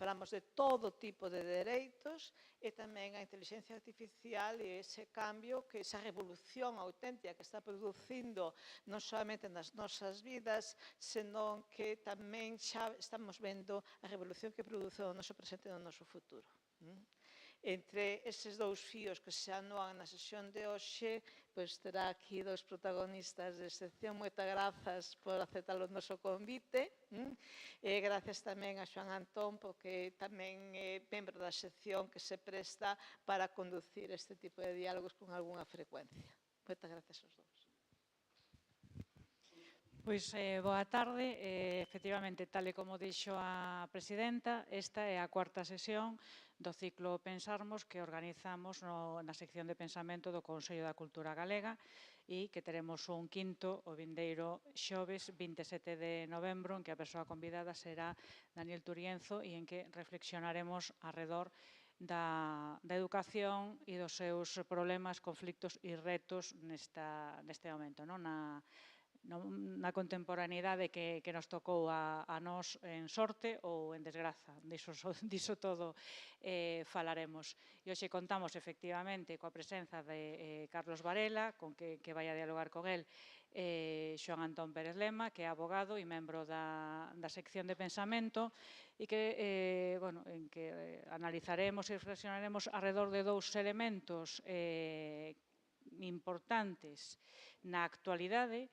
Falamos de todo tipo de dereitos e tamén a inteligencia artificial e ese cambio, que esa revolución auténtica que está producindo non solamente nas nosas vidas, senón que tamén xa estamos vendo a revolución que produce o noso presente e o noso futuro. Entre eses dous fíos que se anuan na sesión de hoxe, pois terá aquí dous protagonistas de excepción. Moitas grazas por aceptar o noso convite. E gracias tamén a Xoán Antón, porque tamén é membro da sección que se presta para conducir este tipo de diálogos con algunha frecuencia. Moitas gracias aos dous. Pois, boa tarde. Efectivamente, tal e como dixo a presidenta, esta é a cuarta sesión do ciclo Pensarmos que organizamos na sección de pensamento do Consello da Cultura Galega e que teremos un quinto o vindeiro xoves 27 de novembro, en que a persoa convidada será Daniel Turienzo e en que reflexionaremos arredor da educación e dos seus problemas, conflictos e retos neste momento, na contemporaneidade que nos tocou a nós en sorte ou en desgraza. Diso todo falaremos. E hoxe contamos efectivamente coa presenza de Carlos Varela, con que vai a dialogar con el, Xoán Antón Pérez Lema, que é abogado e membro da sección de pensamento, e que, en que analizaremos e reflexionaremos arredor de dous elementos importantes na actualidade,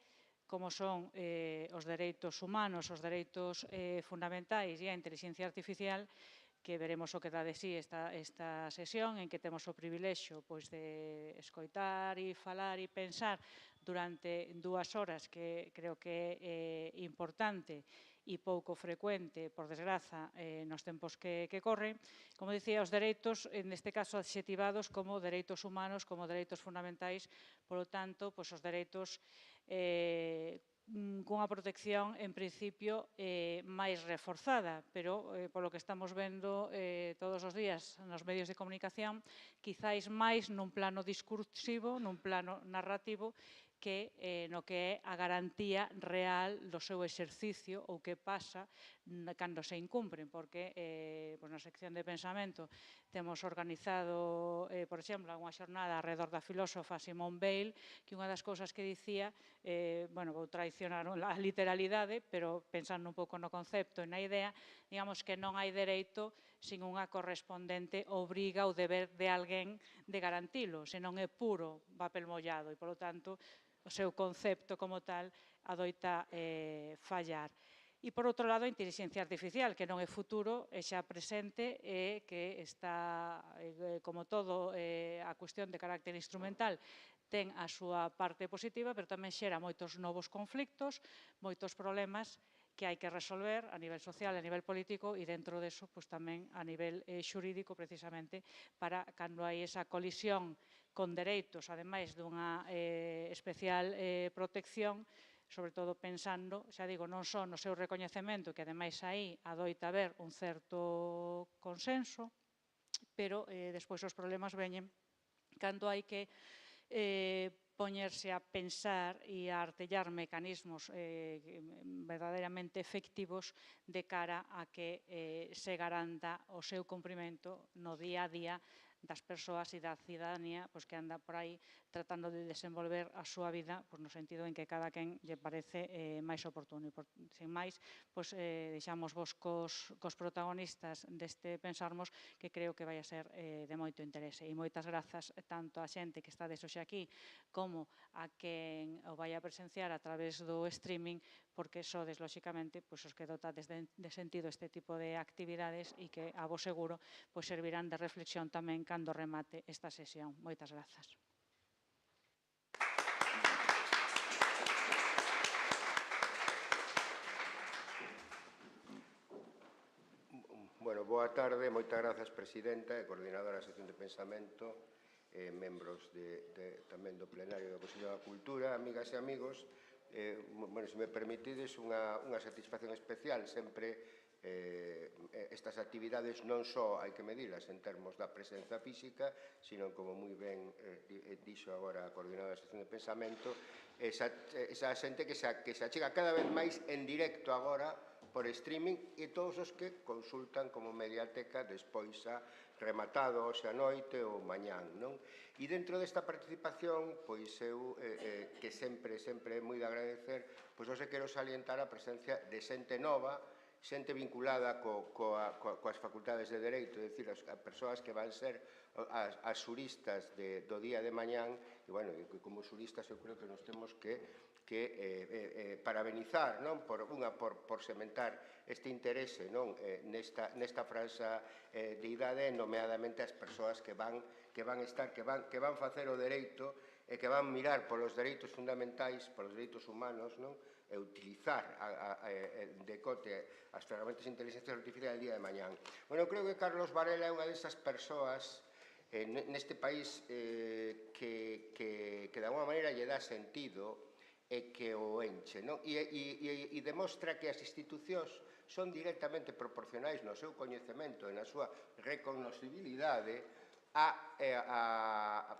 como son os dereitos humanos, os dereitos fundamentais e a inteligencia artificial, que veremos o que dá de sí esta sesión, en que temos o privilexio de escoitar e falar e pensar durante 2 horas, que creo que é importante e pouco frecuente, por desgraza, nos tempos que corren. Como dicía, os dereitos, neste caso, adxetivados como dereitos humanos, como dereitos fundamentais, polo tanto, os dereitos cunha protección, en principio, máis reforzada, pero, polo que estamos vendo todos os días nos medios de comunicación, quizáis máis nun plano discursivo, nun plano narrativo, que no que é a garantía real do seu exercicio ou que pasa cando se incumpren, porque na sección de pensamento temos organizado, por exemplo, unha xornada alrededor da filósofa Simone Weil, que unha das cousas que dicía, vou traicionar a literalidade, pero pensando un pouco no concepto e na idea, digamos que non hai dereito sin unha correspondente obriga ou deber de alguén de garantilo, senón é puro papel mollado e, polo tanto, o seu concepto como tal adoita fallar. E, por outro lado, a inteligencia artificial, que non é futuro, é xa presente e que está, como todo, a cuestión de carácter instrumental, ten a súa parte positiva, pero tamén xera moitos novos conflictos, moitos problemas que hai que resolver a nivel social, a nivel político e dentro deso tamén a nivel xurídico, precisamente para cando hai esa colisión con dereitos, ademais dunha especial protección, sobre todo pensando, xa digo, non só no seu recoñecemento, que ademais aí adoita haber un certo consenso, pero despois os problemas veñen cando hai que poñerse a pensar e a artellar mecanismos verdadeiramente efectivos de cara a que se garanta o seu cumprimento no día a día das persoas e da cidadanía que anda por aí tratando de desenvolver a súa vida no sentido en que cada quen lle parece máis oportuno. E, sin máis, deixamos vos cos protagonistas deste Pensarmos, que creo que vai a ser de moito interese. E moitas grazas tanto a xente que está hoxe aquí como a quen o vai a presenciar a través do streaming, porque sodes, lóxicamente, os que dotades de sentido este tipo de actividades e que, a vos seguro, servirán de reflexión tamén cando remate esta sesión. Moitas grazas. Bueno, boa tarde, moitas grazas, presidenta e coordinadora da sección de pensamento, membros tamén do plenario do Consello da Cultura, amigas e amigos. Se me permitides, unha satisfacción especial sempre. Estas actividades non só hai que medilas en termos da presenza física, sino, como moi ben dixo agora a coordinadora da sección de pensamento, esa xente que se achega cada vez máis en directo agora por streaming e todos os que consultan como Mediateca despois xa rematado hoxe a noite ou mañán, non? E dentro desta participación, pois eu, que sempre é moi de agradecer, pois hoxe quero salientar a presencia de xente nova, xente vinculada coas facultades de Dereito, é dicir, as persoas que van ser as xuristas do día de mañán, e, bueno, como xuristas eu creo que nos temos que parabenizar, non? Por sementar este interese, non? Nesta franxa de idade, nomeadamente as persoas que van facer o dereito e que van mirar polos dereitos fundamentais, polos dereitos humanos, non? E utilizar decote as ferramentas de inteligencia artificial el día de mañán. Bueno, eu creo que Carlos Varela é unha desas persoas neste país que de alguma maneira lle dá sentido e que o enche, non? E demostra que as institucións son directamente proporcionais no seu coñecemento e na súa recognoscibilidade a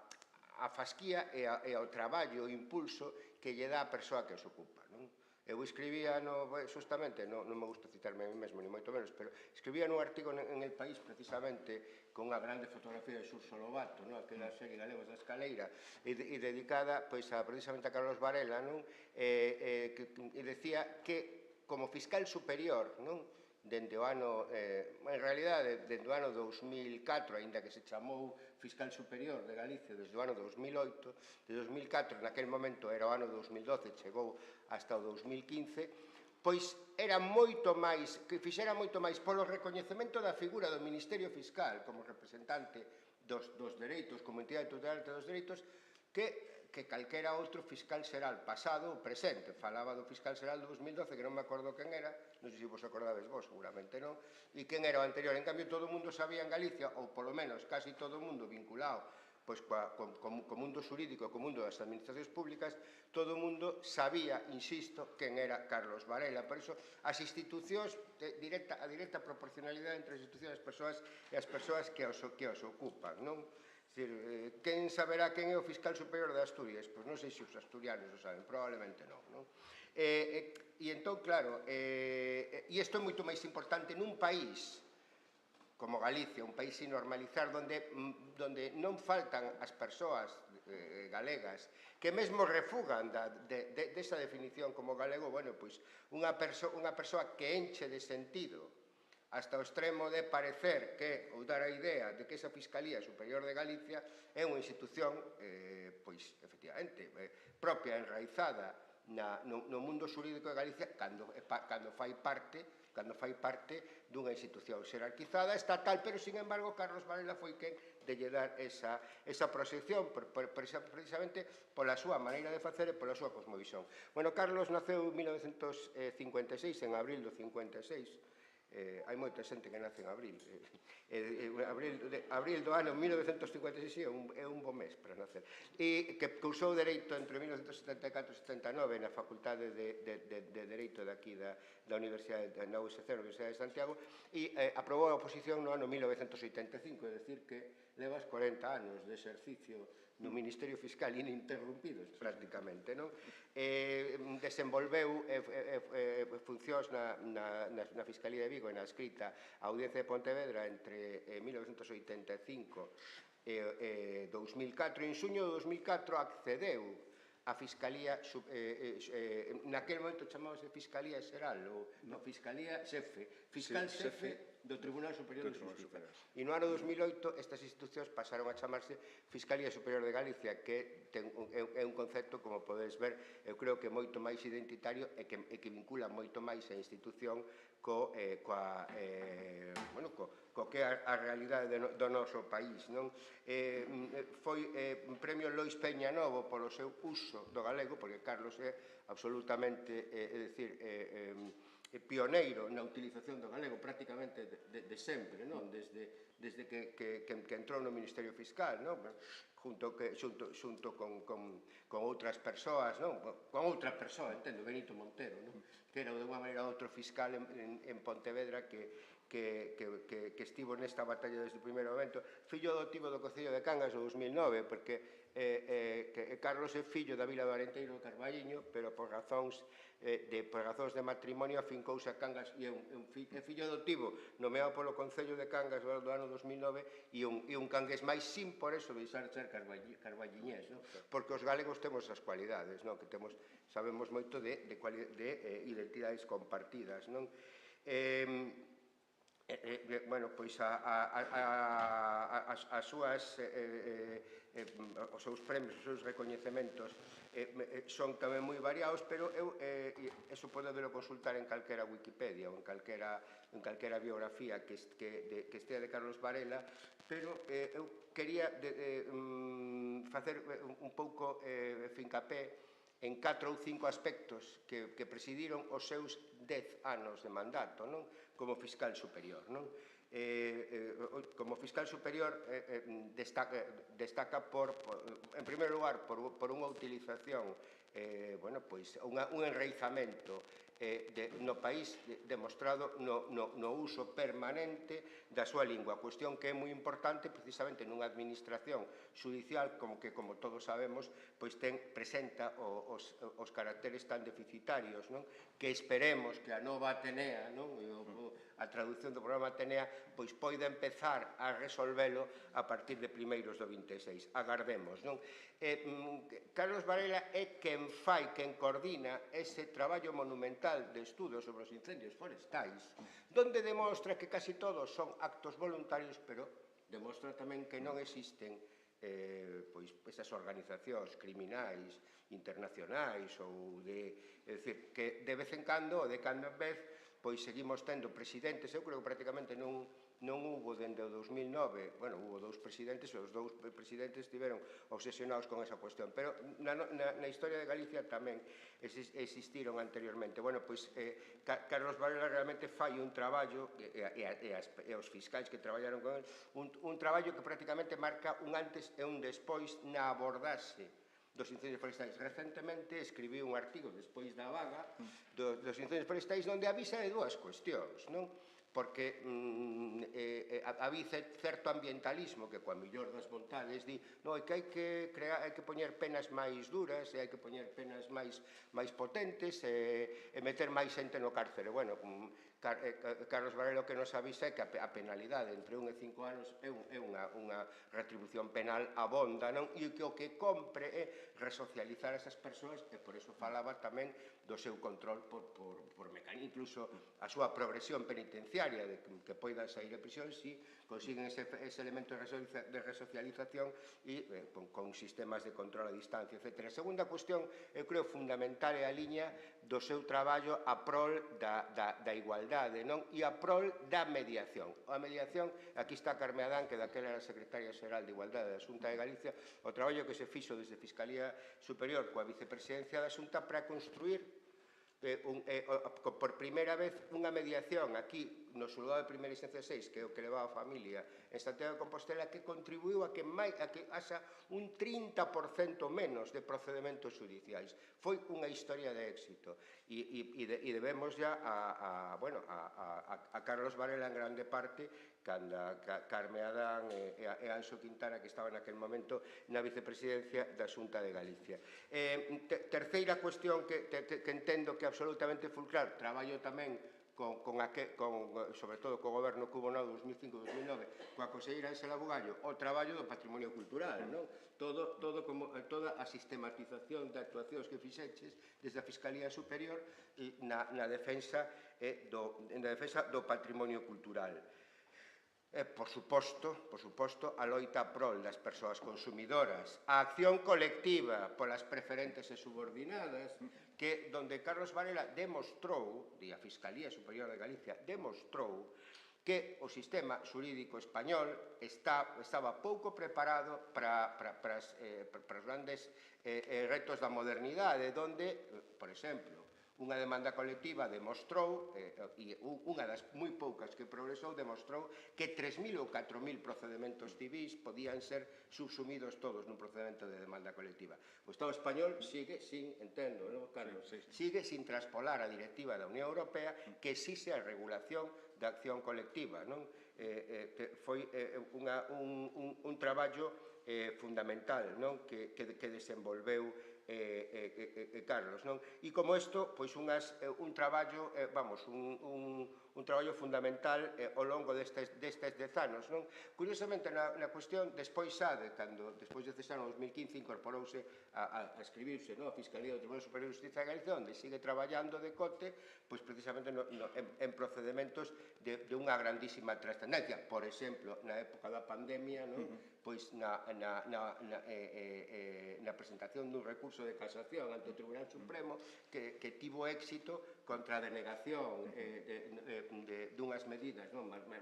fasquía e ao traballo e impulso que lle dá a persoa que os ocupa, non? Eu escribía, justamente, non me gusta citarme a mí mesmo, ni moito menos, pero escribía nun artigo en El País, precisamente, con unha grande fotografía de Xurxo Lobato, aquela serie Galegos da Escaleira, e dedicada, precisamente, a Carlos Varela, e decía que, como fiscal superior, dende o ano, en realidade, dende o ano 2004, aínda que se chamou fiscal superior de Galicia desde o ano 2008, de 2004, naquel momento era o ano 2012, chegou hasta o 2015, pois era moito máis, que fixera moito máis polo recoñecemento da figura do Ministerio Fiscal como representante dos dereitos, como entidade tutelante dos dereitos, que calquera outro fiscal xeral, pasado ou presente. Falaba do fiscal xeral do 2012, que non me acordo quen era, non sei se vos acordades vos, seguramente non, e quen era o anterior. En cambio, todo o mundo sabía en Galicia, ou polo menos casi todo o mundo vinculado co mundo xurídico, co mundo das administracións públicas, todo o mundo sabía, insisto, quen era Carlos Varela. Por iso, as institucións, a directa proporcionalidade entre as institucións e as persoas que os ocupan, non? Quen saberá quen é o fiscal superior de Asturias? Pois non sei se os asturianos o saben, probablemente non. E entón, claro, e isto é moito máis importante nun país como Galicia, un país sin normalizar, donde non faltan as persoas galegas que mesmo refugan desa definición como galego, bueno, pois unha persoa que enche de sentido hasta o extremo de parecer que, ou dar a idea de que esa Fiscalía Superior de Galicia é unha institución, pois, efectivamente, propia, enraizada no mundo xurídico de Galicia cando fai parte dunha institución xerarquizada estatal, pero, sin embargo, Carlos Varela foi quen de lle dar esa proxección precisamente pola súa maneira de facer e pola súa cosmovisión. Bueno, Carlos naceu en 1956, en abril do 56, hai moita xente que nace en abril. Abril do ano 1956 é un bo mes para nacer. E que cursou Dereito entre 1974 e 79 na Facultade de Dereito daqui da Universidade da USC, a Universidade de Santiago, e aprobou a oposición no ano 1985, é dicir que levas 40 anos de exercicio no Ministerio Fiscal ininterrumpidos, prácticamente, non? Desenvolveu funcións na Fiscalía de Vigo e na adscrita a Audiencia de Pontevedra entre 1985 e 2004. En xuño de 2004 accedeu a Fiscalía, naquele momento chamábase Fiscalía Xeral, ou Fiscalía Xefe, Fiscal Xefe do Tribunal Superior de Xustiza. E no ano 2008 estas institucións pasaron a chamarse Fiscalía Superior de Galicia, que é un concepto, como podedes ver, eu creo que moito máis identitario e que vincula moito máis a institución co que é a realidade do noso país. Foi Premio Lois Peña Novo polo seu uso do galego, porque Carlos é absolutamente, é dicir, pioneiro na utilización do galego prácticamente de sempre, desde que entrou no Ministerio Fiscal, junto con outras persoas, con outra persoa, entendo, Benito Montero, que era de unha maneira outro fiscal en Pontevedra que que estivo nesta batalla desde o primeiro momento, fillo adotivo do Concello de Cangas no 2009, porque Carlos é fillo da Vila do Arenteiro do Carballiño, pero por razóns de matrimonio afincouse a Cangas e é fillo adotivo nomeado polo Concello de Cangas do ano 2009 e un cangués máis sin por eso deixar de ser carballiñés, porque os galegos temos as cualidades, que sabemos moito de identidades compartidas. Bueno, pois as súas os seus premios, os seus recoñecementos son tamén moi variados, pero eso podedelo consultar en calquera Wikipedia ou en calquera biografía que estea de Carlos Varela, pero eu quería facer un pouco fincapé en 4 ou 5 aspectos que presidiron os seus 10 anos de mandato, como fiscal superior. Como fiscal superior destaca en primeiro lugar por unha utilización, un enraizamento no país demostrado no uso permanente da súa lingua, cuestión que é moi importante precisamente nunha administración judicial como todos sabemos, presenta os caracteres tan deficitarios, que esperemos que a nova Atenea, a traducción do programa Atenea, poida empezar a resolvelo a partir de primeiros do 26. Agardemos. Carlos Varela é quen coordina ese traballo monumental de estudo sobre os incendios forestais, donde demostra que casi todos son actos voluntarios, pero demostra tamén que non existen esas organizacións criminais internacionais ou que de vez en cando ou de cando en vez seguimos tendo presidentes. Eu creo que prácticamente non hubo dende o 2009, hubo 2 presidentes e os 2 presidentes estiveron obsesionados con esa cuestión, pero na historia de Galicia tamén existiron anteriormente. Carlos Varela realmente fai un traballo, e os fiscais que traballaron con él, un traballo que prácticamente marca un antes e un despois na abordaxe dos incendios forestais. Recentemente escribiu un artigo despois da vaga dos incendios forestais onde avisa de 2 cuestións, porque había certo ambientalismo que coa millor das vontades di que hai que poñer penas máis duras e hai que poñer penas máis potentes e meter máis xente no cárcere. Carlos Varela que nos avisa é que a penalidade entre 1 e 5 anos é unha retribución penal abonda, e que o que compre é resocializar esas persoas, e por eso falaba tamén do seu control por mecanismo, incluso a súa progresión penitenciaria, de que poidan sair de prisión si consiguen ese elemento de resocialización e con sistemas de control a distancia, etc. A segunda cuestión, eu creo fundamental, é a liña do seu traballo a prol da igualdade e a prol da mediación. A mediación, aquí está Carme Adán, que daquela era secretaria xeral de Igualdade da Xunta de Galicia, o traballo que se fixo desde Fiscalía Superior coa vicepresidencia da Xunta para construir por primeira vez unha mediación aquí no xulgado de primeira instancia 6, que é o que levaba a familia en Santiago de Compostela, que contribuiu a que haxa un 30% menos de procedementos judiciais. Foi unha historia de éxito e debemos ya a Carlos Varela en grande parte cando Carme Adán e Anxo Quintana, que estaban naquel momento na vicepresidencia da Xunta de Galicia. Terceira cuestión que entendo que é absolutamente fulcral, traballo tamén sobre todo co goberno que hubo no 2005-2009 coa conselleira Ángela Bugallo, o traballo do patrimonio cultural, toda a sistematización de actuacións que fixeches desde a Fiscalía Superior na defensa do patrimonio cultural. Por suposto, a loita a prol das persoas consumidoras, a acción colectiva polas preferentes e subordinadas, que donde Carlos Varela demostrou, e a Fiscalía Superior de Galicia demostrou, que o sistema xurídico español estaba pouco preparado para os grandes retos da modernidade, donde, por exemplo, unha demanda colectiva demostrou, e unha das moi poucas que progresou, demostrou que 3.000 ou 4.000 procedimentos civis podían ser subsumidos todos nun procedimento de demanda colectiva. O Estado español sigue sin, entendo, Carlos? Sigue sin traspolar a directiva da Unión Europea que exixe a regulación de acción colectiva, non? Foi un traballo fundamental, non? Que desenvolveu Carlos, non? E como isto, pois un traballo, un traballo fundamental ao longo destes 10 anos, non? Curiosamente, na cuestión, despois de cesar no 2015, incorporouse a escribirse a Fiscalía do Tribunal Superior de Justicia de Galicia, onde sigue traballando de cote, pois precisamente en procedementos de unha grandísima trascendencia. Por exemplo, na época da pandemia, pois na presentación dun recurso de casación ante o Tribunal Supremo que tivo éxito contra a denegación dunhas medidas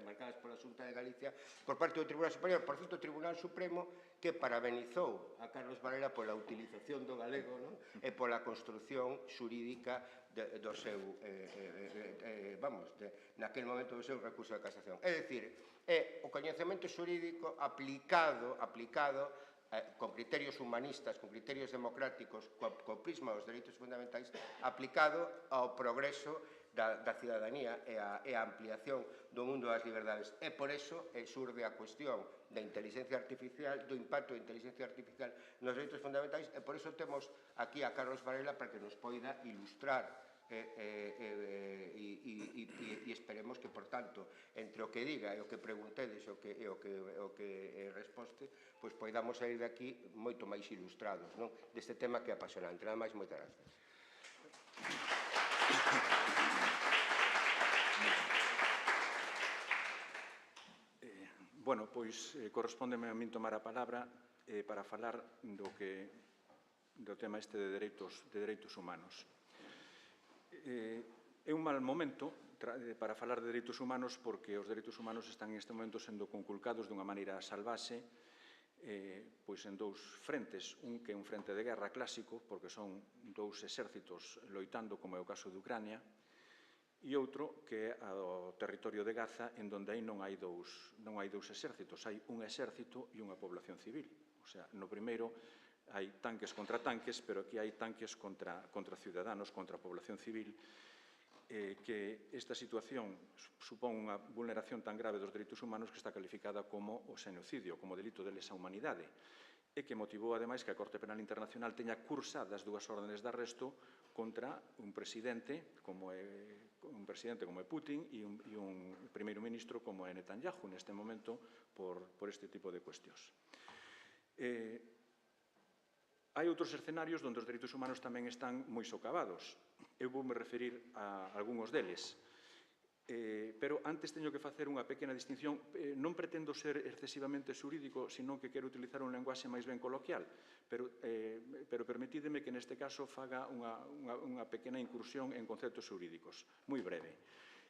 marcadas pola Xunta de Galicia por parte do Tribunal Superior. Por certo, o Tribunal Supremo que parabenizou a Carlos Varela pola utilización do galego e pola construción xurídica do seu, naquel momento do seu recurso de casación. É dicir, é o coñecemento xurídico aplicado con criterios humanistas, con criterios democráticos, co prisma dos dereitos fundamentais, aplicado ao progreso da cidadanía e a ampliación do mundo das liberdades. E por iso surde a cuestión da inteligencia artificial, do impacto da inteligencia artificial nos dereitos fundamentais, e por iso temos aquí a Carlos Varela para que nos poida ilustrar e esperemos que, por tanto, entre o que diga e o que preguntedes e o que resposte, pois poidamos sair de aquí moito máis ilustrados deste tema que é apasionante. Nada máis, moitas gracias. Bueno, pois correspóndeme a min tomar a palabra para falar do tema este de dereitos humanos. É un mal momento para falar de dereitos humanos porque os dereitos humanos están neste momento sendo conculcados dunha maneira salvaxe pois en dous frentes, un que é un frente de guerra clásico porque son dous exércitos loitando como é o caso de Ucrania e outro que é o territorio de Gaza en donde aí non hai dous exércitos, hai un exército e unha población civil. O sea, no primeiro hai tanques contra tanques, pero aquí hai tanques contra ciudadanos, contra a población civil, que esta situación supón unha vulneración tan grave dos dereitos humanos que está calificada como o xenocidio, como delito de lesa humanidade, e que motivou, ademais, que a Corte Penal Internacional teña cursadas dúas órdenes de arresto contra un presidente como é Putin e un primeiro ministro como é Netanyahu neste momento por este tipo de cuestións. Hai outros escenarios onde os dereitos humanos tamén están moi socavados. Eu voume referir a algúns deles. Pero antes teño que facer unha pequena distinción. Non pretendo ser excesivamente xurídico, senón que quero utilizar un lenguaxe máis ben coloquial. Pero permitídeme que neste caso faga unha pequena incursión en conceptos xurídicos. Moi breve.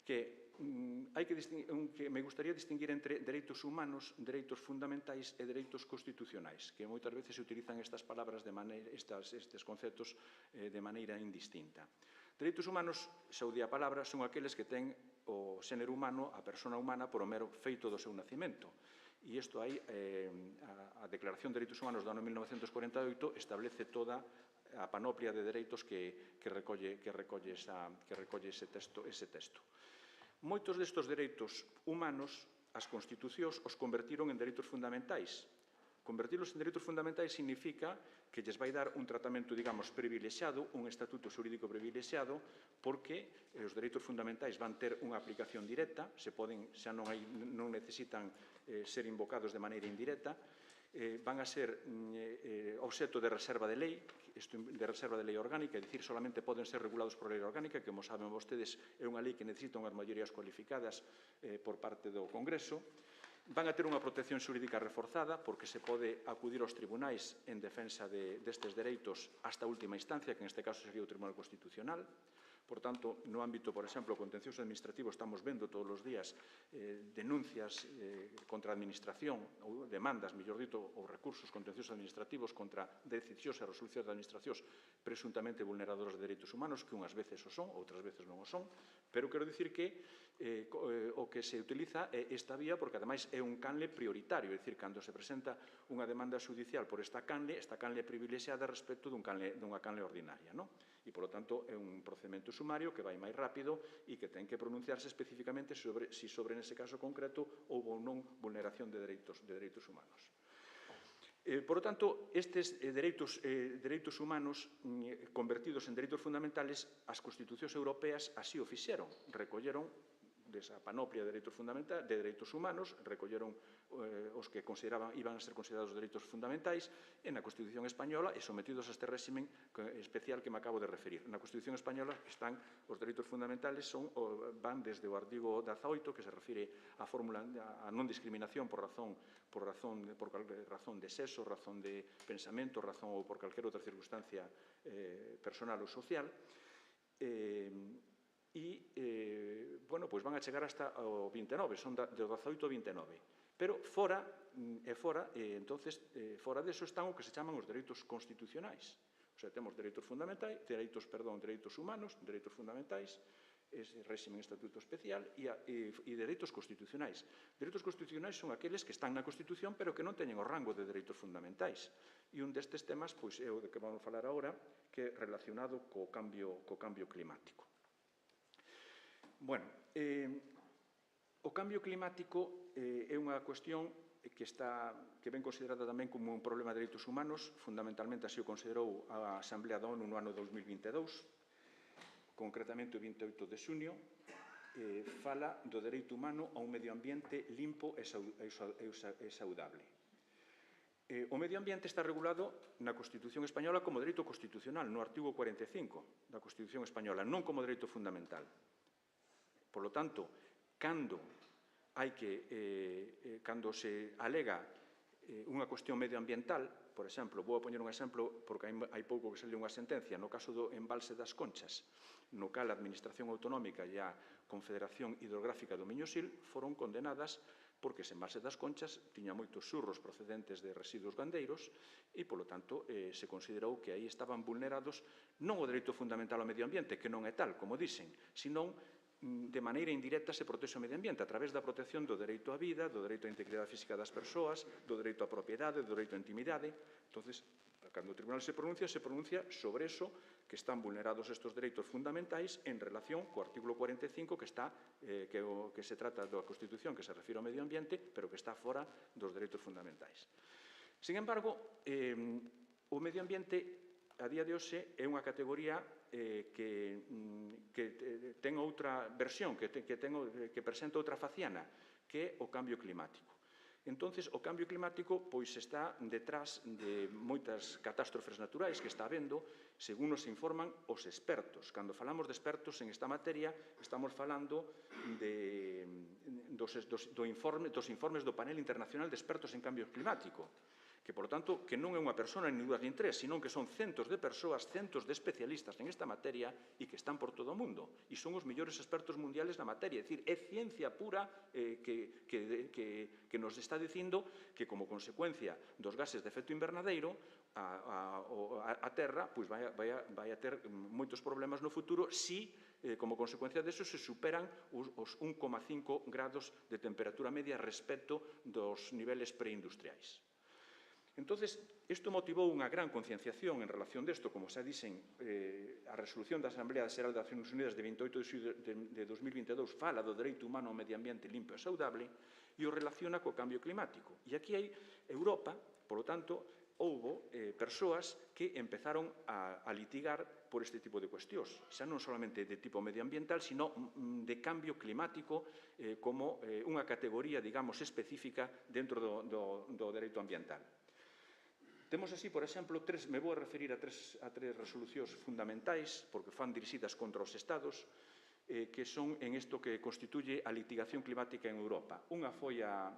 Que me gustaría distinguir entre dereitos humanos, dereitos fundamentais e dereitos constitucionais, que moitas veces se utilizan estas palabras, estes conceptos de maneira indistinta. Dereitos humanos, xa o di a palabra, son aqueles que ten o xénero humano, a persona humana, por o mero feito do seu nacimento. E isto aí, a Declaración de Dereitos Humanos do ano 1948 establece toda a panoplia de dereitos que recolle ese texto. Moitos destes dereitos humanos, as constitucións os convertiron en dereitos fundamentais. Convertilos en dereitos fundamentais significa que lles vai dar un tratamento, digamos, privilexiado, un estatuto xurídico privilexiado, porque os dereitos fundamentais van ter unha aplicación directa, xa non necesitan ser invocados de maneira indirecta, van a ser obxecto de reserva de lei orgánica, é dicir, solamente poden ser regulados por lei orgánica, que, como saben vostedes, é unha lei que necesita unhas maiorías cualificadas por parte do Congreso. Van a ter unha protección xurídica reforzada porque se pode acudir aos tribunais en defensa destes dereitos hasta a última instancia, que neste caso sería o Tribunal Constitucional. Por tanto, no ámbito, por exemplo, contencioso administrativo, estamos vendo todos os días denuncias contra a administración, ou demandas, mellor dito, ou recursos contenciosos administrativos contra decisións e resolucións de administracións presuntamente vulneradoras de dereitos humanos, que unhas veces o son, outras veces non o son, pero quero dicir que o que se utiliza é esta vía porque, ademais, é un canle prioritario, é dicir, cando se presenta unha demanda judicial por esta canle é privilexiada respecto dunha canle ordinaria, non? E, polo tanto, é un procedimento sumario que vai máis rápido e que ten que pronunciarse especificamente sobre se nese caso concreto houve ou non vulneración de dereitos humanos. Por lo tanto, estes dereitos humanos convertidos en dereitos fundamentales, as constitucións europeas así o fixeron, recolleron desa panoplia de dereitos humanos, recolleron os que iban a ser considerados dereitos fundamentais e na Constitución Española e sometidos a este réximen especial que me acabo de referir. Na Constitución Española están os dereitos fundamentales, van desde o artigo 18, que se refire á fórmula a non discriminación por razón de sexo, razón de pensamento, razón ou por calquera outra circunstancia personal ou social, bueno, pois van a chegar hasta o 29, son do 18 ao 29. Pero fora deso están o que se chaman os dereitos constitucionais. O sea, temos dereitos fundamentais, dereitos humanos, dereitos fundamentais, ese réximen estatuto especial e dereitos constitucionais. Dereitos constitucionais son aqueles que están na Constitución pero que non teñen o rango de dereitos fundamentais. E un destes temas é o de que vamos falar agora, que é relacionado co cambio climático. Bueno, o cambio climático é unha cuestión que ven considerada tamén como un problema de dereitos humanos, fundamentalmente así o considerou a Asamblea da ONU no ano 2022, concretamente o 28 de xunio, fala do dereito humano a un medio ambiente limpo e saudable. O medio ambiente está regulado na Constitución Española como dereito constitucional, no artigo 45 da Constitución Española, non como dereito fundamental. Por lo tanto, cando se alega unha cuestión medioambiental, por exemplo, vou a poñer un exemplo porque hai pouco que saliu unha sentencia no caso do embalse das Conchas, no cal a Administración Autonómica e a Confederación Hidrográfica do Miño-Sil foron condenadas porque ese embalse das Conchas tiña moitos xurros procedentes de residuos gandeiros e, polo tanto, se considerou que aí estaban vulnerados non o dereito fundamental ao medio ambiente, que non é tal, como dicen, senón de maneira indirecta se protexe o medio ambiente a través da protección do dereito á vida, do dereito á integridade física das persoas, do dereito á propiedade, do dereito á intimidade. Entonces, cando o tribunal se pronuncia sobre eso, que están vulnerados estes dereitos fundamentais en relación co artículo 45 que se trata da Constitución que se refire ao medio ambiente, pero que está fora dos dereitos fundamentais. Sin embargo, o medio ambiente a día de hoxe é unha categoría que ten outra versión, que presenta outra faciana, que é o cambio climático. Entonces, o cambio climático está detrás de moitas catástrofes naturais que está habendo, según nos informan os expertos. Cando falamos de expertos en esta materia, estamos falando dos informes do Panel Internacional de Expertos en Cambio Climático, que, por lo tanto, que non é unha persona, nin dúas, nin tres, senón que son centos de persoas, centos de especialistas en esta materia e que están por todo o mundo. E son os mellores expertos mundiales na materia. É dicir, é ciencia pura que nos está dicindo que, como consecuencia dos gases de efecto invernadeiro, a Terra vai a ter moitos problemas no futuro se, como consecuencia deso, se superan os 1,5 grados de temperatura media respecto dos niveles preindustriais. Entonces, isto motivou unha gran concienciación en relación desto, como xa dixen, a resolución da Asamblea Xeral das Nacións Unidas de 28 de xullo de 2022 fala do dereito humano ao medio ambiente limpo e saudable e o relaciona co cambio climático. E aquí hai Europa, polo tanto, houbo persoas que empezaron a litigar por este tipo de cuestións, xa non solamente de tipo medioambiental, sino de cambio climático como unha categoría, digamos, específica dentro do dereito ambiental. Temos así, por exemplo, me vou a referir a tres resolucións fundamentais, porque fan dirixidas contra os Estados, que son en isto que constituye a litigación climática en Europa. Unha foi a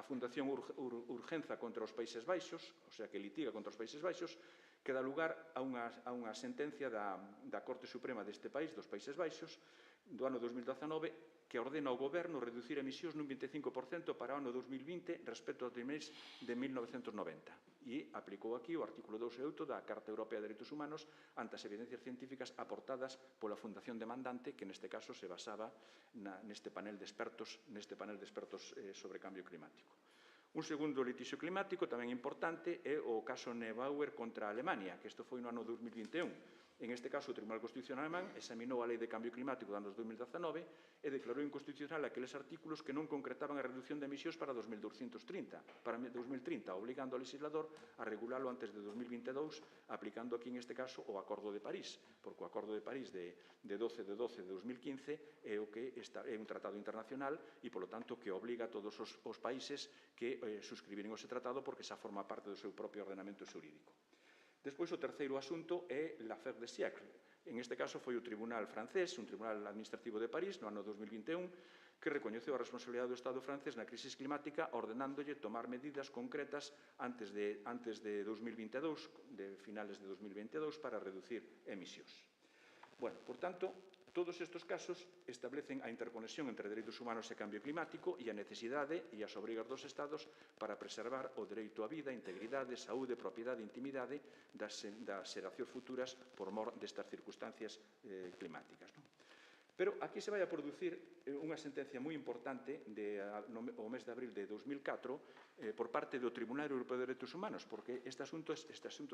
Fundación Urgenza contra os Países Baixos, o sea, que litiga contra os Países Baixos, que dá lugar a unha sentencia da Corte Suprema deste país, dos Países Baixos, do ano 2019, que ordena ao Goberno reducir emisións nun 25% para o ano 2020 respecto aos niveis de 1990. E aplicou aquí o artículo 2 e 8 da Carta Europea de Dereitos Humanos ante as evidencias científicas aportadas pola Fundación Demandante, que neste caso se basaba neste panel de expertos sobre cambio climático. Un segundo litixio climático tamén importante é o caso Neubauer contra a Alemania, que isto foi no ano 2021. En este caso, o Tribunal Constitucional alemán examinou a Lei de Cambio Climático do ano 2019 e declarou inconstitucional aqueles artículos que non concretaban a reducción de emisións para 2030, obligando ao legislador a regulalo antes de 2022, aplicando aquí, en este caso, o Acordo de París, porque o Acordo de París de 12 de 2015 é un tratado internacional e, polo tanto, que obliga a todos os países que suscribiren ese tratado porque xa forma parte do seu propio ordenamento xurídico. Despois, o terceiro asunto é l'affaire de siècle. En este caso foi o Tribunal francés, un tribunal administrativo de París, no ano 2021, que recoñeceu a responsabilidade do Estado francés na crisis climática ordenándolle tomar medidas concretas antes de 2022, de finales de 2022, para reducir emisións. Bueno, por tanto, todos estes casos establecen a interconexión entre dereitos humanos e cambio climático e a necesidade e as obrigas dos Estados para preservar o dereito á vida, integridade, saúde, propiedade e intimidade das xeracións futuras por mor destas circunstancias climáticas. Pero aquí se vai a producir unha sentencia moi importante o mes de abril de 2004 por parte do Tribunal Europeo de Dereitos Humanos, porque este asunto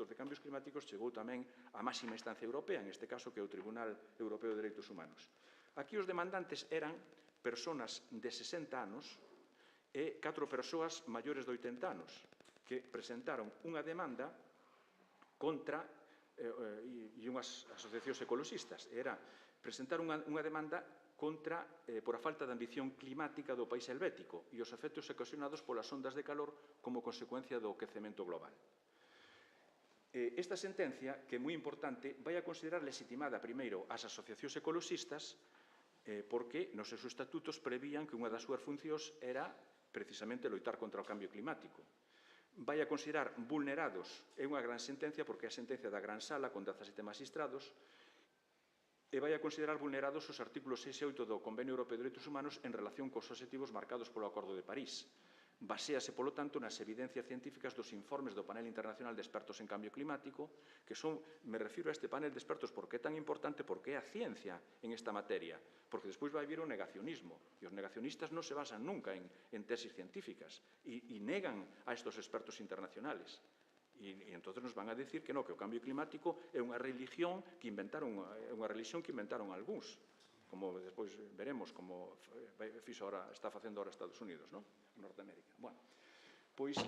de cambios climáticos chegou tamén á máxima instancia europea, en este caso que é o Tribunal Europeo de Dereitos Humanos. Aquí os demandantes eran persoas de 60 anos e 4 persoas maiores de 80 anos que presentaron unha demanda contra e unhas asociacións ecologistas. Presentar unha demanda por a falta de ambición climática do país helvético e os efectos ocasionados polas ondas de calor como consecuencia do aquecemento global. Esta sentencia, que é moi importante, vai a considerar legitimada primeiro as asociacións ecologistas porque nos seus estatutos prevían que unha das súas funcións era precisamente loitar contra o cambio climático. Vai a considerar vulnerados, é unha gran sentencia porque é a sentencia da Gran Sala con 17 magistrados, e vai a considerar vulnerados os artículos 6 e 8 do Convenio Europeo de Dereitos Humanos en relación cos obxectivos marcados polo Acordo de París. Baséase, polo tanto, nas evidencias científicas dos informes do Panel Internacional de Expertos en Cambio Climático, que me refiro a este panel de expertos porque é tan importante, porque é a ciencia en esta materia, porque despois vai vir o negacionismo, e os negacionistas non se basan nunca en tesis científicas, e negan a estos expertos internacionales. E entonces nos van a decir que o cambio climático é unha religión que inventaron algúns, como despois veremos, como está facendo ahora Estados Unidos, Norteamérica. Bueno, pois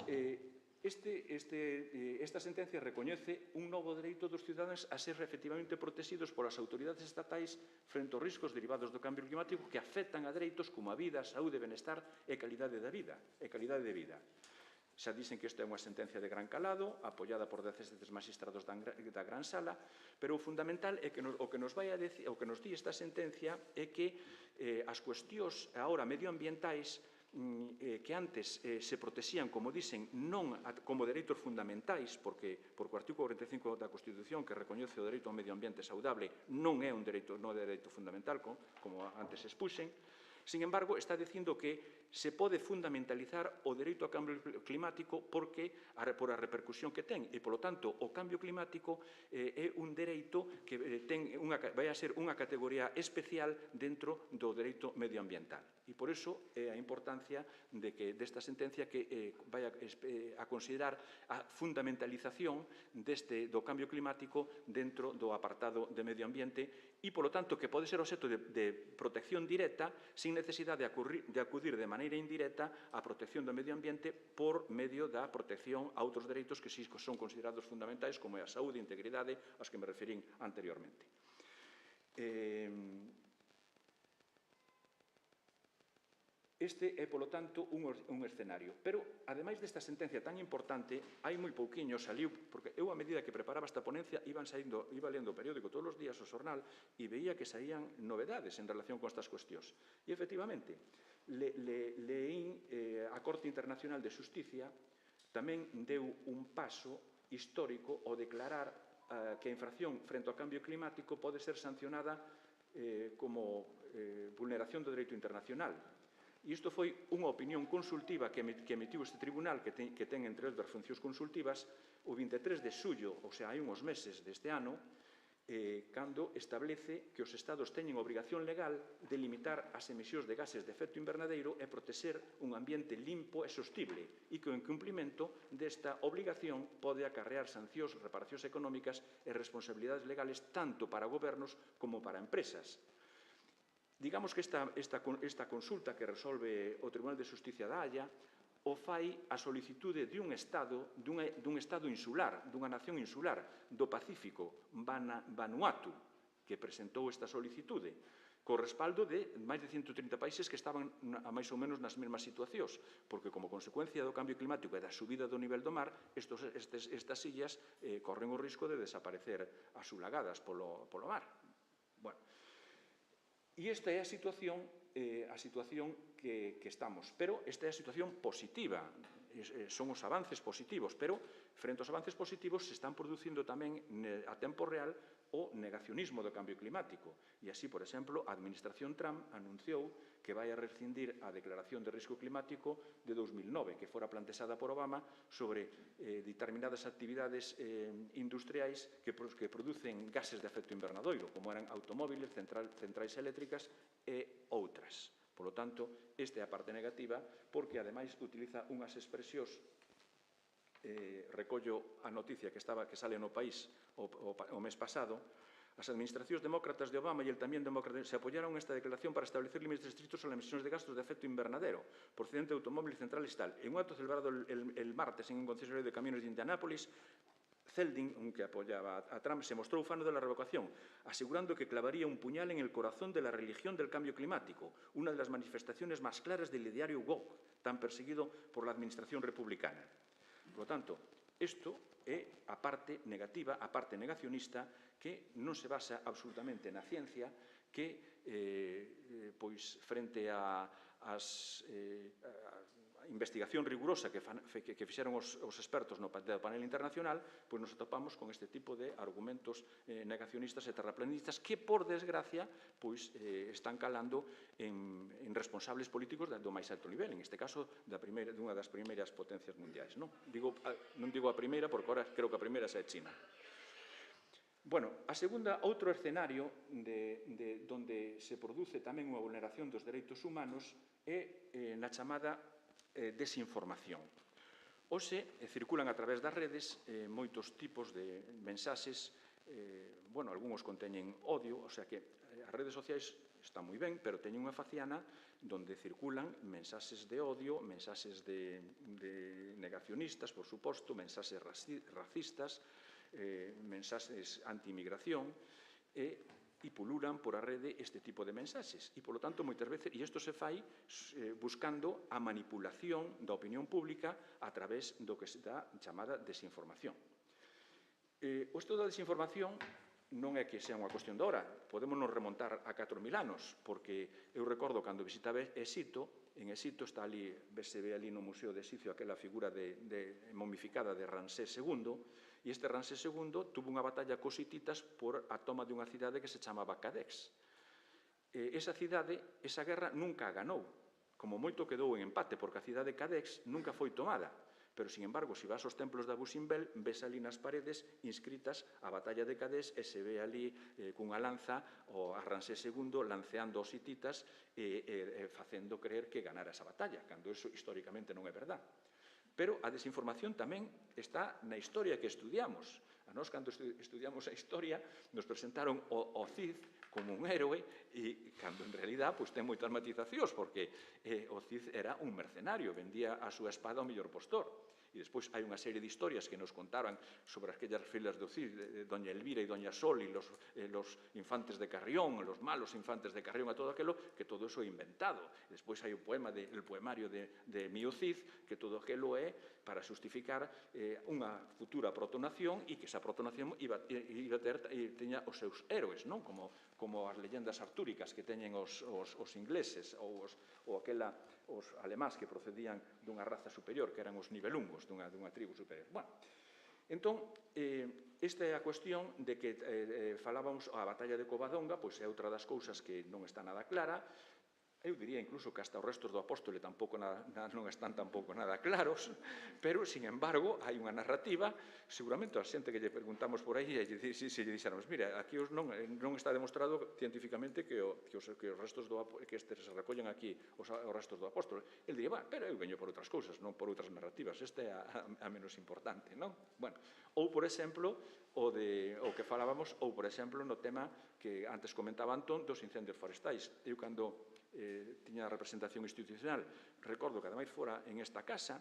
esta sentencia recoñece un novo dereito dos ciudadanos a ser efectivamente protegidos polas autoridades estatais frente aos riscos derivados do cambio climático que afectan a dereitos como a vida, a saúde, benestar e calidade de vida. Xa dicen que esta é unha sentencia de gran calado, apoiada por 17 magistrados da Gran Sala, pero o fundamental é que o que nos di esta sentencia é que as cuestións agora medioambientais que antes se protexían, como dicen, non como dereitos fundamentais, porque o artigo 45 da Constitución que recoñece o dereito ao medio ambiente saudable non é un dereito fundamental, como antes expuxen. Sin embargo, está dicindo que se pode fundamentalizar o dereito ao cambio climático por a repercusión que ten e, polo tanto, o cambio climático é un dereito que vai a ser unha categoría especial dentro do dereito medioambiental. E por iso é a importancia desta sentencia que vai a considerar a fundamentalización do cambio climático dentro do apartado de medio ambiente e, polo tanto, que pode ser obxecto de protección directa sin necesidade de acudir de maneira indirecta á protección do medio ambiente por medio da protección a outros dereitos que son considerados fundamentais, como é a saúde e integridade, aos que me referín anteriormente. Este é, polo tanto, un escenario. Pero, ademais desta sentencia tan importante, hai moi pouquiño, saliu, porque eu, a medida que preparaba esta ponencia, iba lendo o periódico todos os días, o xornal, e veía que saían novedades en relación con estas cuestións. E, efectivamente, leín a Corte Internacional de Xusticia tamén deu un paso histórico ao declarar que a infracción frente ao cambio climático pode ser sancionada como vulneración do dereito internacional. E isto foi unha opinión consultiva que emitiu este tribunal, que ten entre outras funcións consultivas, o 23 de xullo, ou sea, hai uns meses deste ano, cando establece que os Estados teñen obrigación legal de limitar as emisións de gases de efecto invernadeiro e protexer un ambiente limpo e sostible, e que o incumplimento desta obrigación pode acarrear sancións, reparacións económicas e responsabilidades legales tanto para gobernos como para empresas. Digamos que esta consulta que resolve o Tribunal de Xusticia da Haia o fai a solicitude dun Estado insular, dunha nación insular do Pacífico, Vanuatu, que presentou esta solicitude, co respaldo de máis de 130 países que estaban máis ou menos nas mesmas situacións, porque como consecuencia do cambio climático e da subida do nivel do mar, estas illas corren o risco de desaparecer asulagadas polo mar. Bueno, e esta é a situación que estamos. Pero esta é a situación positiva, son os avances positivos, pero frente aos avances positivos se están producindo tamén a tempo real o negacionismo do cambio climático. E así, por exemplo, a administración Trump anunciou que vai a rescindir a declaración de risco climático de 2009, que fora plantexada por Obama sobre determinadas actividades industriais que producen gases de efecto invernadoiro, como eran automóviles, centrais eléctricas e outras. Por lo tanto, esta é a parte negativa, porque, ademais, utiliza unhas expresións, recollo a noticia que sale no País o mes pasado, as administracións demócratas de Obama e el tamén demócrata se apoyaron esta declaración para establecer límites estrictos a las emisiones de gases de efecto invernadero procedente de automóviles centrales y tal. En un acto celebrado el martes en un concesionario de camiones de Indianápolis, Zeldin, que apoyaba a Trump, se mostró ufano de la revocación, asegurando que clavaría un puñal en el corazón de la religión del cambio climático, una de las manifestaciones más claras del ideario woke, tan perseguido por la administración republicana. Por lo tanto, isto é a parte negativa, a parte negacionista, que non se basa absolutamente na ciencia, que, pois, frente a investigación rigurosa que fixeron os expertos do panel internacional, pois nos atopamos con este tipo de argumentos negacionistas e terraplanistas que, por desgracia, pois están calando en responsables políticos do máis alto nivel, en este caso dunha das primeiras potencias mundiais. Non digo a primeira, porque agora creo que a primeira é China. Bueno, outro escenario onde se produce tamén unha vulneración dos dereitos humanos é na chamada desinformación. Hoxe circulan a través das redes moitos tipos de mensaxes, algúns conteñen odio, o sea que as redes sociais están moi ben, pero teñen unha faciana onde circulan mensaxes de odio, mensaxes de negacionistas, por suposto, mensaxes racistas, mensaxes anti-inmigración, e pululan por a rede este tipo de mensaxes. E, polo tanto, moitas veces, e isto se fai buscando a manipulación da opinión pública a través do que se dá chamada desinformación. Isto da desinformación non é que sea unha cuestión de hora, podemos nos remontar a 4.000 anos, porque eu recordo cando visitaba Exito, en Exito está ali, se ve ali no Museo de Exito aquela figura momificada de Ramsés II, e este Ramsés II tuvo unha batalla cos hititas por a toma dunha cidade que se chamaba Cadex. Esa guerra nunca a ganou, como moito quedou en empate, porque a cidade de Cadex nunca foi tomada. Pero, sin embargo, se vas aos templos de Abu Simbel, ves ali nas paredes inscritas a batalla de Cadex e se ve ali cunha lanza a Ramsés II lanceando os hititas e facendo creer que ganara esa batalla, cando iso históricamente non é verdade. Pero a desinformación tamén está na historia que estudiamos. A nós, cando estudiamos a historia, nos presentaron o Cid como un héroe e cando, en realidad, ten moitas matizacións, porque o Cid era un mercenario, vendía a súa espada ao mellor postor. E despois hai unha serie de historias que nos contaban sobre aquellas filas do Cid, doña Elvira e doña Sol e los infantes de Carrión, los malos infantes de Carrión e todo aquilo, que todo eso é inventado. Despois hai o poemario de Mío Cid, que todo aquilo é para justificar unha futura protonación e que esa protonación teña os seus héroes, non? Como as leyendas artúricas que teñen os ingleses ou os alemáns que procedían dunha raza superior, que eran os nibelungos, dunha tribu superior. Bueno, entón, esta é a cuestión de que falábamos a batalla de Covadonga, pois é outra das cousas que non está nada clara. eu diría incluso que hasta os restos do apóstolo tampouco non están tampouco nada claros, pero, sin embargo, hai unha narrativa, seguramente a xente que lle preguntamos por aí, se lle dixéramos, mira, aquí non está demostrado científicamente que os restos que se recollen aquí, os restos do apóstolo, el diría, pero eu veño por outras cousas, non por outras narrativas, esta é a menos importante, non? Bueno, ou, por exemplo, o que falábamos, ou, por exemplo, no tema que antes comentaba Antón, dos incendios forestais. Eu, cando tiña a representación institucional, recordo que ademais fora en esta casa,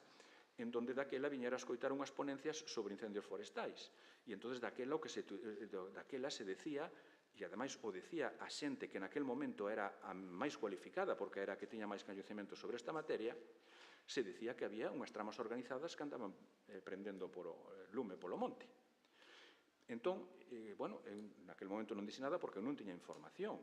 en donde daquela viñera a escoitar unhas ponencias sobre incendios forestais. E entonces daquela se decía, e ademais o decía a xente que naquel momento era a máis cualificada, porque era a que tiña máis coñecemento sobre esta materia, se decía que había unhas tramas organizadas que andaban prendendo lume polo monte. Entón, bueno, naquel momento non dixe nada porque eu non tiña información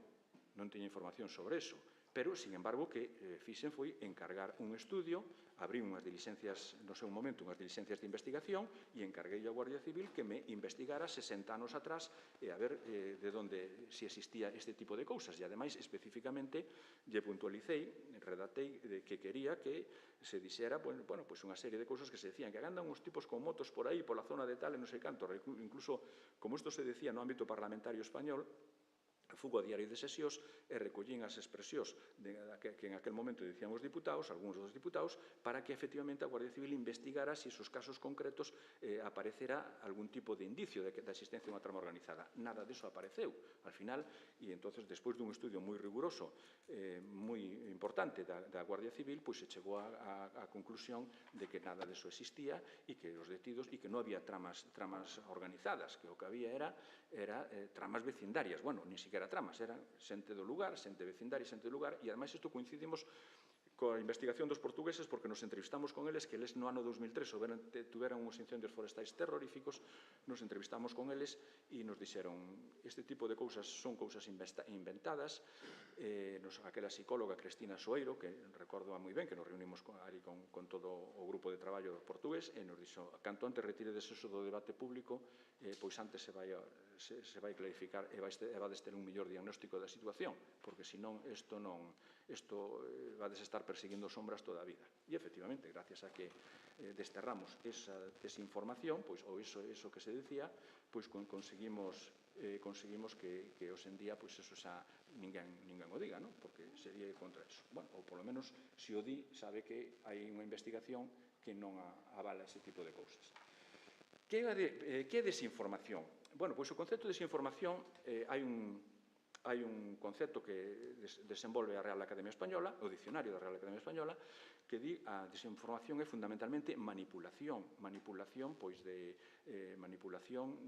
sobre eso. Pero, sin embargo, que fixen foi encargar un estudio, abrí unhas dilixencias, no seu momento, unhas dilixencias de investigación e encarguei á Guardia Civil que me investigara 60 anos atrás e a ver de onde se existía este tipo de cousas. E, ademais, especificamente, lle puntualicei, redactei que quería que se dixera, bueno, pois unha serie de cousas que se decían, que andan uns tipos con motos por aí, pola zona de tal e non sei canto, incluso, como isto se decía no ámbito parlamentario español, fugo a diario de sesións e recollín as expresións que en aquel momento dicían os diputados, algúns dos diputados, para que efectivamente a Guardia Civil investigara se esos casos concretos aparecera algún tipo de indicio da existencia dunha trama organizada. Nada diso apareceu. Al final, e entonces, despois dun estudio moi riguroso, moi importante da Guardia Civil, pois se chegou á conclusión de que nada diso existía e que os detidos, e que non había tramas organizadas, que o que había era tramas vecindarias. Bueno, ni siquiera tramas, eran xente do lugar, xente vecindaria, xente do lugar, e ademais isto coincidimos coa investigación dos portugueses porque nos entrevistamos con eles, que eles no ano 2003 tuveran uns incendios forestais terroríficos, nos entrevistamos con eles e nos dixeron este tipo de cousas son cousas inventadas. Aquela psicóloga Cristina Soeiro, que recordo moi ben, que nos reunimos ali con todo o grupo de traballo portugués, e nos dixo, canto antes retiredes eso do debate público, pois antes se vai clarificar e vades ter un mellor diagnóstico da situación, porque senón isto vades estar persiguiendo sombras toda a vida. E, efectivamente, gracias a que desterramos esa desinformación, ou iso que se decía, pois conseguimos que hoxe en día eso xa ninguén o diga, porque sería contra eso. Ou, polo menos, se o di, sabe que hai unha investigación que non avala ese tipo de cousas. Que é desinformación? Pois o concepto de desinformación hai un concepto que desenvolve a Real Academia Española, o dicionario da Real Academia Española, que di a desinformación é fundamentalmente manipulación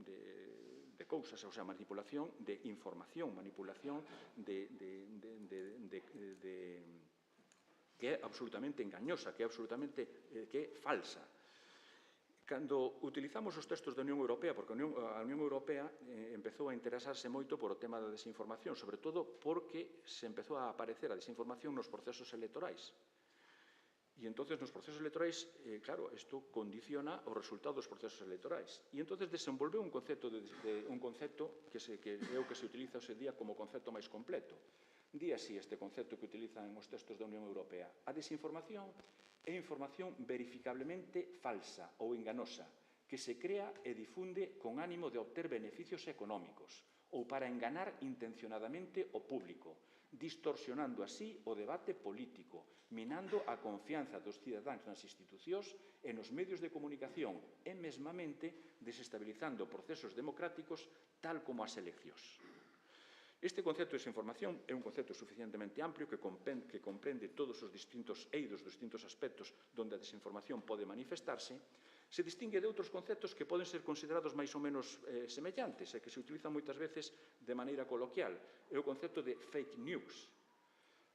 de cousas, ou sea, manipulación de información, manipulación que é absolutamente engañosa, que é falsa. Cando utilizamos os textos da Unión Europea, porque a Unión Europea empezou a interesarse moito por o tema da desinformación, sobre todo porque se empezou a aparecer a desinformación nos procesos electorais. E entonces nos procesos electorais, claro, isto condiciona os resultados dos procesos electorais. E entonces desenvolveu un concepto que é o que se utiliza hoxe día como concepto máis completo. Di así este concepto que utilizan os textos da Unión Europea. A desinformación é información verificablemente falsa ou enganosa, que se crea e difunde con ánimo de obter beneficios económicos ou para enganar intencionadamente o público, distorsionando así o debate político, minando a confianza dos cidadáns nas institucións e nos medios de comunicación e mesmamente desestabilizando procesos democráticos tal como as eleccións. Este concepto de desinformación é un concepto suficientemente amplio que comprende todos os distintos eidos, os distintos aspectos onde a desinformación pode manifestarse, se distingue de outros conceptos que poden ser considerados máis ou menos semellantes e que se utilizan moitas veces de maneira coloquial. É o concepto de fake news.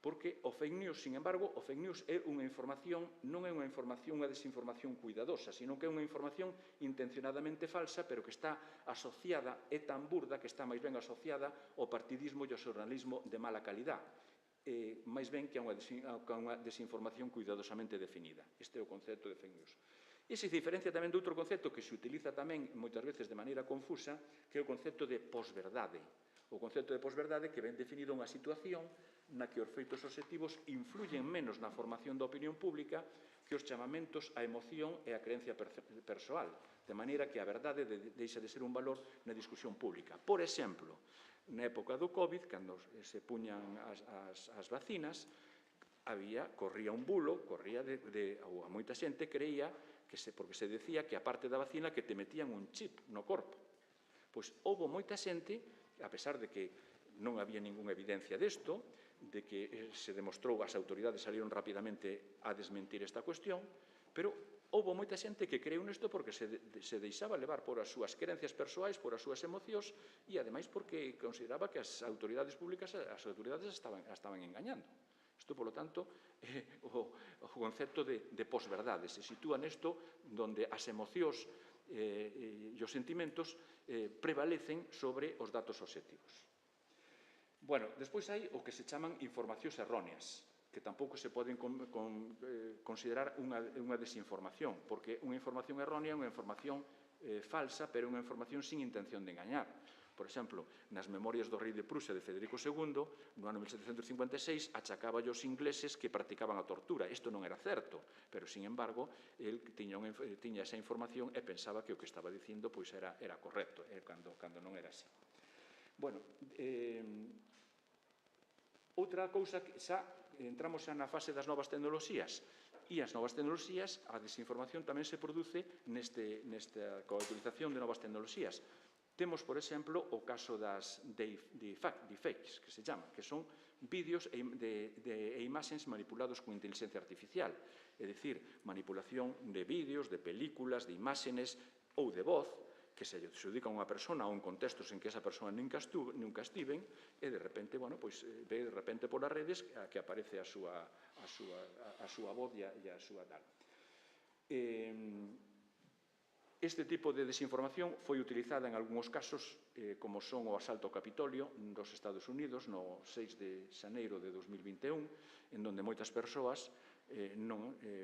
Porque o fake news, sin embargo, o fake news é unha información, non é unha desinformación cuidadosa, sino que é unha información intencionadamente falsa, pero que está asociada, é tan burda que está máis ben asociada ao partidismo e ao xornalismo de mala calidad, máis ben que a unha desinformación cuidadosamente definida. Este é o concepto de fake news. E se diferencia tamén de outro concepto que se utiliza tamén moitas veces de maneira confusa, que é o concepto de posverdade. O concepto de posverdade que ven definido unha situación na que os feitos obxectivos influyen menos na formación da opinión pública que os chamamentos á emoción e á creencia persoal, de maneira que a verdade deixa de ser un valor na discusión pública. Por exemplo, na época do COVID, cando se puñan as vacinas, corría un bulo, ou a moita xente creía, porque se decía que a parte da vacina que te metían un chip no corpo. Pois houve moita xente, a pesar de que non había ningunha evidencia desto, de que se demostrou, as autoridades salieron rapidamente a desmentir esta cuestión, pero houve moita xente que creeu nesto porque se deixaba levar por as súas creencias persoais, por as súas emocións e, ademais, porque consideraba que as autoridades públicas, as autoridades estaban engañando. Isto, polo tanto, o concepto de posverdade se sitúa nesto onde as emocións e os sentimentos prevalecen sobre os datos obxectivos. Bueno, despois hai o que se chaman informacións erróneas, que tampouco se poden considerar unha desinformación, porque unha información errónea é unha información falsa, pero é unha información sin intención de engañar. Por exemplo, nas Memorias do rei de Prusia de Federico II, no ano 1756, achacaba aos ingleses que practicaban a tortura. Isto non era certo, pero, sin embargo, el tiña esa información e pensaba que o que estaba dicindo era correcto, cando non era así. Bueno, outra cousa que xa entramos na fase das novas tecnoloxías, e as novas tecnoloxías, a desinformación tamén se produce coa utilización de novas tecnoloxías. Temos, por exemplo, o caso das deepfakes, que se chama, que son vídeos e imaxes manipulados con inteligencia artificial, é dicir, manipulación de vídeos, de películas, de imaxes ou de voz, que se adjudica a unha persona ou en contextos en que esa persona nunca estiven, e de repente, ve de repente polas redes que aparece a súa voz e a súa tal. Este tipo de desinformación foi utilizada en algúns casos, como son o asalto ao Capitolio dos Estados Unidos no 6 de xaneiro de 2021, en donde moitas persoas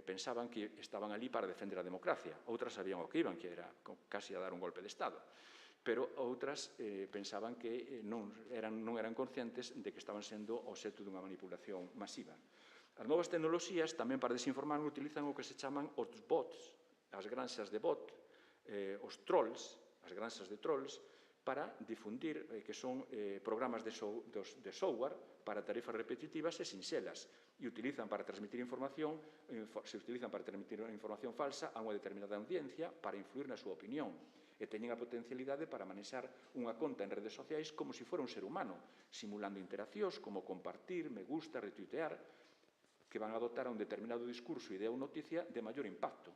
pensaban que estaban ali para defender a democracia. Outras sabían o que iban, que era casi a dar un golpe de Estado. Pero outras pensaban que non eran conscientes de que estaban sendo obxecto dunha manipulación masiva. As novas tecnoloxías tamén para desinformar utilizan o que se chaman os bots, as granxas de bot, os trolls, as granxas de trolls, para difundir, que son programas de software para tarefas repetitivas e sinxelas, e se utilizan para transmitir información falsa a unha determinada audiencia para influir na súa opinión, e teñen a potencialidade para manexar unha conta en redes sociais como se fora un ser humano, simulando interaccións como compartir, me gusta, retuitear, que van a adoptar a un determinado discurso, idea ou noticia de maior impacto,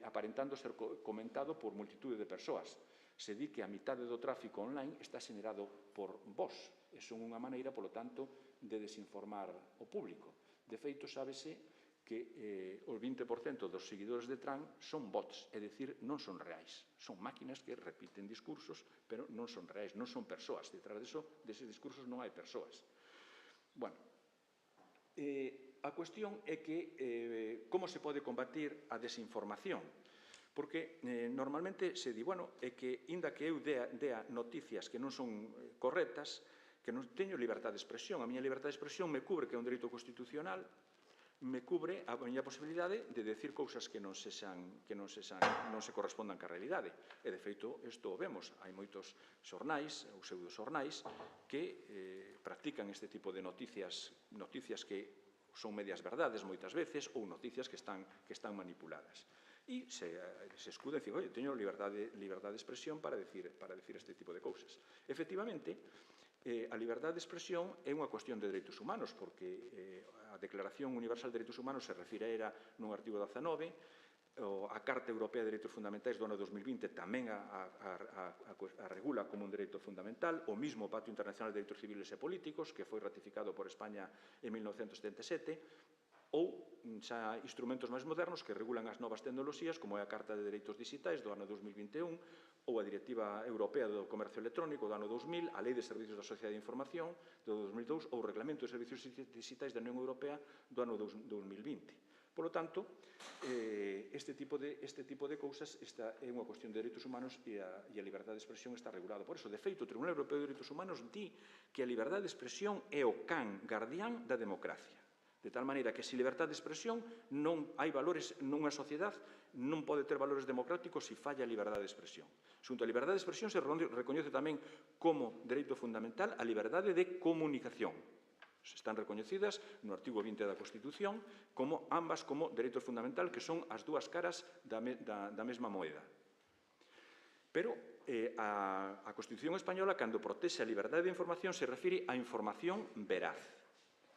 aparentando ser comentado por multitude de persoas. Se di que a mitad do tráfico online está xenerado por bots, e son unha maneira, polo tanto, de desinformar o público. De feito, sábese que o 20% dos seguidores de Trump son bots, é dicir, non son reais. Son máquinas que repiten discursos, pero non son reais, non son persoas. Detrás deses discursos non hai persoas. Bueno, a cuestión é que como se pode combatir a desinformación? Porque normalmente se di, é que, inda que eu dea noticias que non son correctas, que non teño liberdade de expresión. A miña liberdade de expresión me cubre, que é un dereito constitucional, me cubre a miña posibilidade de decir cousas que non se correspondan ca realidade. E, de feito, isto o vemos. Hai moitos xornais, ou pseudo-xornais, que practican este tipo de noticias que son medias verdades moitas veces, ou noticias que están manipuladas. E se escuda e dice, teño liberdade de expresión para decir este tipo de cousas. Efectivamente, a liberdade de expresión é unha cuestión de dereitos humanos, porque a Declaración Universal de Dereitos Humanos se refire a ela nun artigo 19, a Carta Europea de Dereitos Fundamentais do ano 2020 tamén a regula como un dereito fundamental, o mismo Pacto Internacional de Dereitos Civiles e Políticos, que foi ratificado por España en 1977, ou xa instrumentos máis modernos que regulan as novas tecnoloxías, como é a Carta de Dereitos Digitais do ano 2021, ou a Directiva Europea do Comercio Electrónico do ano 2000, a Lei de Servicios da Sociedade de Información do 2002, ou o Reglamento de Servicios Digitais da Unión Europea do ano 2020. Por lo tanto, este tipo de cousas é unha cuestión de dereitos humanos e a liberdade de expresión está regulado. Por eso, de feito, o Tribunal Europeo de Dereitos Humanos di que a liberdade de expresión é o can guardián da democracia. De tal maneira que se libertad de expresión non hai valores nunha sociedade, non pode ter valores democráticos se falla a liberdade de expresión. Xunto a liberdade de expresión se recoñece tamén como dereito fundamental a liberdade de comunicación. Están recoñecidas no artigo 20 da Constitución como ambas como dereitos fundamental, que son as dúas caras da mesma moeda. Pero a Constitución española, cando protexe a liberdade de información, se refire a información veraz.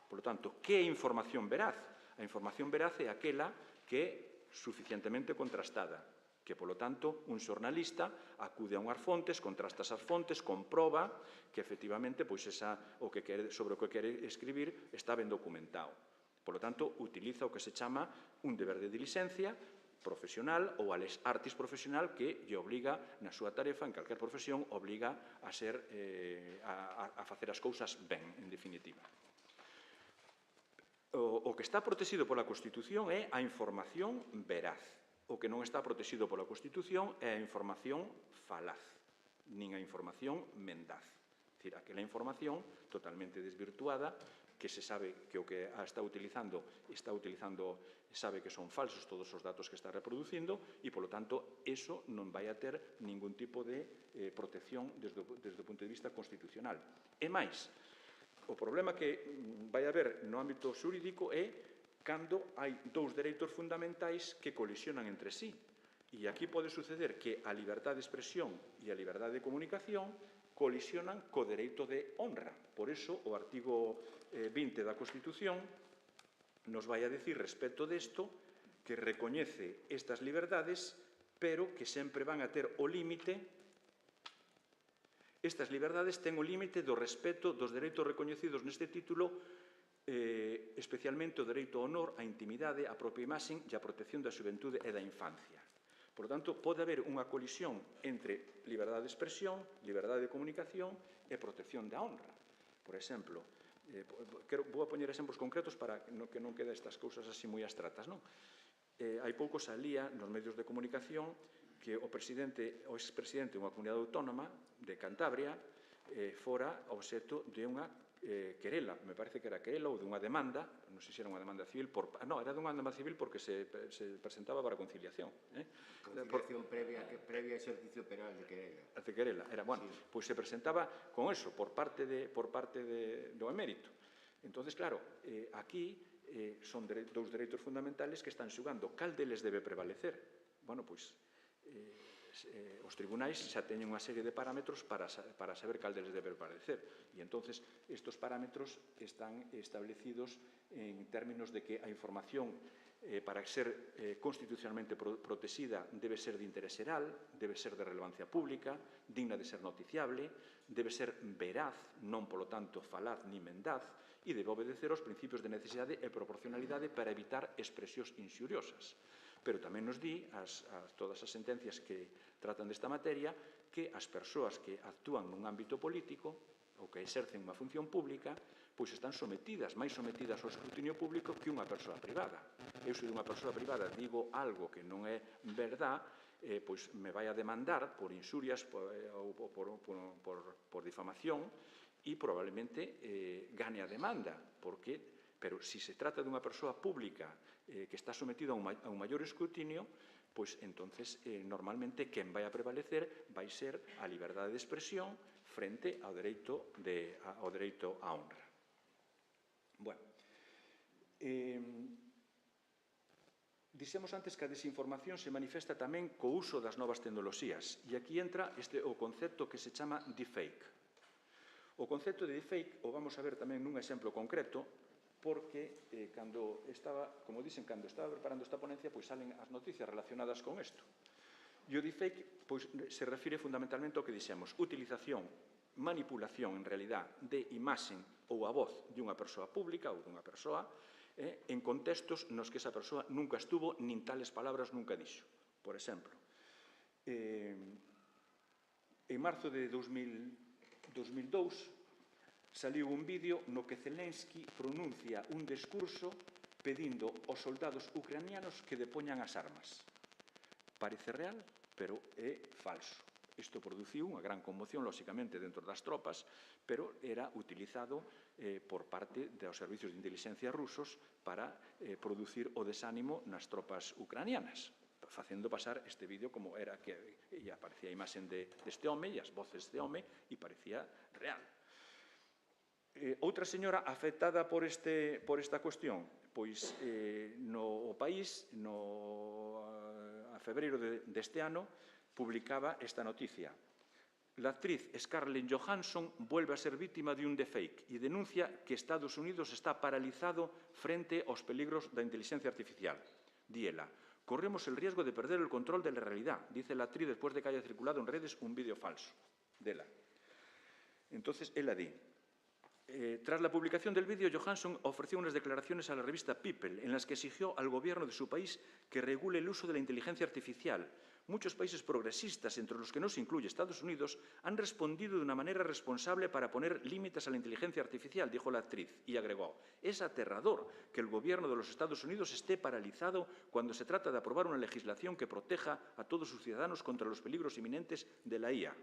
Por lo tanto, que é información veraz? A información veraz é aquela que é suficientemente contrastada, que, polo tanto, un xornalista acude a unhas fontes, contrasta esas fontes, comproba que, efectivamente, sobre o que quere escribir está ben documentado. Por lo tanto, utiliza o que se chama un deber de diligencia profesional ou a les artis profesional que lle obliga, na súa tarefa, en calquer profesión, obliga a facer as cousas ben, en definitiva. O que está protegido pola Constitución é a información veraz. O que non está protegido pola Constitución é a información falaz, nin a información mendaz. É dicir, aquela información totalmente desvirtuada, que se sabe que o que está utilizando, sabe que son falsos todos os datos que está reproducindo e, polo tanto, eso non vai a ter ningún tipo de protección desde o punto de vista constitucional. E máis, o problema que vai haber no ámbito xurídico é cando hai dous dereitos fundamentais que colisionan entre sí. E aquí pode suceder que a liberdade de expresión e a liberdade de comunicación colisionan co dereito de honra. Por iso, o artigo 20 da Constitución nos vai a decir respecto desto que recoñece estas liberdades, pero que sempre van a ter o límite. Estas liberdades ten o límite do respeto dos dereitos recoñecidos neste título, especialmente o dereito ao honor, á intimidade, á propia imaxe e á protección da xuventude e da infancia. Por lo tanto, pode haber unha colisión entre liberdade de expresión, liberdade de comunicación e protección da honra. Por exemplo, vou a poñer exemplos concretos para que non quede estas cousas así moi abstractas. Hai pouco salía nos medios de comunicación que o expresidente dunha comunidade autónoma de Cantabria fora obxecto de unha querela, me parece que era querela ou dunha demanda, non sei se era unha demanda civil, era dunha demanda civil porque se presentaba para conciliación. Conciliación previa a exercicio penal de querela. De querela, pois se presentaba con eso, por parte do emérito. Entonces, claro, aquí son dous dereitos fundamentales que están xugando. Cal deles debe prevalecer? Bueno, pois os tribunais xa teñen unha serie de parámetros para saber cal deles debe prevalecer. E entonces estes parámetros están establecidos en términos de que a información para ser constitucionalmente protegida debe ser de interés xeral, debe ser de relevancia pública, digna de ser noticiable, debe ser veraz, non polo tanto falaz ni mendaz, e debe obedecer aos principios de necesidade e proporcionalidade para evitar expresións inxuriosas. Pero tamén nos di, todas as sentencias que tratan desta materia, que as persoas que actúan nun ámbito político ou que exercen unha función pública, pois están máis sometidas ao escrutinio público que unha persoa privada. Eu, se dunha persoa privada digo algo que non é verdad, pois me vai a demandar por inxurias ou por difamación e probablemente gane a demanda, pero se se trata dunha persoa pública que está sometida a un maior escrutinio, pois entonces normalmente quen vai a prevalecer vai ser a liberdade de expresión frente ao dereito á honra. Bueno, dixemos antes que a desinformación se manifesta tamén co uso das novas tecnoloxías e aquí entra o concepto que se chama deepfake. O concepto de deepfake o vamos a ver tamén nun exemplo concreto, porque cando estaba preparando esta ponencia, pois salen as noticias relacionadas con isto. E o deepfake se refire fundamentalmente ao que dixemos, utilización, manipulación, en realidad, de imaxen ou a voz de unha persoa pública ou dunha persoa en contextos nos que esa persoa nunca estuvo, nin tales palabras nunca dixo. Por exemplo, en marzo de 2002 saliu un vídeo no que Zelensky pronuncia un discurso pedindo aos soldados ucranianos que depoñan as armas. Parece real, pero é falso. Isto produciu unha gran conmoción, lóxicamente, dentro das tropas, pero era utilizado por parte dos servicios de inteligencia rusos para producir o desánimo nas tropas ucranianas, facendo pasar este vídeo como era que aparecía a imaxen deste home e as voces deste home e parecía real. Outra señora afectada por esta cuestión, pois no País, a febreiro deste ano, publicaba esta noticia. La actriz Scarlett Johansson vuelve a ser víctima de un deepfake y denuncia que Estados Unidos está paralizado frente aos peligros da inteligencia artificial. Di ela, corremos el riesgo de perder el control de la realidad, dice la actriz después de que haya circulado en redes un vídeo falso dela. Entonces, ela di, tras la publicación del vídeo, Johansson ofreció unas declaraciones a la revista People en las que exigió al gobierno de su país que regule el uso de la inteligencia artificial. Muchos países progresistas, entre los que no se incluye Estados Unidos, han respondido de una manera responsable para poner límites a la inteligencia artificial, dijo la actriz, y agregó, es aterrador que el gobierno de los Estados Unidos esté paralizado cuando se trata de aprobar una legislación que proteja a todos sus ciudadanos contra los peligros inminentes de la IA.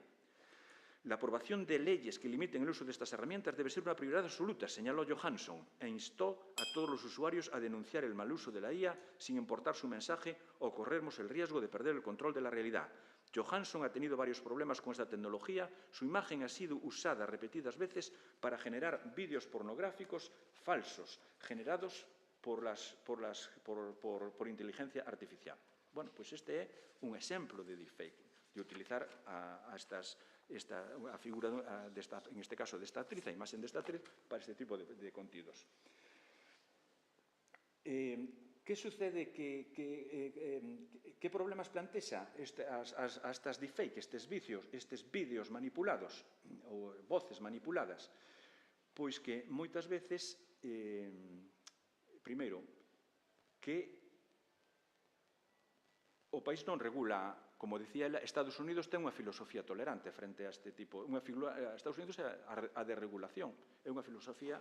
La aprobación de leyes que limiten el uso de estas herramientas debe ser una prioridad absoluta, señaló Johansson, e instó a todos los usuarios a denunciar el mal uso de la IA sin importar su mensaje o corrermos el riesgo de perder el control de la realidad. Johansson ha tenido varios problemas con esta tecnología. Su imagen ha sido usada repetidas veces para generar vídeos pornográficos falsos, generados por inteligencia artificial. Bueno, pues este é un exemplo de deepfake, de utilizar a figura, en este caso, desta actriz, a imaxen desta actriz, para este tipo de contidos. Que sucede? Que problemas plantexa estas deepfake, estes vídeos manipulados, ou voces manipuladas? Pois que moitas veces, primeiro, que o país non regula, como dicía ela, Estados Unidos ten unha filosofía tolerante frente a este tipo. Estados Unidos é a desregulación, é unha filosofía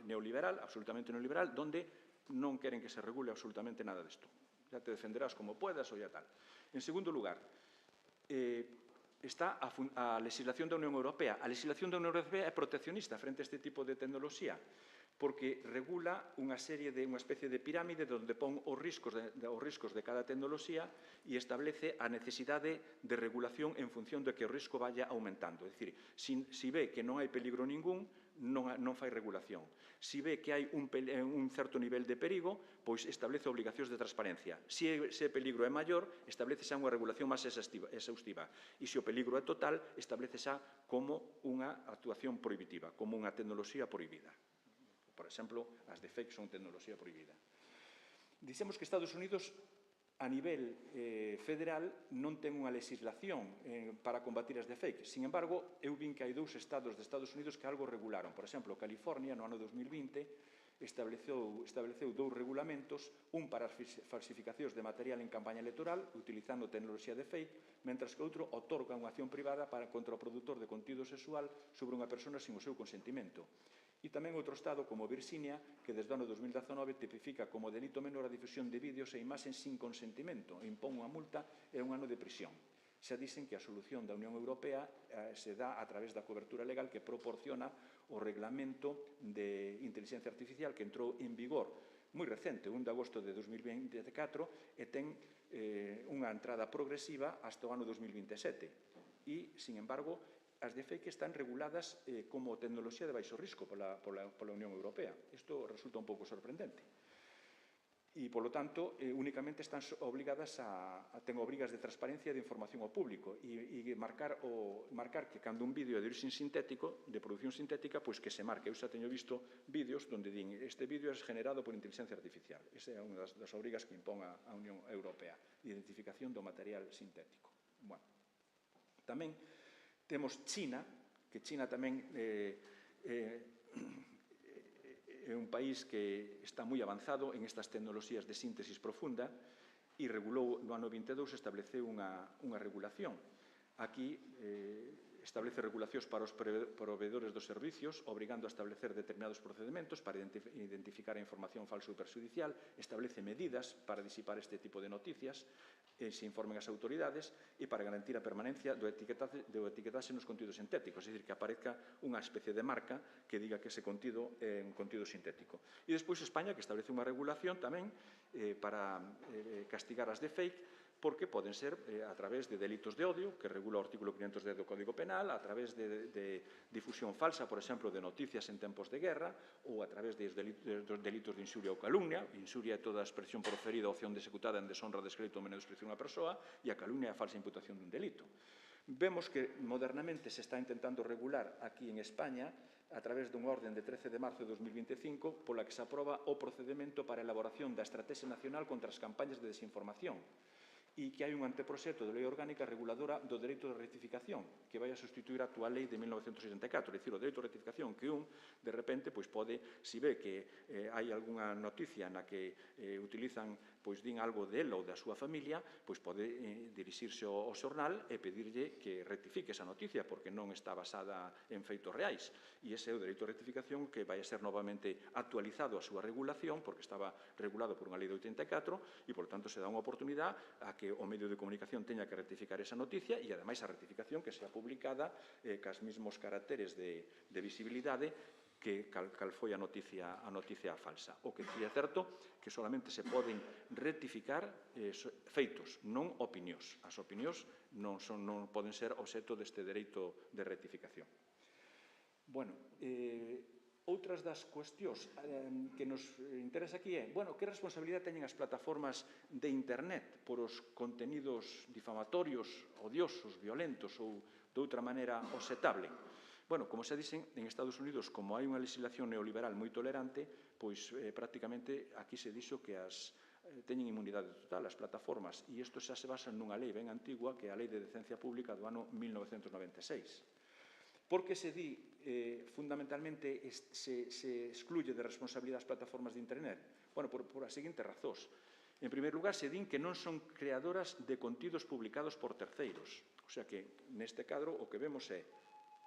neoliberal, absolutamente neoliberal, donde non queren que se regule absolutamente nada disto. Ya te defenderás como puedas ou ya tal. En segundo lugar, está a legislación da Unión Europea. A legislación da Unión Europea é proteccionista frente a este tipo de tecnoloxía, porque regula unha especie de pirámide onde pon os riscos de cada tecnoloxía e establece a necesidade de regulación en función de que o risco vaya aumentando. É dicir, se ve que non hai peligro ningún, non fai regulación. Se ve que hai un certo nivel de perigo, pois establece obligacións de transparencia. Se o peligro é maior, establece xa unha regulación máis exhaustiva. E se o peligro é total, establece xa como unha actuación prohibitiva, como unha tecnoloxía prohibida. Por exemplo, as deepfakes son tecnoloxía prohibida. Dixemos que Estados Unidos, a nivel federal, non ten unha legislación para combatir as deepfakes. Sin embargo, eu vin que hai dous estados de Estados Unidos que algo regularon. Por exemplo, California, no ano 2020, estableceu dous regulamentos, un para as falsificacións de material en campaña electoral, utilizando tecnoloxía de fake, mentras que outro otorga unha acción privada contra o produtor de contido sexual sobre unha persona sin o seu consentimento. E tamén outro estado, como Virginia, que desde o ano 2019 tipifica como delito menor a difusión de vídeos e imaxes sin consentimento e impón unha multa e un ano de prisión. Xa dicen que a solución da Unión Europea se dá a través da cobertura legal que proporciona o Reglamento de Inteligencia Artificial que entrou en vigor moi recente, 1 de agosto de 2024, e ten unha entrada progresiva hasta o ano 2027. E, sin embargo, as deepfakes están reguladas como tecnoloxía de baixo risco pola Unión Europea. Isto resulta un pouco sorprendente. E, polo tanto, únicamente están obligadas ten obrigas de transparencia e de información ao público e marcar que cando un vídeo é de origen sintético, de produción sintética, pois que se marque. Eu xa teño visto vídeos onde din este vídeo é generado por inteligencia artificial. Esa é unha das obrigas que impón a Unión Europea, de identificación do material sintético. Bueno, tamén temos China, que China tamén é un país que está moi avanzado en estas tecnoloxías de síntesis profunda e regulou no ano 22, estableceu unha regulación. Aquí Establece regulacións para os proveedores dos servicios, obrigando a establecer determinados procedementos para identificar a información falsa ou perxudicial, establece medidas para disipar este tipo de noticias, se informen as autoridades e para garantir a permanencia do etiquetaxe nos contidos sintéticos, é dicir, que aparezca unha especie de marca que diga que ese contido é un contido sintético. E despois España, que establece unha regulación tamén para castigar as de fake, porque poden ser a través de delitos de odio, que regula o artículo 510 do Código Penal, a través de difusión falsa, por exemplo, de noticias en tempos de guerra, ou a través dos delitos de insuria ou calumnia. Insuria é toda a expresión proferida ou acción executada en deshonra, descrédito ou menosprecio dunha persoa, e a calumnia é a falsa imputación dun delito. Vemos que modernamente se está intentando regular aquí en España a través dunha orden de 13 de marzo de 2025 pola que se aproba o procedimento para a elaboración da Estrategia Nacional contra as campañas de desinformación, e que hai un anteproxecto de lei orgánica reguladora do dereito de rectificación que vai a sustituir a actual lei de 1964, é dicir, o dereito de rectificación que de repente, pode, se ve que hai algunha noticia na que utilizan, din algo dela ou da súa familia, pode dirixirse ao xornal e pedirlle que rectifique esa noticia, porque non está basada en feitos reais. E ese é o dereito de rectificación que vai a ser novamente actualizado a súa regulación, porque estaba regulado por unha lei de 84, e, por tanto, se dá unha oportunidade a que o medio de comunicación teña que rectificar esa noticia e, ademais, a rectificación que sea publicada cas mesmos caracteres de visibilidade que cal foi a noticia falsa. O que é certo que solamente se poden rectificar feitos, non opinións. As opinións non poden ser obxecto deste dereito de rectificación. Outras das cuestións que nos interesa aquí é, que responsabilidade teñen as plataformas de Internet por os contenidos difamatorios, odiosos, violentos ou de outra maneira obxectable? Como xa dixen, en Estados Unidos, como hai unha legislación neoliberal moi tolerante, pois prácticamente aquí se dixo que teñen inmunidade total as plataformas, e isto xa se basa nunha lei ben antigua, que é a Lei de Decencia Pública do ano 1996. Por que se di, fundamentalmente, se excluye de responsabilidade as plataformas de Internet? Por as seguintes razóns. En primeiro lugar, se din que non son creadoras de contidos publicados por terceiros. O sea que, neste cadro, o que vemos é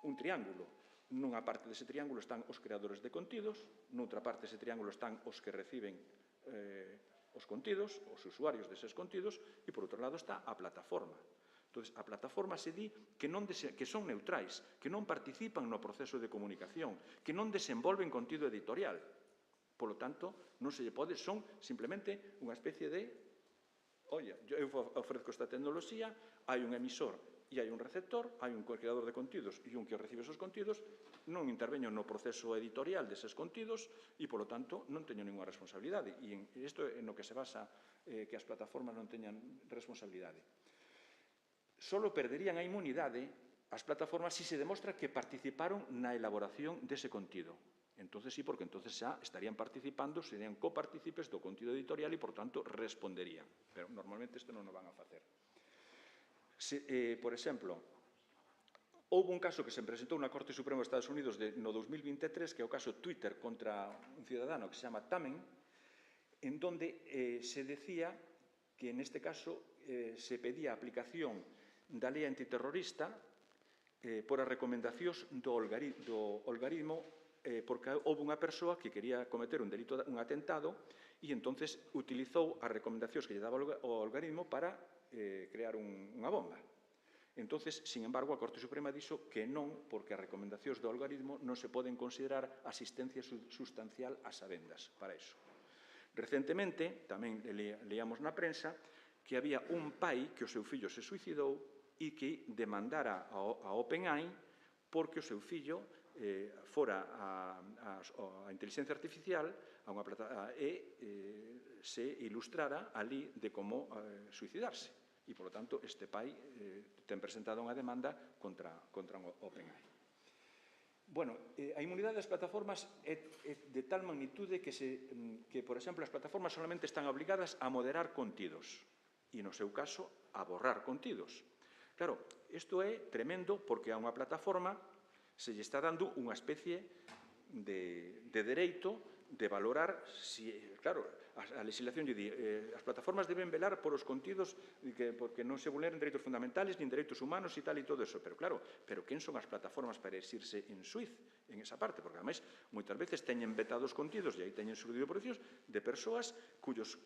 un triángulo. Nunha parte dese triángulo están os creadores de contidos, noutra parte dese triángulo están os que reciben os contidos, os usuarios deses contidos, e, por outro lado, está a plataforma. Entón, a plataforma se di que son neutrais, que non participan no proceso de comunicación, que non desenvolven contido editorial. Polo tanto, non se lle pode, son simplemente unha especie de eu ofrezco esta tecnoloxía, hai un emisor e hai un receptor, hai un creador de contidos e un que recibe esos contidos, non interveño no proceso editorial deses contidos e, polo tanto, non teño ninguna responsabilidade. E isto é no que se basa que as plataformas non teñan responsabilidade. Solo perderían a inmunidade as plataformas se demostra que participaron na elaboración dese contido. Entonces sí, porque entonces xa estarían participando, serían copartícipes do contido editorial e, por tanto, responderían. Pero normalmente isto non o van a facer. Por exemplo, houve un caso que se presentou na Corte Suprema dos Estados Unidos no 2023, que é o caso Twitter contra un ciudadano que se chama Tamen, en donde se decía que, neste caso, se pedía a aplicación da lei antiterrorista por as recomendacións do algoritmo, porque houve unha persoa que quería cometer un delito, un atentado, e entonces utilizou as recomendacións que lle daba o algoritmo para crear unha bomba. Entonces, sin embargo, a Corte Suprema dixo que non, porque as recomendacións do algoritmo non se poden considerar asistencia sustancial ás sabendas para iso. Recentemente, tamén leíamos na prensa, que había un pai que o seu fillo se suicidou e que demandara a OpenAI porque o seu fillo fora a inteligencia artificial e se ilustrara ali de como suicidarse. E, polo tanto, este pai ten presentado unha demanda contra OpenAI. A inmunidade das plataformas é de tal magnitude que, por exemplo, as plataformas solamente están obligadas a moderar contidos e, no seu caso, a borrar contidos. Claro, isto é tremendo porque a unha plataforma se lle está dando unha especie de dereito de valorar claro, a legislación lle di, as plataformas deben velar por os contidos porque non se vulneren dereitos fundamentales nin dereitos humanos e tal e todo eso, pero claro, pero quen son as plataformas para exirse en Suiz en esa parte? Porque ademais moitas veces teñen vetados contidos e aí teñen surdido precios de persoas cuyos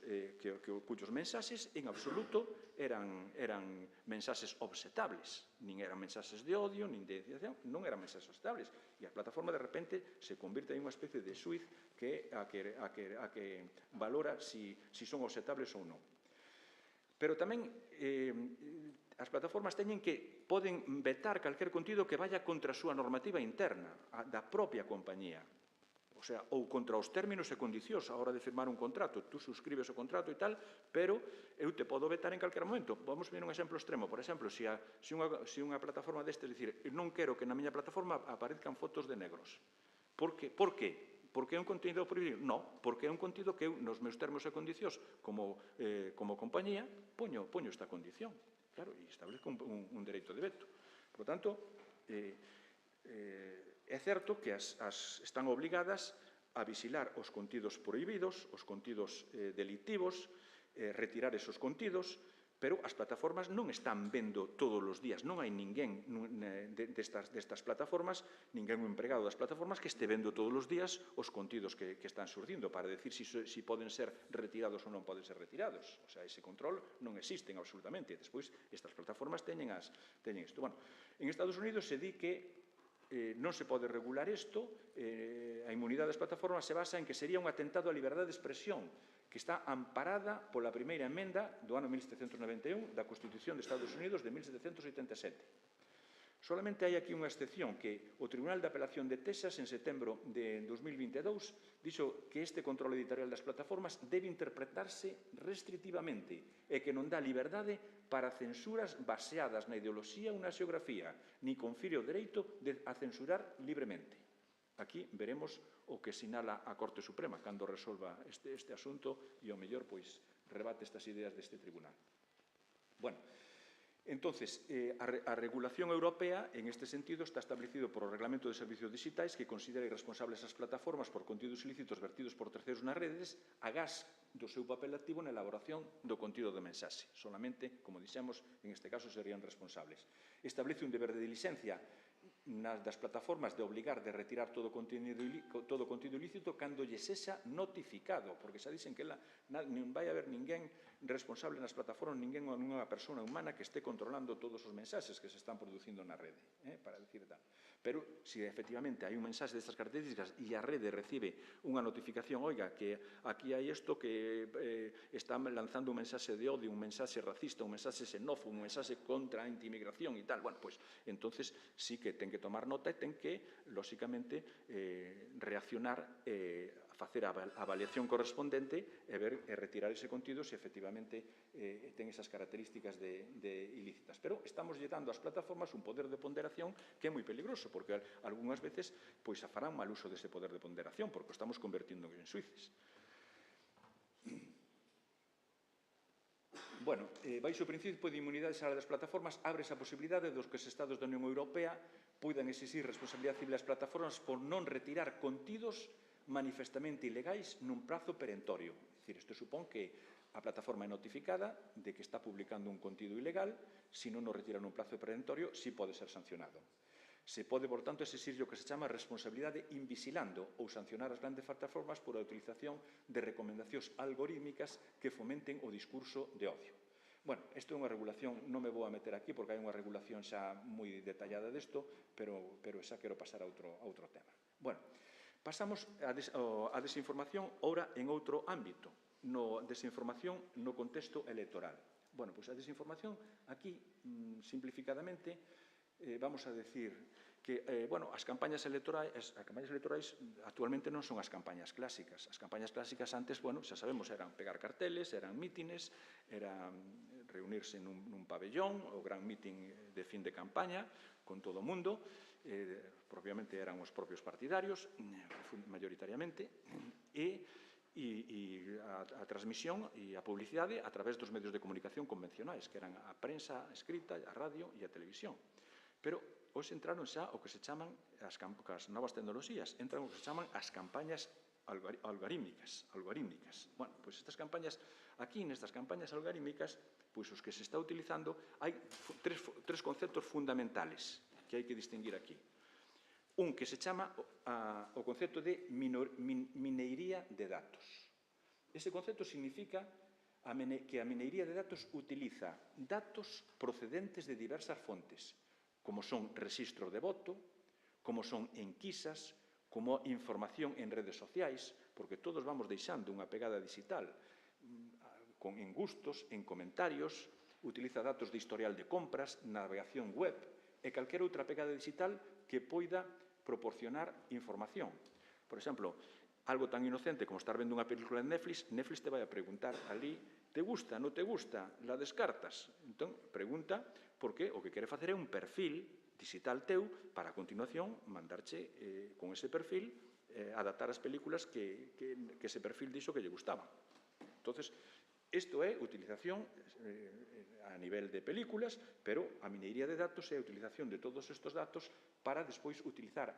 mensaxes en absoluto eran mensaxes obsetables, nin eran mensaxes de odio, nin de incitación, non eran mensaxes obsetables. E a plataforma de repente se convirte en unha especie de Suiz que valora si son obsetables ou non. Pero tamén as plataformas poden vetar calquer contido que vaya contra a súa normativa interna, da propia compañía. O sea, ou contra os términos e condicións a hora de firmar un contrato. Tú suscribes o contrato e tal, pero eu te podo vetar en calquer momento. Vamos ver un exemplo extremo. Por exemplo, se unha plataforma destes dicir non quero que na miña plataforma aparezcan fotos de negros. Por qué? Porque é un contido prohibido? No, porque é un contido que eu, nos meus termos e condicións, como compañía, poño esta condición. Claro, e establezco un dereito de veto. Por tanto, é certo que están obligadas a vixilar os contidos prohibidos, os contidos delictivos, retirar esos contidos, pero as plataformas non están vendo todos os días, non hai ninguén destas plataformas, ninguén empregado das plataformas que este vendo todos os días os contidos que están surdindo para decir si poden ser retirados ou non poden ser retirados. O sea, ese control non existe absolutamente. Despois, estas plataformas teñen isto. Bueno, en Estados Unidos se di que non se pode regular isto, a inmunidade das plataformas se basa en que sería un atentado á liberdade de expresión, que está amparada pola primeira emenda do ano 1791 da Constitución de Estados Unidos de 1787. Solamente hai aquí unha excepción, que o Tribunal de Apelación de Texas, en setembro de 2022, dixo que este control editorial das plataformas debe interpretarse restrictivamente e que non dá liberdade para censuras baseadas na ideoloxía ou na xeografía, ni confire o dereito a censurar libremente. Aquí veremos o que sinala a Corte Suprema cando resolva este asunto e, ao mellor, pois, rebate estas ideas deste tribunal. Bueno, entonces, a regulación europea, en este sentido, está establecido por o Reglamento de Servicios Digitais que considera irresponsables as plataformas por contidos ilícitos vertidos por terceiros nas redes agás do seu papel activo na elaboración do contido do mensaxe. Solamente, como dixemos, en este caso serían responsables. Establece un deber de diligencia das plataformas de obligar de retirar todo contido ilícito cando lle sexa notificado, porque xa dicen que non vai haber ninguén responsable nas plataformas, ninguén nunha persona humana que este controlando todos os mensaxes que se están producindo na rede, para decir tal. Pero, se efectivamente hai un mensaxe destas características e a rede recibe unha notificación, oiga, que aquí hai isto que está lanzando un mensaxe de odio, un mensaxe racista, un mensaxe xenófobo, un mensaxe contra a antiinmigración e tal, bueno, pois, entonces, sí que ten que tomar nota e ten que, lóxicamente, reaccionar, facer a avaliación correspondente e retirar ese contido se efectivamente ten esas características de ilícitas. Pero estamos lle dando ás plataformas un poder de ponderación que é moi peligroso, porque algunhas veces pois farán mal uso dese poder de ponderación, porque o estamos convertindo en suíces. Bueno, baixo o principio de inmunidade xeral das plataformas, ábrese a posibilidade dos que os Estados da Unión Europea poidan exixir responsabilidade civil ás plataformas por non retirar contidos manifestamente ilegais nun prazo perentorio. É dicir, isto supón que a plataforma é notificada de que está publicando un contido ilegal, se non o retira nun prazo perentorio, si pode ser sancionado. Se pode, por tanto, exixir o que se chama responsabilidade invisilando ou sancionar as grandes plataformas por a utilización de recomendacións algorítmicas que fomenten o discurso de odio. Bueno, isto é unha regulación, non me vou a meter aquí porque hai unha regulación xa moi detallada desto, pero xa quero pasar a outro tema. Bueno, pasamos a desinformación ora en outro ámbito, desinformación no contexto electoral. Bueno, pois a desinformación aquí, simplificadamente, vamos a decir que, bueno, as campañas electorais actualmente non son as campañas clásicas. As campañas clásicas antes, bueno, xa sabemos, eran pegar carteles, eran mítines, eran reunirse nun pabellón, o gran mítin de fin de campaña, con todo o mundo, propiamente eran os propios partidarios, mayoritariamente, e a transmisión e a publicidade a través dos medios de comunicación convencionais, que eran a prensa escrita, a radio e a televisión. Pero hoxe entraron xa o que se chaman as novas tecnoloxías, entran o que se chaman as campañas algorímicas. Bueno, pois estas campañas, aquí nestas campañas algorímicas, pois os que se está utilizando, hai tres conceptos fundamentales que hai que distinguir aquí. Un que se chama o concepto de mineiría de datos. Ese concepto significa que a minería de datos utiliza datos procedentes de diversas fontes, como son registros de voto, como son enquisas, como información en redes sociais, porque todos vamos deixando unha pegada digital, en gustos, en comentarios, utiliza datos de historial de compras, navegación web e calquera outra pegada digital que poida proporcionar información. Por exemplo, algo tan inocente como estar vendo unha película en Netflix, Netflix te vai a preguntar ali, te gusta, non te gusta, la descartas? Entón, pregunta, porque o que quere facer é un perfil digital teu para a continuación mandarche con ese perfil adaptar as películas que ese perfil dixo que lle gustaban. Entonces, isto é utilización a nivel de películas, pero a minería de datos é a utilización de todos estes datos para despois utilizar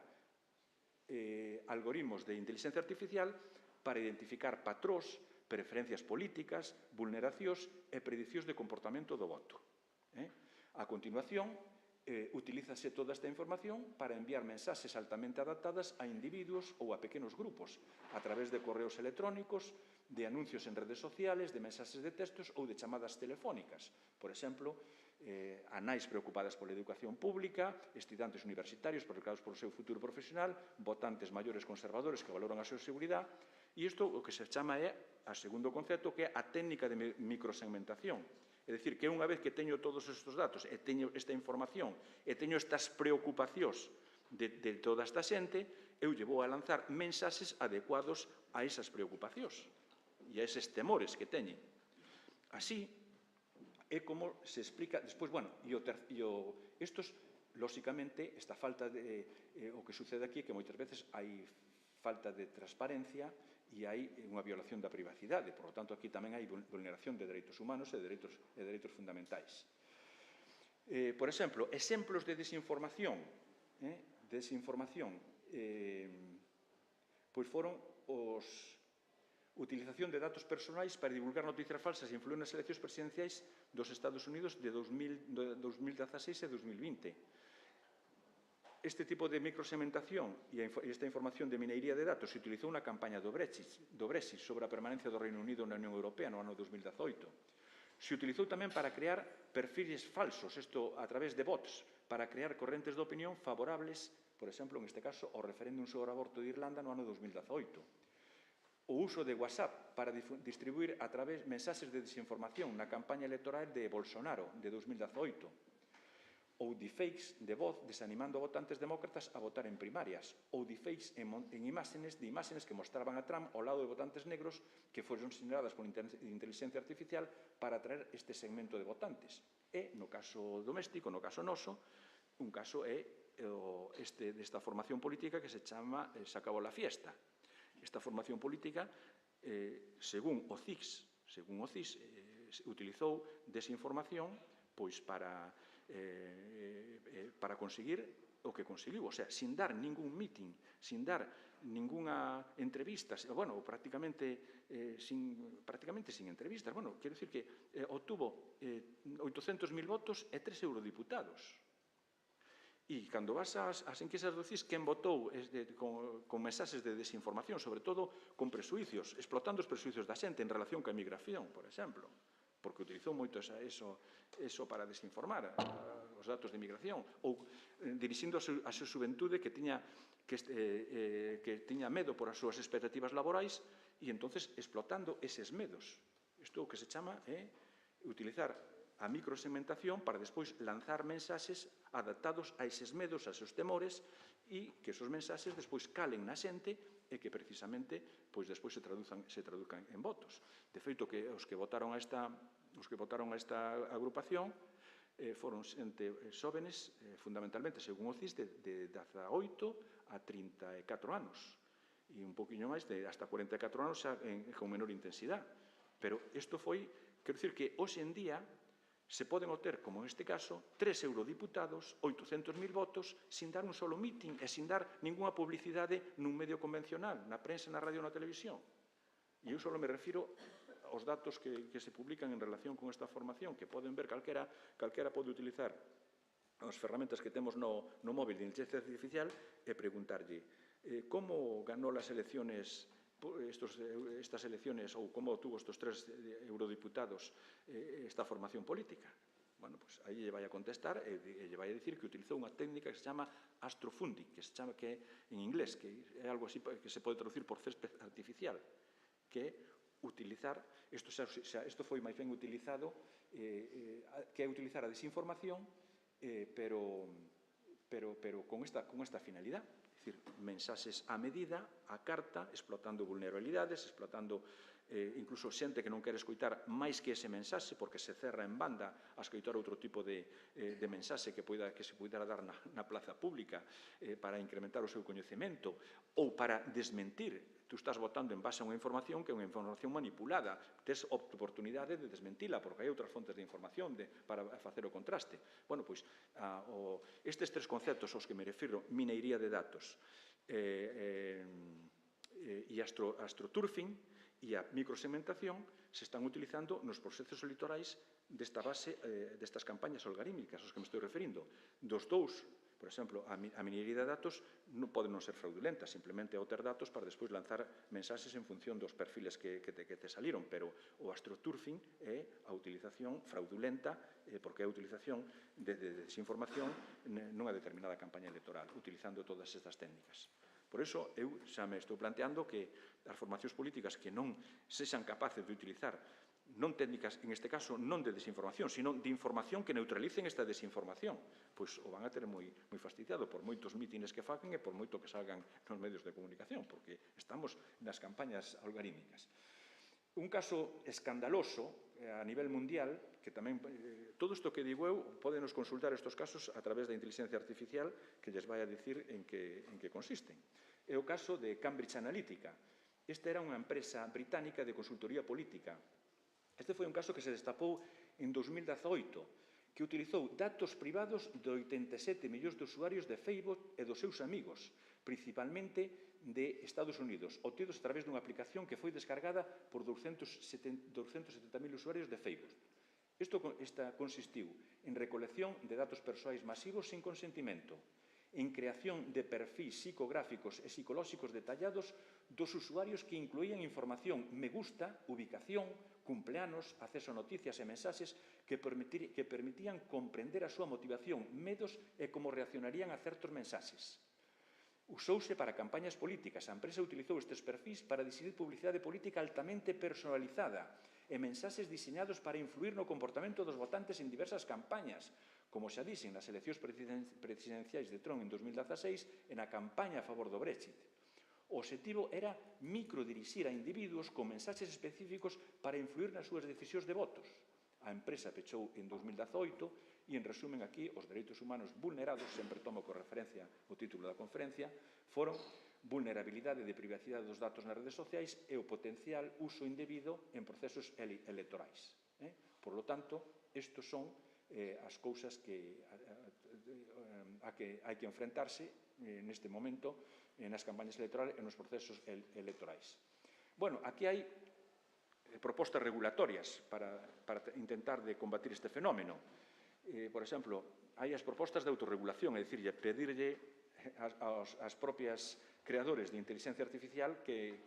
algoritmos de inteligencia artificial para identificar patróns, preferencias políticas, vulneracións e predicións de comportamento do voto. A continuación, utilízase toda esta información para enviar mensaxes altamente adaptadas a individuos ou a pequenos grupos a través de correos electrónicos, de anuncios en redes sociales, de mensaxes de textos ou de chamadas telefónicas. Por exemplo, a nais preocupadas pola educación pública, estudantes universitarios preocupados polo seu futuro profesional, votantes maiores conservadores que valoran a súa seguridade, e isto o que se chama é, a segundo concepto, que é a técnica de microsegmentación. É dicir, que unha vez que teño todos estes datos e teño esta información e teño estas preocupacións de toda esta xente, eu lle vou a lanzar mensaxes adecuados a esas preocupacións e a eses temores que teñen. Así é como se explica despois, bueno, estos, lóxicamente, esta falta de, o que sucede aquí é que moitas veces hai falta de transparencia e hai unha violación da privacidade. Por lo tanto, aquí tamén hai vulneración de dereitos humanos e de dereitos fundamentais. Por exemplo, exemplos de desinformación. Pois foron utilización de datos personais para divulgar noticias falsas e influir nas eleccións presidenciais dos Estados Unidos de 2016 e 2020. Este tipo de microsegmentación e esta información de minería de datos se utilizou na campaña do Brexit sobre a permanencia do Reino Unido na Unión Europea no ano 2018. Se utilizou tamén para crear perfiles falsos, isto a través de bots, para crear correntes de opinión favorables, por exemplo, en este caso, ao referéndum sobre o aborto de Irlanda no ano 2018. O uso de WhatsApp para distribuir a través mensaxes de desinformación na campaña electoral de Bolsonaro de 2018. Ou deepfakes de voz desanimando a votantes demócratas a votar en primarias. Ou deepfakes en imágenes que mostraban a Trump ao lado de votantes negros que foron xeneradas por inteligencia artificial para atraer este segmento de votantes. E, no caso doméstico, no caso noso, un caso é desta formación política que se chama Se acabou la fiesta. Esta formación política, según o CIS, utilizou desinformación pois para conseguir o que conseguiu, o sea, sin dar ningún meeting, sin dar ninguna entrevista, bueno, prácticamente sin entrevistas. Bueno, quero dicir que obtuvo 800.000 votos e 3 eurodiputados. E cando vas ás enquisas do CIS, quen votou con mensaxes de desinformación, sobre todo con presuicios, explotando os presuicios da xente en relación coa emigración, por exemplo, porque utilizou moito eso para desinformar os datos de emigración, ou dirixindo a súa xuventude que tiña medo por as súas expectativas laborais e entonces explotando eses medos. Isto o que se chama utilizar a microsegmentación para despois lanzar mensaxes adaptados a eses medos, a esos temores, e que esos mensaxes despois calen na xente e que precisamente pois despois se traduzcan en votos. De feito, que os que votaron a esta agrupación foron xente xóvenes, fundamentalmente, según o CIS, de 18 a 34 anos, e un poquinho máis de hasta 44 anos xa con menor intensidade. Pero isto foi, quero dicir que hoxe en día se poden obter, como neste caso, 3 eurodiputados, 800.000 votos, sin dar un solo meeting e sin dar ninguna publicidade nun medio convencional, na prensa, na radio, na televisión. E eu só me refiro aos datos que se publican en relación con esta formación, que poden ver calquera pode utilizar as ferramentas que temos no móvil de inteligencia artificial e preguntarlle como ganou as elecciones estas elecciones ou como obtuvo estes 3 eurodiputados esta formación política. Bueno, pues aí lle vai a contestar e lle vai a dicir que utilizou unha técnica que se chama astrofunding, que se chama que en inglés, que é algo así que se pode traducir por césped artificial, que é utilizar, isto foi máis ben utilizado, que é utilizar a desinformación, pero con esta finalidade. É dicir, mensaxes a medida, a carta, explotando vulnerabilidades, explotando incluso xente que non quere escoitar máis que ese mensaxe, porque se cerra en banda a escoitar outro tipo de mensaxe que se pudera dar na plaza pública para incrementar o seu coñecemento ou para desmentir. Tú estás votando en base a unha información que é unha información manipulada. Tes oportunidade de desmentila, porque hai outras fontes de información para facer o contraste. Bueno, pois, estes 3 conceptos aos que me refiro, mineiría de datos e astroturfing e a microsegmentación, se están utilizando nos procesos electorais desta base, destas campañas algorítmicas aos que me estou referindo. Dos dous, por exemplo, a minería de datos non pode non ser fraudulenta, simplemente é ter datos para despois lanzar mensaxes en función dos perfiles que te saliron, pero o astroturfing é a utilización fraudulenta, porque é a utilización de desinformación nunha determinada campaña electoral, utilizando todas estas técnicas. Por iso, eu xa me estou planteando que as formacións políticas que non sexan capaces de utilizar non técnicas, en este caso, non de desinformación, sino de información que neutralicen esta desinformación, pois o van a ter moi fastidiado por moitos mítines que fagan e por moito que salgan nos medios de comunicación, porque estamos nas campañas algorítmicas. Un caso escandaloso a nivel mundial, que tamén, todo isto que digo eu, podenos consultar estes casos a través da inteligencia artificial que lles vai a dicir en que consisten. É o caso de Cambridge Analytica. Esta era unha empresa británica de consultoría política. Este foi un caso que se destapou en 2018, que utilizou datos privados de 87 millóns de usuarios de Facebook e dos seus amigos, principalmente de Estados Unidos, obtidos a través dunha aplicación que foi descargada por 270.000 usuarios de Facebook. Esta consistiu en recolección de datos persoais masivos sin consentimento, en creación de perfis psicográficos e psicolóxicos detallados dos usuarios que incluían información me gusta, ubicación, cumpleanos, acceso a noticias e mensaxes que permitían comprender a súa motivación, medos e como reaccionarían a certos mensaxes. Usouse para campañas políticas. A empresa utilizou estes perfis para distribuir publicidade política altamente personalizada e mensaxes diseñados para influir no comportamento dos votantes en diversas campañas, como xa dixen nas eleccións presidenciais de Trump en 2016 e na campaña a favor do Brexit. O obxectivo era microdirixir a individuos con mensaxes específicos para influir nas súas decisións de votos. A empresa pechou en 2018 e, en resumen, aquí, os dereitos humanos vulnerados, sempre tomo con referencia o título da conferencia, foron vulnerabilidade de privacidade dos datos nas redes sociais e o potencial uso indebido en procesos electorais. Por lo tanto, estes son as cousas a que hai que enfrentarse neste momento nas campañas electorales e nos procesos electorais. Bueno, aquí hai propostas regulatorias para intentar de combatir este fenómeno. Por exemplo, hai as propostas de autorregulación, é dicir, pedirlle ás propias creadores de inteligencia artificial que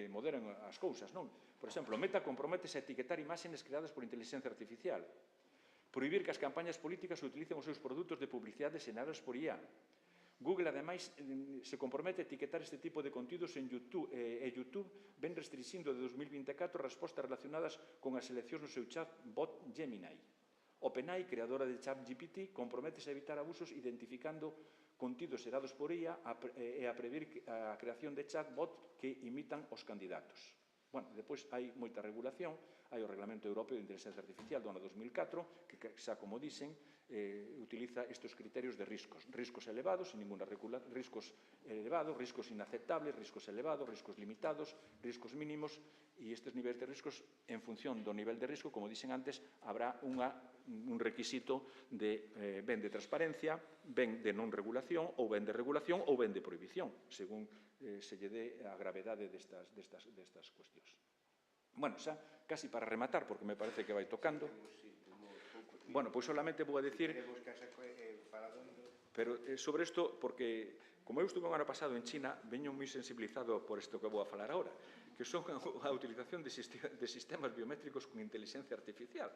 moderen as cousas, non? Por exemplo, Meta comprométese a etiquetar imaxes creadas por inteligencia artificial, prohibir que as campañas políticas utilicen os seus produtos de publicidade xerados por IA. Google, ademais, se compromete a etiquetar este tipo de contidos en YouTube e YouTube ven restringindo de 2024 respostas relacionadas con as eleccións no seu chatbot Gemini. OpenAI, creadora de ChatGPT, comprométese a evitar abusos identificando contidos xerados por IA e a prever a creación de chatbot que imitan os candidatos. Bueno, depois hai moita regulación, hai o Reglamento Europeo de Inteligencia Artificial do ano 2004, que xa, como dicen, utiliza estes criterios de riscos elevados, sin ninguna regulación, riscos elevados, riscos inaceptables, riscos elevados, riscos limitados, riscos mínimos, e estes niveis de riscos, en función do nivel de risco, como dicen antes, habrá un requisito de ben de transparencia, ben de non regulación, ou ben de regulación, ou ben de prohibición, según se lle dé a gravedade destas cuestións. Bueno, xa, casi para rematar, porque me parece que vai tocando. Bueno, pois solamente vou a decir, pero sobre isto, porque como eu estuve o ano pasado en China, veño moi sensibilizado por isto que vou a falar agora, que son a utilización de sistemas biométricos con inteligencia artificial.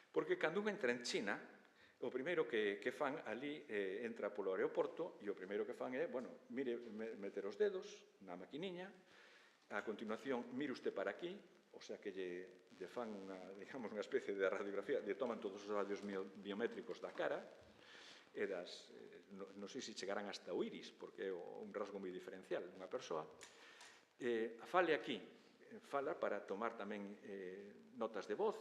Porque cando un entra en China, o primeiro que fan ali entra polo aeroporto e o primeiro que fan é, bueno, mire, meter os dedos na maquiniña, a continuación, mire usted para aquí, o sea que lle fan unha especie de radiografía, lle toman todos os radios biométricos da cara, e non sei se chegarán hasta o iris, porque é un rasgo moi diferencial dunha persoa. Fale aquí, fala para tomar tamén notas de voz,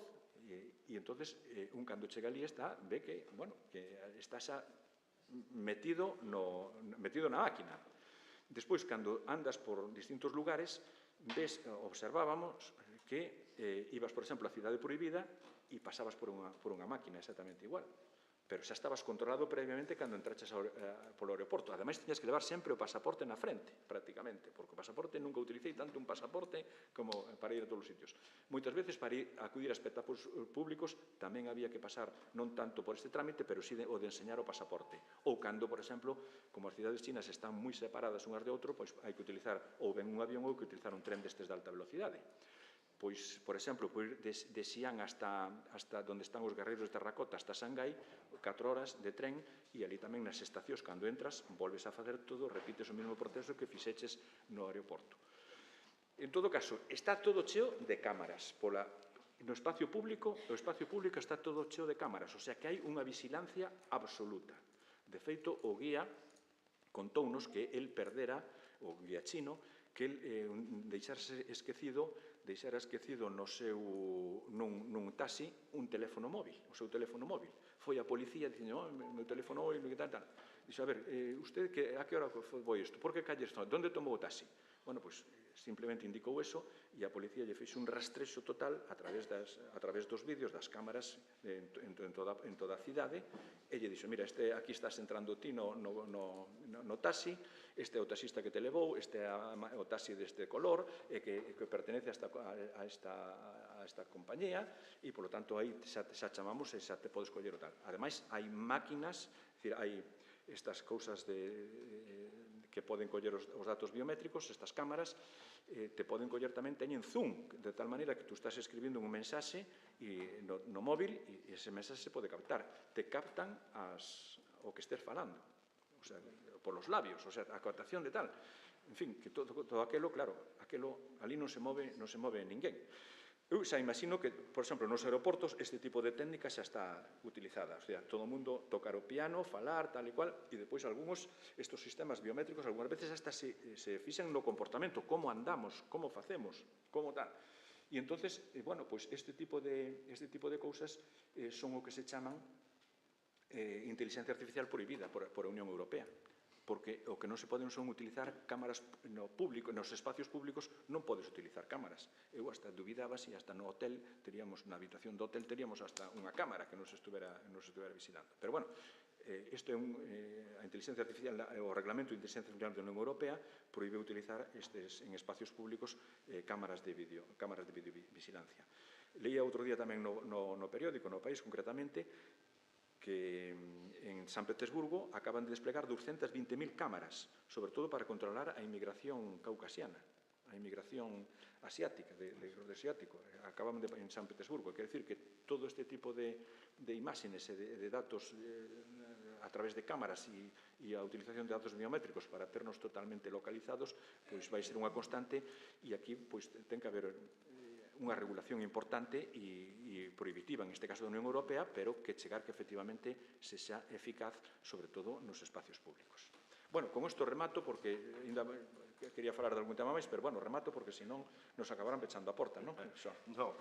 e entonces un cando chega ali ve que está xa metido na máquina. Despois, cando andas por distintos lugares, observábamos que ibas, por exemplo, a Cidade Prohibida e pasabas por unha máquina exactamente igual. Pero xa estabas controlado previamente cando entraches polo aeroporto. Ademais, tiñas que levar sempre o pasaporte na frente, prácticamente, porque o pasaporte nunca utilicei tanto un pasaporte como para ir a todos os sitios. Moitas veces, para acudir a espectáculos públicos, tamén había que pasar non tanto por este trámite, pero sí o de enseñar o pasaporte. Ou cando, por exemplo, como as cidades chinas están moi separadas unhas de outro, pois hai que utilizar ou ben un avión ou que utilizar un tren destes de alta velocidade. Pois, por exemplo, de Xi'an hasta onde están os guerreiros de terracota, hasta Xangai, 4 horas de tren, e ali tamén nas estacións, cando entras, volves a facer todo, repites o mesmo proceso que fixeches no aeroporto. En todo caso, está todo cheo de cámaras. No espacio público, o espacio público está todo cheo de cámaras, o sea que hai unha vigilancia absoluta. De feito, o guía contounos que el perdera, o guía chino, que el deixara esquecido nun taxi un teléfono móvil, o seu teléfono móvil. Foi a policía dicindo, meu teléfono móvil, tal. Dixo, a ver, usted a que hora foi isto? Por que calle isto? Donde tomou o taxi? Bueno, pois, simplemente indicou eso e a policía lle fixo un rastrexo total a través dos vídeos, das cámaras en toda a cidade, e lle dixo, mira, aquí estás entrando ti no taxi, este é o taxista que te levou, este é o taxi deste color, e que pertenece a esta compañía, e, polo tanto, aí xa chamamos e xa te podes coller o tal. Ademais, hai máquinas, hai estas cousas que poden coller os datos biométricos, estas cámaras, te poden coller tamén, teñen zoom, de tal maneira que tú estás escribindo un mensaxe no móvil e ese mensaxe se pode captar. Te captan o que estés falando, o sea, polos labios, o sea, a captación de tal. En fin, que todo aquelo, claro, ali non se move ninguén. Eu xa imagino que, por exemplo, nos aeroportos este tipo de técnica xa está utilizada. O sea, todo o mundo tocar o piano, falar, tal e cual, e depois estos sistemas biométricos, algunhas veces hasta se fixan no comportamento, como andamos, como facemos, como tal. E entonces, bueno, pois este tipo de cousas son o que se chaman inteligencia artificial prohibida por a Unión Europea. Porque o que non se poden son utilizar cámaras nos espacios públicos, non podes utilizar cámaras. Eu hasta dubidaba se hasta no hotel, na habitación do hotel, teríamos hasta unha cámara que nos estuvera vigilando. Pero, bueno, isto é a inteligencia artificial, o Reglamento de Inteligencia Artificial da Unión Europea proíbe utilizar en espacios públicos cámaras de videovigilancia. Leía outro día tamén no periódico, no País, concretamente, que en San Petersburgo acaban de desplegar 220.000 cámaras, sobre todo para controlar a inmigración caucasiana, a inmigración asiática, de asiático. Acaban en San Petersburgo. Quer decir que todo este tipo de imágenes e de datos a través de cámaras e a utilización de datos biométricos para ternos totalmente localizados, pois vai ser unha constante, e aquí ten que haber unha regulación importante e prohibitiva, en este caso da Unión Europea, pero que chegar que efectivamente se xa eficaz, sobre todo nos espacios públicos. Bueno, con isto remato, porque ainda quería falar de algún tema máis, pero, bueno, remato porque senón nos acabarán pechando a porta, non? No,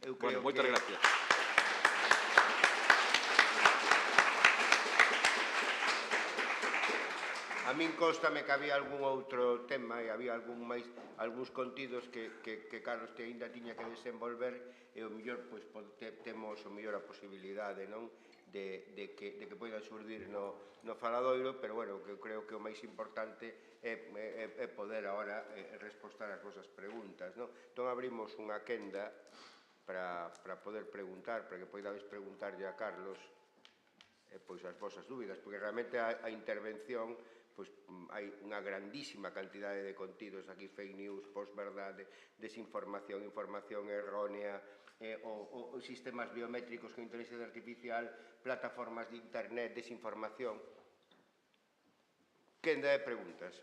eu Bueno, creo moitas que... gracias. A min constame que había algún outro tema e había algúns contidos que Carlos ainda tiña que desenvolver e o mellor temos o mellor a posibilidade, non? De que poidan xurdir no faladoiro, pero, bueno, que eu creo que o máis importante é poder agora respostar as vosas preguntas, non? Entón, abrimos unha quenda para poder preguntar, para que poidades preguntarlle a Carlos pois as vosas dúbidas, porque realmente a intervención hai unha grandísima cantidade de contidos aquí, fake news, posverdade, desinformación, información errónea, os sistemas biométricos con inteligencia artificial, plataformas de internet, desinformación. Quenda de preguntas.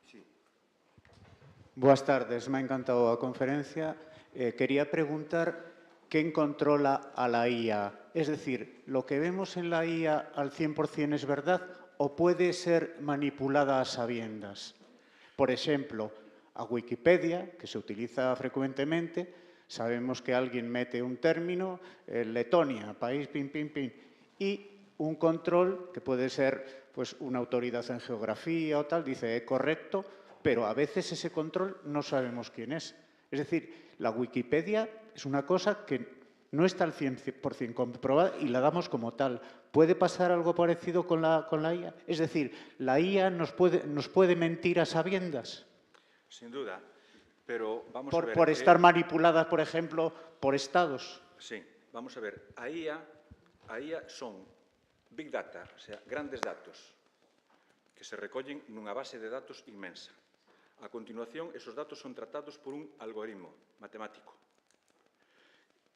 Sí. Boas tardes, me ha encantado a conferencia. Quería preguntar ¿quién controla a la IA? Es decir, ¿lo que vemos en la IA al 100% es verdad o puede ser manipulada a sabiendas? Por ejemplo, a Wikipedia, que se utiliza frecuentemente, sabemos que alguien mete un término, Letonia, país, pin, pin, pin, y un control, que puede ser pues, una autoridad en geografía o tal, dice, es correcto, pero a veces ese control no sabemos quién es. Es decir, la Wikipedia es una cosa que no está al 100% comprobada y la damos como tal. ¿Puede pasar algo parecido con la IA? Es decir, ¿la IA nos puede mentir a sabiendas? Sin duda, pero vamos a ver... Por estar manipulada, por ejemplo, por estados. Sí, vamos a ver. A IA son Big Data, o sea, grandes datos, que se recollen nunha base de datos inmensa. A continuación, esos datos son tratados por un algoritmo matemático.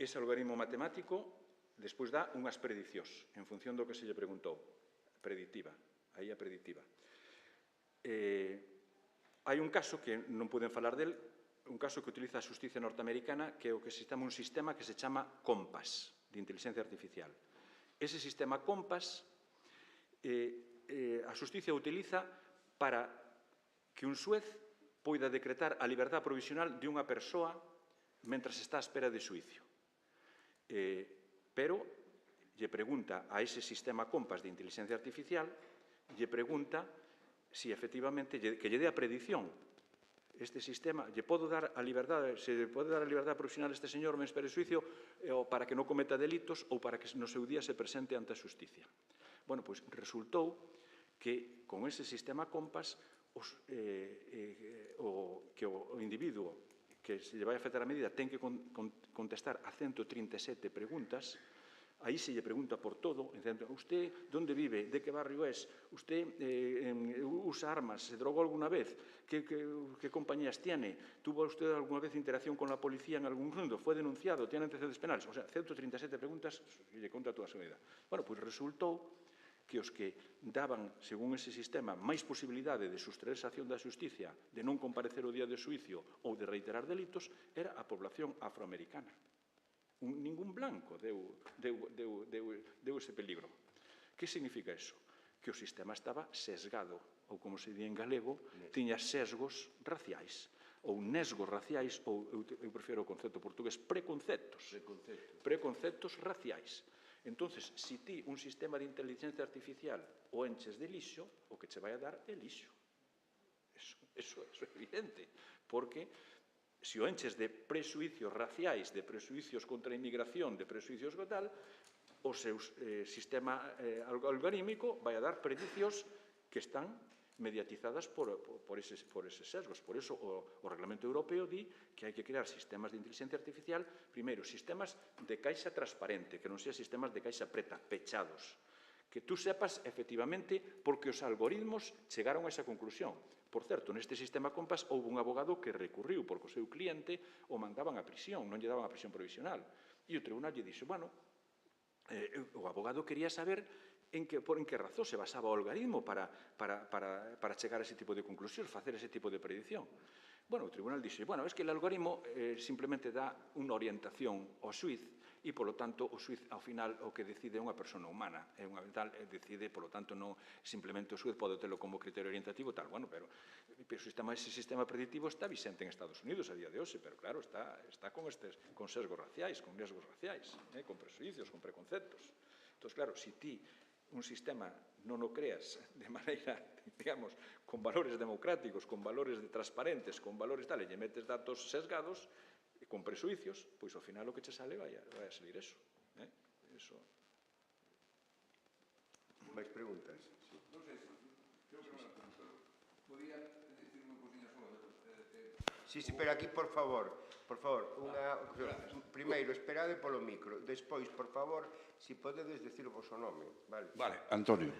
Ese algoritmo matemático despois dá unhas predicións en función do que se lle preguntou. Predictiva, a IA predictiva. Hai un caso que non poden falar del, un caso que utiliza a xusticia norteamericana, que é o que se chama un sistema que se chama COMPAS, de inteligencia artificial. Ese sistema COMPAS a xusticia utiliza para que un xuez poida decretar a liberdade provisional de unha persoa mentras está á espera de xuicio. Pero lle pregunta a ese sistema COMPAS de inteligencia artificial, lle pregunta si efectivamente que lle dé a predicción. Este sistema, lle podo dar a liberdade, se lle pode dar a liberdade provisional a este señor me espere xuicio para que non cometa delitos ou para que no seu día se presente ante a xusticia. Bueno, pois resultou que con ese sistema COMPAS o individuo que se lle vai a afectar a medida ten que contestar a 137 preguntas. Aí se lle pregunta por todo, usted onde vive, de que barrio es, usted usa armas, se drogou alguna vez, que compañías tiene, tuvo usted alguna vez interacción con la policía en algún mundo, fue denunciado, tiene antecedentes penales, o sea, 137 preguntas e lle conta toda a súa vida. Bueno, pois resultou que os que daban, según ese sistema, máis posibilidade de sustraerse a acción da xusticia, de non comparecer o día de xuicio ou de reiterar delitos, era a población afroamericana. Ningún blanco deu ese peligro. Que significa eso? Que o sistema estaba sesgado, ou como se di en galego, tiña sesgos raciais, ou nesgos raciais, ou eu prefiro o concepto portugués, preconceptos raciais. Entonces, se ti un sistema de inteligencia artificial o enches de lixo, o que che vai a dar é lixo. Eso é evidente, porque se o enches de presuicios raciais, de presuicios contra a inmigración, de presuicios co tal, o seu sistema algorítmico vai a dar predicios que están mediatizadas por eses sesgos. Por eso o Reglamento Europeo di que hai que crear sistemas de inteligencia artificial, primeiro, sistemas de caixa transparente, que non sean sistemas de caixa preta, pechados, que tú sepas efectivamente porque os algoritmos chegaron a esa conclusión. Por certo, neste sistema COMPAS houve un abogado que recurriu porque o seu cliente o mandaban a prisión, non lle daban a prisión provisional. E o tribunal lle dixo, bueno, o abogado quería saber en que razón se basaba o algoritmo para chegar a ese tipo de conclusións, facer ese tipo de predicción. Bueno, o tribunal dixe, bueno, es que o algoritmo simplemente dá unha orientación ao xuiz e, polo tanto, o xuiz, ao final, o que decide é unha persona humana. É unha tal, decide, polo tanto, non simplemente o xuiz pode telo como criterio orientativo, tal, bueno, pero ese sistema predictivo está vicente en Estados Unidos a día de hoxe, pero claro, está con sesgos raciais, con riesgos raciais, con prejuicios, con preconceptos. Entón, claro, se ti un sistema non o creas de maneira, digamos, con valores democráticos, con valores transparentes, con valores tal, e lle metes datos sesgados, con presuicios, pois ao final o que che sale vai a salir eso. Eso. Máis preguntas? Non sei, creo que non é tanto. Podía dicir unha cousinha só? Sí, pero aquí, por favor, primeiro, esperade polo micro, despois, por favor, se podedes decir o vosso nome, vale? Vale, Antonio.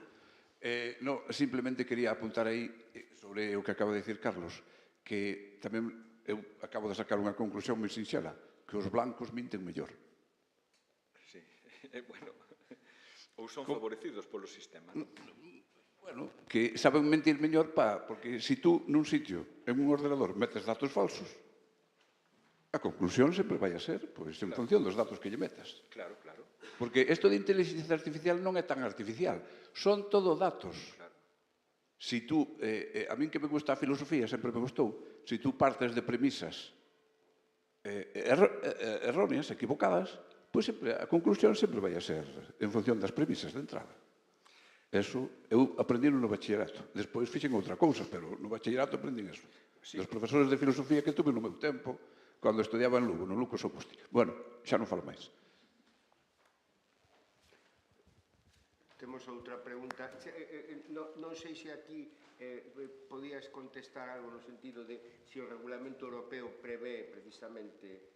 No, simplemente quería apuntar aí sobre o que acaba de dicir Carlos, que tamén eu acabo de sacar unha conclusión moi sinxela, que os blancos minten mellor. Sí, bueno, ou son favorecidos polo sistema, non? Bueno, que saben mentir mellor porque se tú nun sitio, en un ordenador, metes datos falsos, a conclusión sempre vai a ser, pois, en función dos datos que lle metas. Claro, claro. Porque isto de inteligencia artificial non é tan artificial, son todo datos. Claro. Si tú, a min que me gusta a filosofía, sempre me gustou, si tú partes de premisas erróneas, equivocadas, pois a conclusión sempre vai a ser en función das premisas de entrada. Eso eu aprendi no bachillerato. Despois fixen outra cousa, pero no bachillerato aprendín eso. Dos profesores de filosofía que tuve no meu tempo, cando estudiaba en Lugo, no Lucas Opusti. Bueno, xa non falo máis. Temos outra pregunta. Non sei se aquí podías contestar algo no sentido de se o regulamento europeo prevé precisamente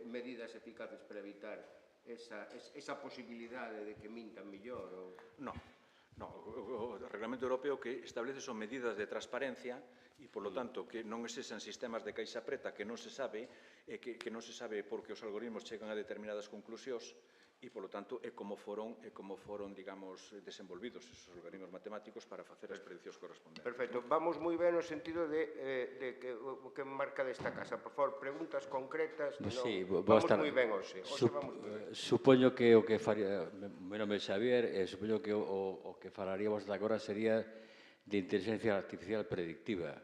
medidas eficaces para evitar esa posibilidade de que mintan mellor. Non. O Reglamento Europeo que establece son medidas de transparencia e, polo tanto, que non existen sistemas de caixa preta que non se sabe porque os algoritmos chegan a determinadas conclusións e, polo tanto, é como foron, digamos, desenvolvidos esos algoritmos matemáticos para facer as prediccións correspondentes. Perfecto. Vamos moi ben no sentido de que marca desta casa. Por favor, preguntas concretas. Vamos moi ben hoxe. Supoño que o que faría, meu nome é Xavier, supoño que o que falaríamos agora sería de inteligencia artificial predictiva,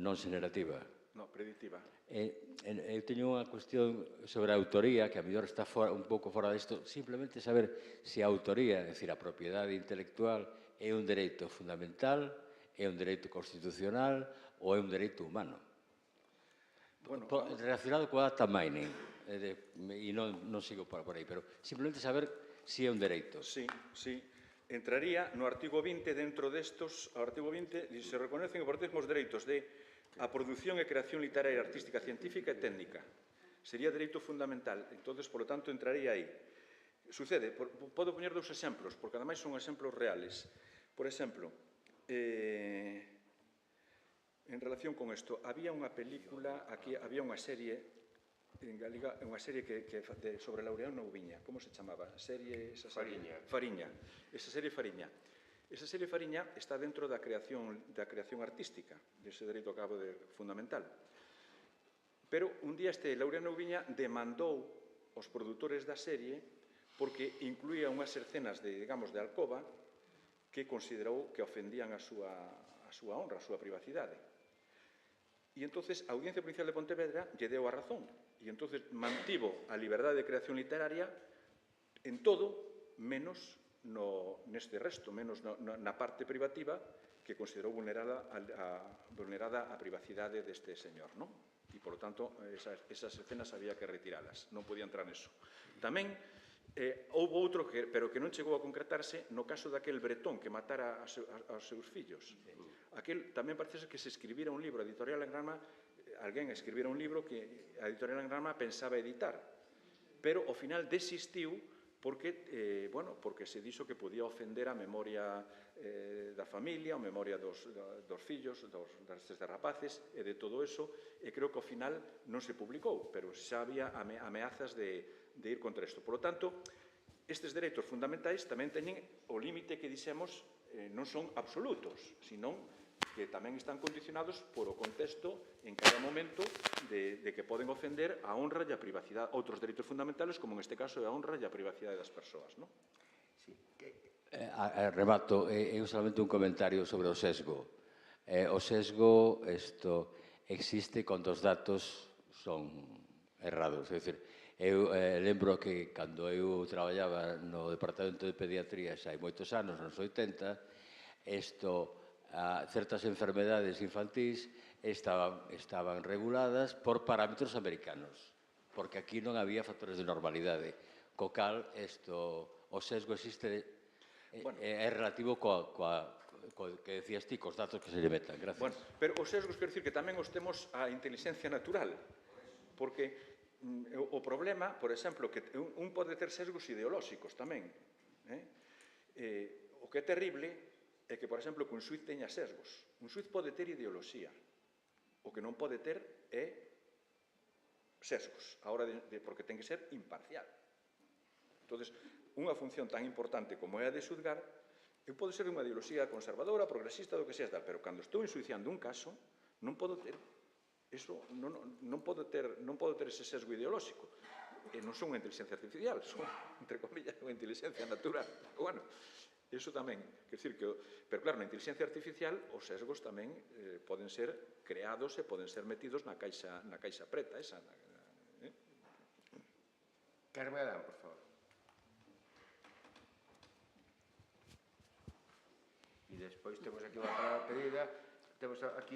non generativa. Non, predictiva. Eu teño unha cuestión sobre a autoría, que a mellor está un pouco fora disto, simplemente saber se a autoría, é dicir, a propiedade intelectual, é un dereito fundamental, é un dereito constitucional ou é un dereito humano. Relacionado coa data mining, e non sigo por aí, pero simplemente saber se é un dereito. Sí. Entraría no artigo 20 dentro destos, ao artigo 20, se reconocen e protegen os dereitos de a produción e creación literaria, artística, científica e técnica. Sería dereito fundamental. Entón, polo tanto, entraría aí. Sucede, podo poñer dous exemplos, porque ademais son exemplos reales. Por exemplo, en relación con isto, había unha película, aquí había unha serie en Galiga, unha serie sobre Laureano Nouviña. Como se chamaba? Fariña. Esa serie Fariña. Esa serie Fariña está dentro da creación artística, dese dereito a cabo fundamental. Pero un día Laureano Nouviña demandou os produtores da serie porque incluía unhas escenas de alcoba que considerou que ofendían a súa honra, a súa privacidade. E entonces a Audiencia Provincial de Pontevedra lle deu a razón. E entonces mantivo a liberdade de creación literaria en todo, menos neste resto, menos na parte privativa que considerou vulnerada a privacidade deste señor, non? E, polo tanto, esas escenas había que retiralas, non podía entrar neso. Tamén houve outro, pero que non chegou a concretarse, no caso daquel bretón que matara aos seus fillos. Aquel tamén parece que se escribira un libro, a Editorial Engrama, alguén escribira un libro que a Editorial Engrama pensaba editar, pero ao final desistiu porque se dixo que podía ofender a memoria da familia, a memoria dos fillos, destes rapaces e de todo eso, e creo que ao final non se publicou, pero xa había ameazas de ir contra isto. Por lo tanto, estes dereitos fundamentais tamén teñen o límite que dixemos non son absolutos, senón que tamén están condicionados por o contexto en cada momento de que poden ofender a honra e a privacidade, outros dereitos fundamentales, como en este caso é a honra e a privacidade das persoas, non? Remato, eu solamente un comentario sobre o sesgo. O sesgo existe cando os datos son errados. É dicir, eu lembro que cando eu traballaba no Departamento de Pediatría xa hai moitos anos, nos 80, certas enfermedades infantís estaban reguladas por parámetros americanos, porque aquí non había factores de normalidade. Co cal, o sesgo existe, é relativo coa que decías ti, cos datos que se lle metan. Gracias. Bueno, pero os sesgos, quero dicir que tamén os temos a inteligencia natural, porque o problema, por exemplo, que un pode ter sesgos ideolóxicos tamén. O que é terrible é que, por exemplo, que un xuiz teña sesgos. Un xuiz pode ter ideoloxía. O que non pode ter é sesgos, porque ten que ser imparcial. Entón, unha función tan importante como é a de xuzgar, eu podo ser unha ideoloxía conservadora, progresista, do que seas tal, pero cando estou ensuiciando un caso, non podo ter non podo ter ese sesgo ideolóxico. E non son unha inteligencia artificial, son, entre comillas, unha inteligencia natural. Bueno, iso tamén, quer dicir que, pero claro, na inteligencia artificial os sesgos tamén poden ser creados e poden ser metidos na caixa preta, esa. Carmen Adán, por favor. E despois temos aquí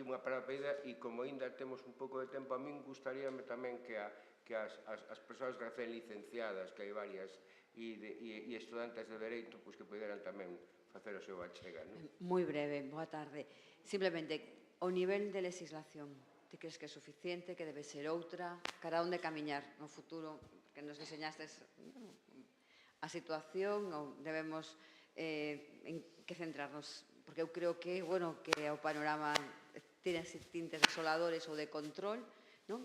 unha palabra pedida, e como ainda temos un pouco de tempo, a min gustaríame tamén que as persoas recén licenciadas, que hai varias, e estudantes de Dereito, que poderan tamén facer o seu achega. Moi breve, boa tarde. Simplemente, o nivel de legislación, ti crees que é suficiente, que debe ser outra, cara onde camiñar no futuro, que nos diseñastes a situación, ou debemos en que centrarnos? Porque eu creo que o panorama tiene tintes desoladores ou de control, non?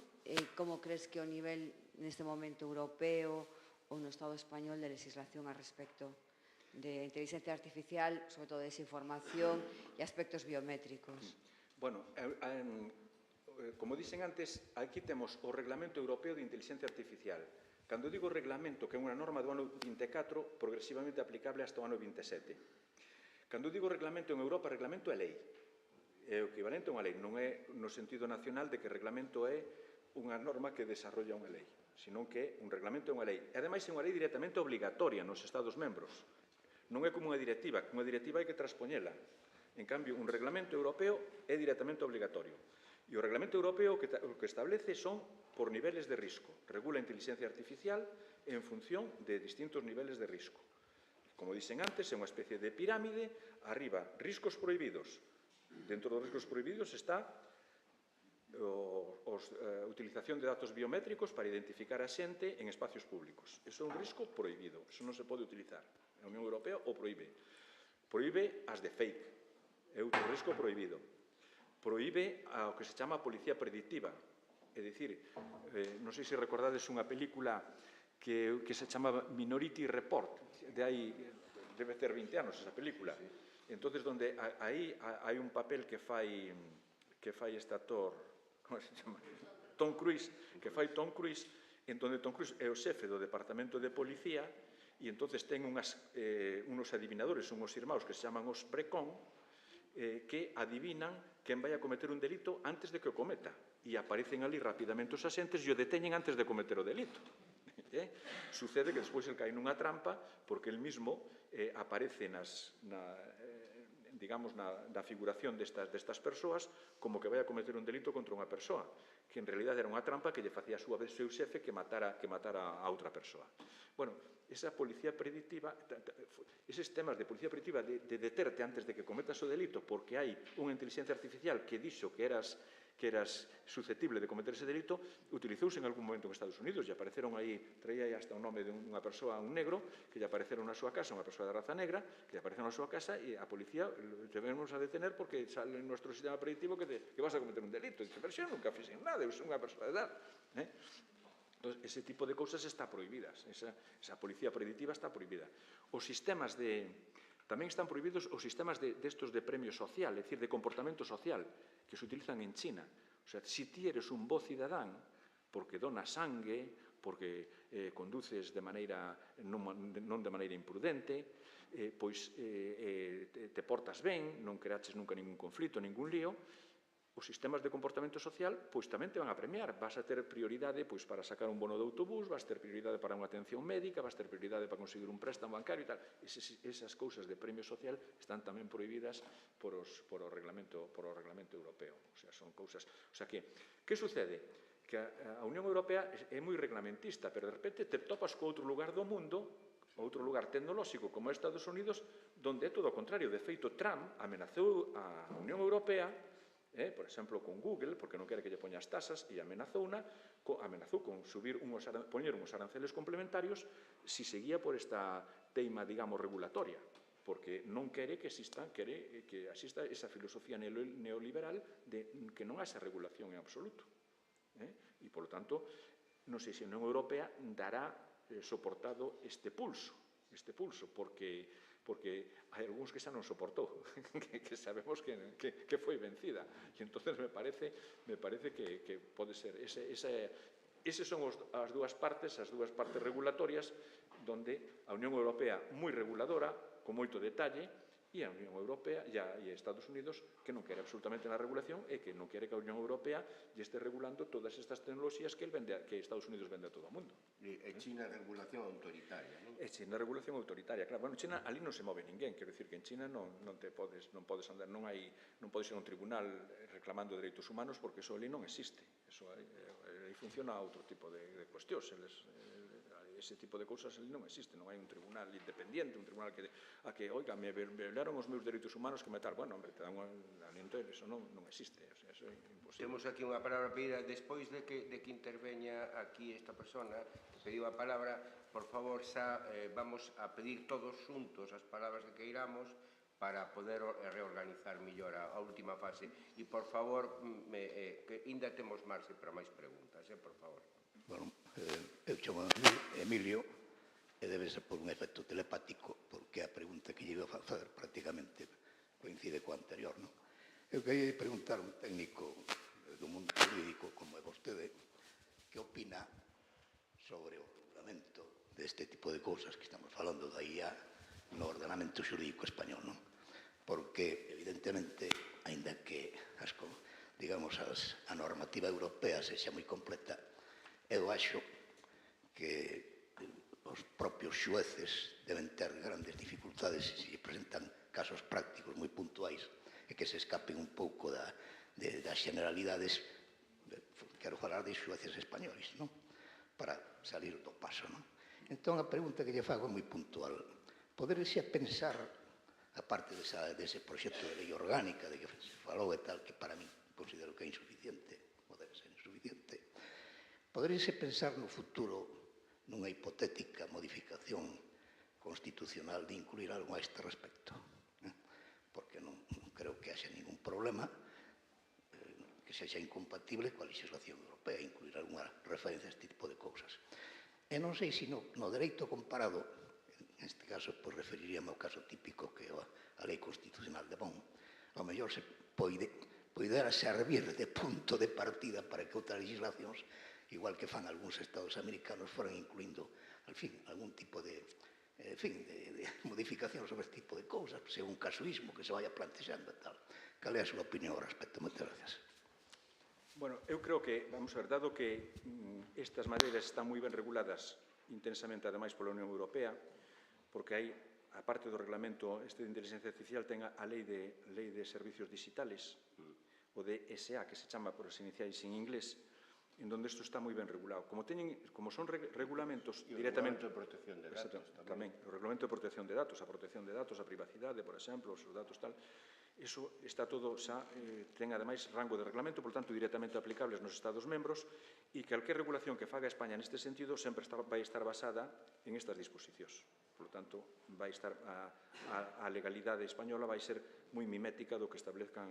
Como crees que o nivel neste momento europeo ou no Estado español de legislación a respecto de inteligencia artificial, sobre todo de desinformación e aspectos biométricos? Bueno, como dixen antes, aquí temos o Reglamento Europeo de Inteligencia Artificial. Cando digo reglamento, que é unha norma do ano 24, progresivamente aplicable hasta o ano 27. Cando digo reglamento en Europa, reglamento é lei. É o equivalente a unha lei. Non é no sentido nacional de que reglamento é unha norma que desarrolla unha lei, senón que un reglamento é unha lei. E, ademais, é unha lei directamente obligatoria nos Estados membros. Non é como unha directiva. Unha directiva hai que transpoñela. En cambio, un reglamento europeo é directamente obligatorio. E o reglamento europeo o que establece son por niveles de risco. Regula a inteligencia artificial en función de distintos niveles de risco. Como dixen antes, é unha especie de pirámide. Arriba, riscos prohibidos. Dentro dos riscos prohibidos está a utilización de datos biométricos para identificar a xente en espacios públicos. Iso é un risco prohibido. Iso non se pode utilizar. A Unión Europea o prohíbe. Prohíbe as de fake. É outro risco prohibido. Prohíbe o que se chama policía predictiva. É dicir, non sei se recordades unha película que se chamaba Minority Report. Debe ter 20 anos esa película. Entonces, donde aí hai un papel que fai este actor, como se chama? Tom Cruise, que fai Tom Cruise, en donde Tom Cruise é o xefe do departamento de policía, e entonces ten unos adivinadores, unhos irmãos que se chaman os precon, que adivinan quen vai a cometer un delito antes de que o cometa. E aparecen ali rapidamente os agentes e o deteñen antes de cometer o delito. Sucede que despois el cae nunha trampa porque el mismo aparece na figuración destas persoas como que vai a cometer un delito contra unha persoa, que en realidad era unha trampa que lle facía a súa vez seu xefe que matara a outra persoa. Bueno, esa policía predictiva, eses temas de policía predictiva de deterte antes de que cometas o delito porque hai unha inteligencia artificial que dixo que eras susceptible de cometer ese delito, utilizouse en algún momento en Estados Unidos e apareceron aí, traía aí hasta o nome de unha persoa, un negro, que lle apareceron na súa casa, unha persoa de raza negra, que lle apareceron na súa casa e a policía debemos a detener porque sale en nuestro sistema predictivo que vas a cometer un delito. Dice, pero xa nunca fixen nada, eu son unha persoa de edad. Entón, ese tipo de cousas está prohibidas, esa policía predictiva está prohibida. Os sistemas de Tamén están prohibidos os sistemas destos de premio social, é dicir, de comportamento social, que se utilizan en China. O sea, se ti eres un bo cidadán, porque donas sangue, porque conduces de maneira, non de maneira imprudente, pois te portas ben, non creaches nunca ningún conflito, ningún lío, os sistemas de comportamento social pois tamén te van a premiar. Vas a ter prioridade pois para sacar un bono de autobús, vas a ter prioridade para unha atención médica, vas a ter prioridade para conseguir un préstamo bancario e tal. Esas cousas de premio social están tamén prohibidas por o reglamento europeo. O sea, son cousas... O sea, que sucede? Que a Unión Europea é moi reglamentista, pero de repente te topas co outro lugar do mundo, outro lugar tecnolóxico como Estados Unidos, donde é todo o contrario. De feito, Trump amenazou a Unión Europea, por exemplo, con Google, porque non quere que lle poña as tasas, e amenazou con poñer uns aranceles complementarios si seguía por esta teima, digamos, regulatoria, porque non quere que exista esa filosofía neoliberal de que non haxa regulación en absoluto. E, polo tanto, non sei se a Unión Europea dará soportado este pulso, porque hai algúns que xa non soportou, que sabemos que foi vencida. E entón me parece que pode ser. Esas son as dúas partes regulatorias, donde a Unión Europea moi reguladora, con moito detalle, e a Unión Europea e Estados Unidos que non quere absolutamente na regulación e que non quere que a Unión Europea lle este regulando todas estas tecnoloxías que Estados Unidos vende a todo o mundo. E China é regulación autoritaria, non? E China é regulación autoritaria, claro. Bueno, China, ali non se move ninguén, quero dicir que en China non podes andar, non podes ir a un tribunal reclamando dereitos humanos porque eso ali non existe. Eso aí funciona outro tipo de cuestións, ese tipo de cousas ali non existe, non hai un tribunal independente, un tribunal que oiga, me violaron os meus dereitos humanos que me tal, bueno, hombre, te dan un aliento, eso non existe, o sea, eso é imposible. Temos aquí unha palabra pedida, despois de que interveña aquí esta persona que pediu a palabra, por favor, xa vamos a pedir todos xuntos as palabras que queiramos para poder reorganizar mellor a última fase. E, por favor, que ainda temos marxe para máis preguntas, por favor. Bueno, eu chamo Emilio e debe ser por un efecto telepático, porque a pregunta que lle iba a facer prácticamente coincide coa anterior, non? Eu queria preguntar a un técnico do mundo jurídico como é vostede, que opina sobre o regulamento deste tipo de cousas que estamos falando da IA no ordenamento xurídico español, non? Porque, evidentemente, aínda que a normativa europea sexa moi completa, eu acho que os propios xueces deben ter grandes dificultades se se presentan casos prácticos moi puntuais e que se escapen un pouco das generalidades, quero falar de xueces españoles, non? Para salir do paso, non? Entón, a pregunta que lle fago é moi puntual. Poderexe pensar, aparte dese proxecto de lei orgánica de que se falou e tal, que para mí considero que é insuficiente, poder ser insuficiente, poderexe pensar no futuro nunha hipotética modificación constitucional de incluir algo a este respecto, porque non creo que haxa ningún problema que sexa incompatible coa legislación europea, incluir algunha referencia a este tipo de cousas. E non sei se no dereito comparado, neste caso, referiríame ao caso típico que é a lei constitucional de Bonn, ao mellor se poidera servir de punto de partida para que outras legislacións, igual que fan algúns estados americanos, foran incluindo, al fin, algún tipo de modificación sobre este tipo de cousas, según casuísmo que se vaya plantexando e tal. Cal é a súa opinión ao respecto? Moitas gracias. Bueno, eu creo que, vamos a ver, dado que estas materias están moi ben reguladas intensamente, ademais, pola Unión Europea, porque hai, aparte do reglamento este de inteligencia artificial, ten a lei de servicios digitales, o DSA, que se chama por as iniciais en inglés, en donde isto está moi ben regulado. Como son regulamentos directamente... E o regulamento de protección de datos tamén. O regulamento de protección de datos, a privacidade, por exemplo, os datos tal... Iso está todo xa, ten ademais rango de reglamento, por tanto, directamente aplicables nos Estados membros, e calquer regulación que faga España neste sentido sempre vai estar basada en estas disposicións. Por tanto, vai estar a legalidade española vai ser moi mimética do que establezcan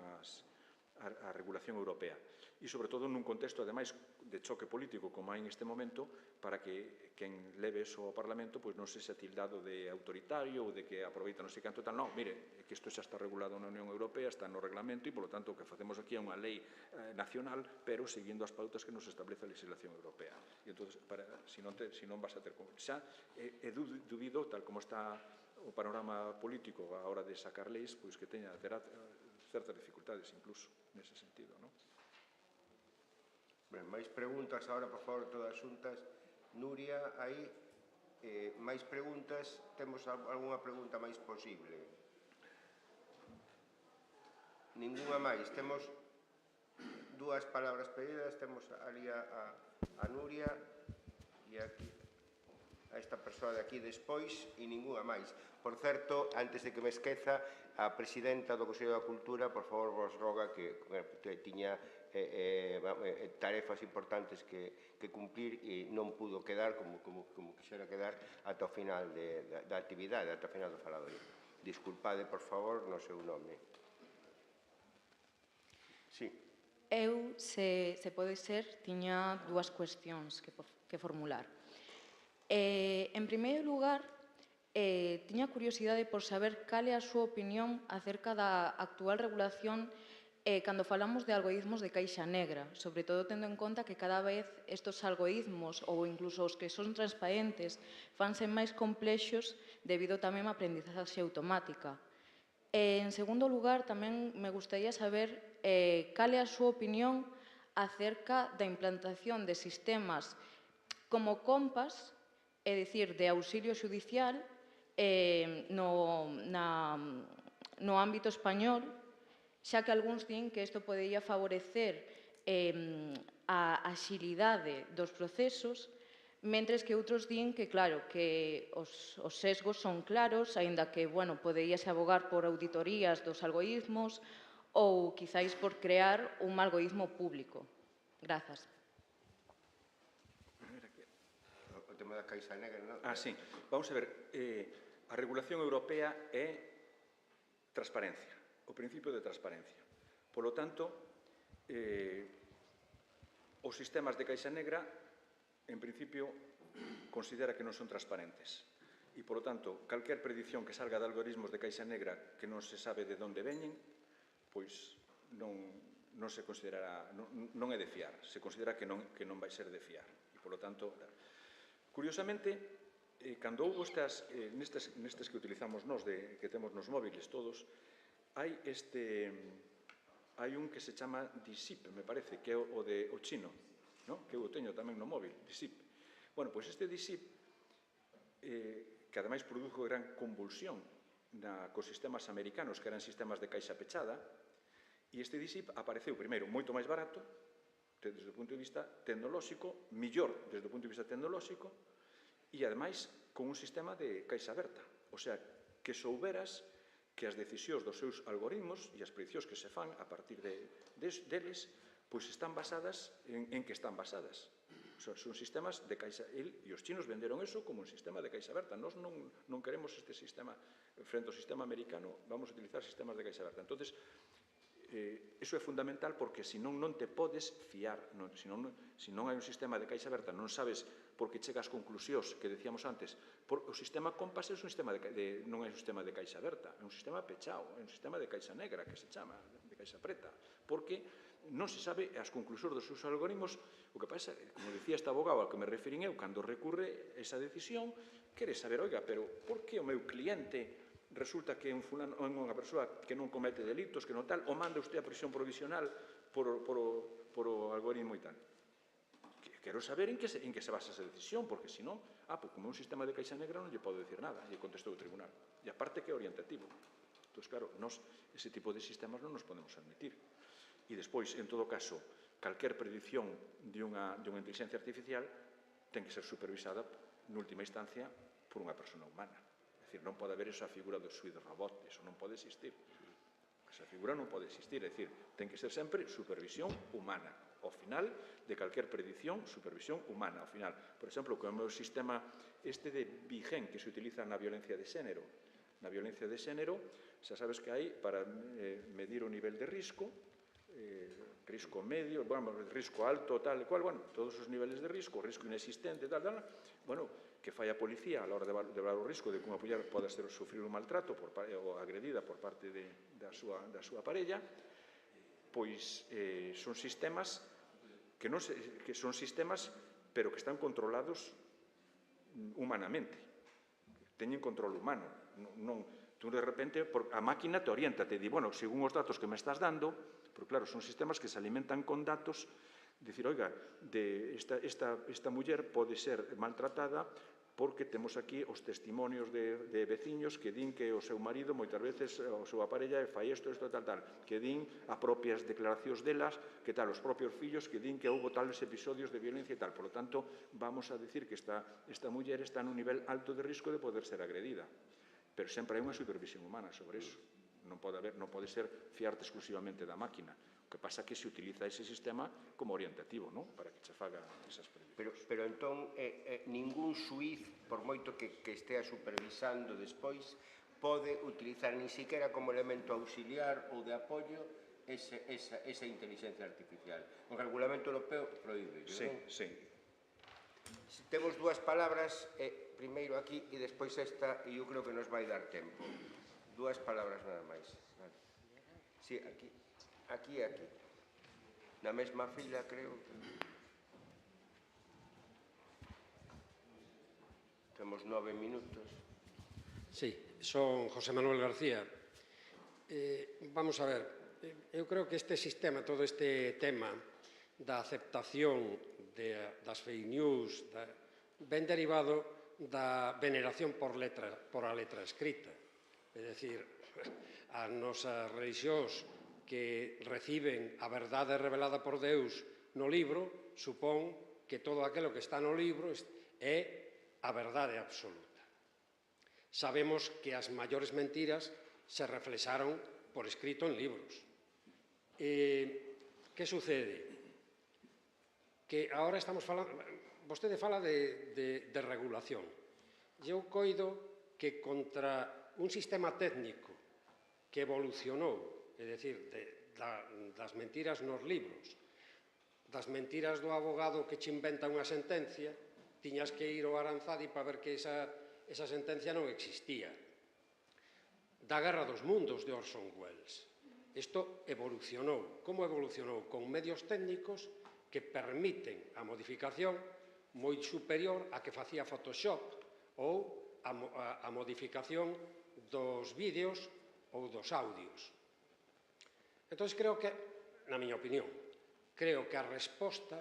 a regulación europea. E, sobre todo, nun contexto, ademais, de choque político, como hai neste momento, para que quen leve eso ao Parlamento non sexa tildado de autoritario ou de que aproveita non sei canto tal. Non, mire, que isto xa está regulado na Unión Europea, está no reglamento e, polo tanto, o que facemos aquí é unha lei nacional, pero seguindo as pautas que nos establece a legislación europea. E, entón, se non vas a ter... Xa, dubido, tal como está o panorama político a hora de sacar leis, pois que terá certas dificultades, incluso, nese sentido, non? Ben, máis preguntas agora, por favor, todas xuntas. Nuria, aí, máis preguntas? Temos algunha pregunta máis posible? Ninguna máis. Temos dúas palabras pedidas. Temos ali a Nuria e aquí a esta persoa de aquí despois e ninguna máis. Por certo, antes de que me esqueza, a presidenta do Consello da Cultura, por favor, vos roga que tiña tarefas importantes que cumplir e non pudo quedar como quixera quedar ata o final da actividade, ata o final do faladorio. Disculpade, por favor, no seu nome. Sí. Eu, se pode ser, tiña dúas cuestións que formular. En primeiro lugar, tiña curiosidade por saber cal é a súa opinión acerca da actual regulación cando falamos de algoritmos de caixa negra, sobre todo tendo en conta que cada vez estes algoritmos ou incluso os que son transparentes fanse máis complexos debido tamén á aprendizaxe automática. En segundo lugar, tamén me gustaría saber cal é a súa opinión acerca da implantación de sistemas como Compas, é dicir, de auxilio xudicial no ámbito español, xa que algúns din que isto podería favorecer a axilidade dos procesos, mentres que outros din que, claro, que os sesgos son claros, aínda que, bueno, poderíase abogar por auditorías dos algoritmos ou, quizáis, por crear un algoritmo público. Grazas. O tema da caixa negra, non? Sí. Vamos a ver, a regulación europea é transparencia, o principio de transparencia. Por lo tanto, os sistemas de caixa negra, en principio, considera que non son transparentes. E, por lo tanto, calquer predición que salga de algoritmos de caixa negra que non se sabe de onde veñen, pois non se considerará, non é de fiar. Se considera que non vai ser de fiar. E, por lo tanto, curiosamente, cando houve nestes que utilizamos nós, que temos nos móviles todos, hai un que se chama DSIP, me parece, que é o chino, que eu teño tamén no móvil, DSIP. Bueno, pois este DSIP, que ademais produjo gran convulsión cos sistemas americanos, que eran sistemas de caixa pechada, e este DSIP apareceu, primeiro, moito máis barato, desde o punto de vista tecnolóxico, millor desde o punto de vista tecnolóxico, e ademais con un sistema de caixa aberta. O sea, que souberas que as decisións dos seus algoritmos e as prediccións que se fan a partir deles, pois están basadas en que están basadas. Son sistemas de caixa... E os chinos venderon eso como un sistema de caixa aberta. Nós non queremos este sistema, frente ao sistema americano, vamos a utilizar sistemas de caixa aberta. Entonces, iso é fundamental porque senón non te podes fiar. Se non hai un sistema de caixa aberta, non sabes por que chega ás conclusións que decíamos antes. O sistema Compas non é un sistema de caixa aberta, é un sistema pechado, é un sistema de caixa negra, que se chama, de caixa preta, porque non se sabe as conclusións dos seus algoritmos. O que pasa, como dicía este abogado ao que me referín eu, cando recurre esa decisión, quere saber, oiga, pero por que o meu cliente resulta que é unha persoa que non comete delitos, que non tal, ou manda usted a prisión provisional por o algoritmo e tal. Quero saber en que se basa esa decisión, porque senón, pois como é un sistema de caixa negra non lle podo decir nada, lle contestou o tribunal. E aparte que é orientativo. Entón, claro, ese tipo de sistemas non nos podemos admitir. E despois, en todo caso, calquer predicción de unha inteligencia artificial ten que ser supervisada, n'última instancia, por unha persona humana. É dicir, non pode haber esa figura do suid robot, eso non pode existir. Esa figura non pode existir, é dicir, ten que ser sempre supervisión humana. Ao final de calquer predicción, supervisión humana. Ao final, por exemplo, como o sistema este de Vigen que se utiliza na violencia de xénero. Na violencia de xénero, xa sabes que hai para medir o nivel de risco, risco medio, bueno, risco alto, tal e cual, bueno, todos os niveles de risco, risco inexistente, tal, bueno, que fai a policía a la hora de valorar o risco de que unha muller poda sufrir un maltrato ou agredida por parte da súa parella, pois son sistemas que son sistemas pero que están controlados humanamente, teñen control humano, non tú de repente, a máquina te orienta, te di, bueno, según os datos que me estás dando, porque claro, son sistemas que se alimentan con datos, dicir, oiga, esta muller pode ser maltratada porque temos aquí os testimonios de veciños que din que o seu marido moitas veces, a súa parella fai isto, tal, que din a propias declaracións delas, que tal, os propios fillos que din que houve tales episodios de violencia e tal. Por lo tanto, vamos a decir que esta muller está nun nivel alto de risco de poder ser agredida. Pero sempre hai unha supervisión humana sobre iso. Non pode ser fiarte exclusivamente da máquina. O que pasa é que se utiliza ese sistema como orientativo, non? Para que che faga esas previsiones. Pero entón, ningún xuiz, por moito que estea supervisando despois, pode utilizar nin siquiera como elemento auxiliar ou de apoio esa inteligencia artificial. O regulamento europeo proíbe, non? Sí. Temos dúas palabras, primeiro aquí e despois esta, e eu creo que nos vai dar tempo. Dúas palabras nada máis. Sí, aquí. Aquí e aquí. Na mesma fila, creo. Temos 9 minutos. Sí, son José Manuel García. Vamos a ver, eu creo que este sistema, todo este tema da aceptación das fake news ven derivado da veneración por a letra escrita. É dicir, as nosas religións que reciben a verdade revelada por Deus no libro, supón que todo aquilo que está no libro é a verdade absoluta. Sabemos que as maiores mentiras se reflexaron por escrito en libros. Que sucede? Que agora estamos falando... Vostede fala de regulación. Eu coido que contra un sistema técnico que evolucionou, é dicir, das mentiras nos libros, das mentiras do abogado que che inventa unha sentencia, tiñas que ir ao Aranzadi para ver que esa sentencia non existía. Da Guerra dos Mundos de Orson Welles. Isto evolucionou. Como evolucionou? Con medios técnicos que permiten a modificación moi superior a que facía Photoshop ou a modificación dos vídeos ou dos audios. Entón, creo que, na miña opinión, creo que a resposta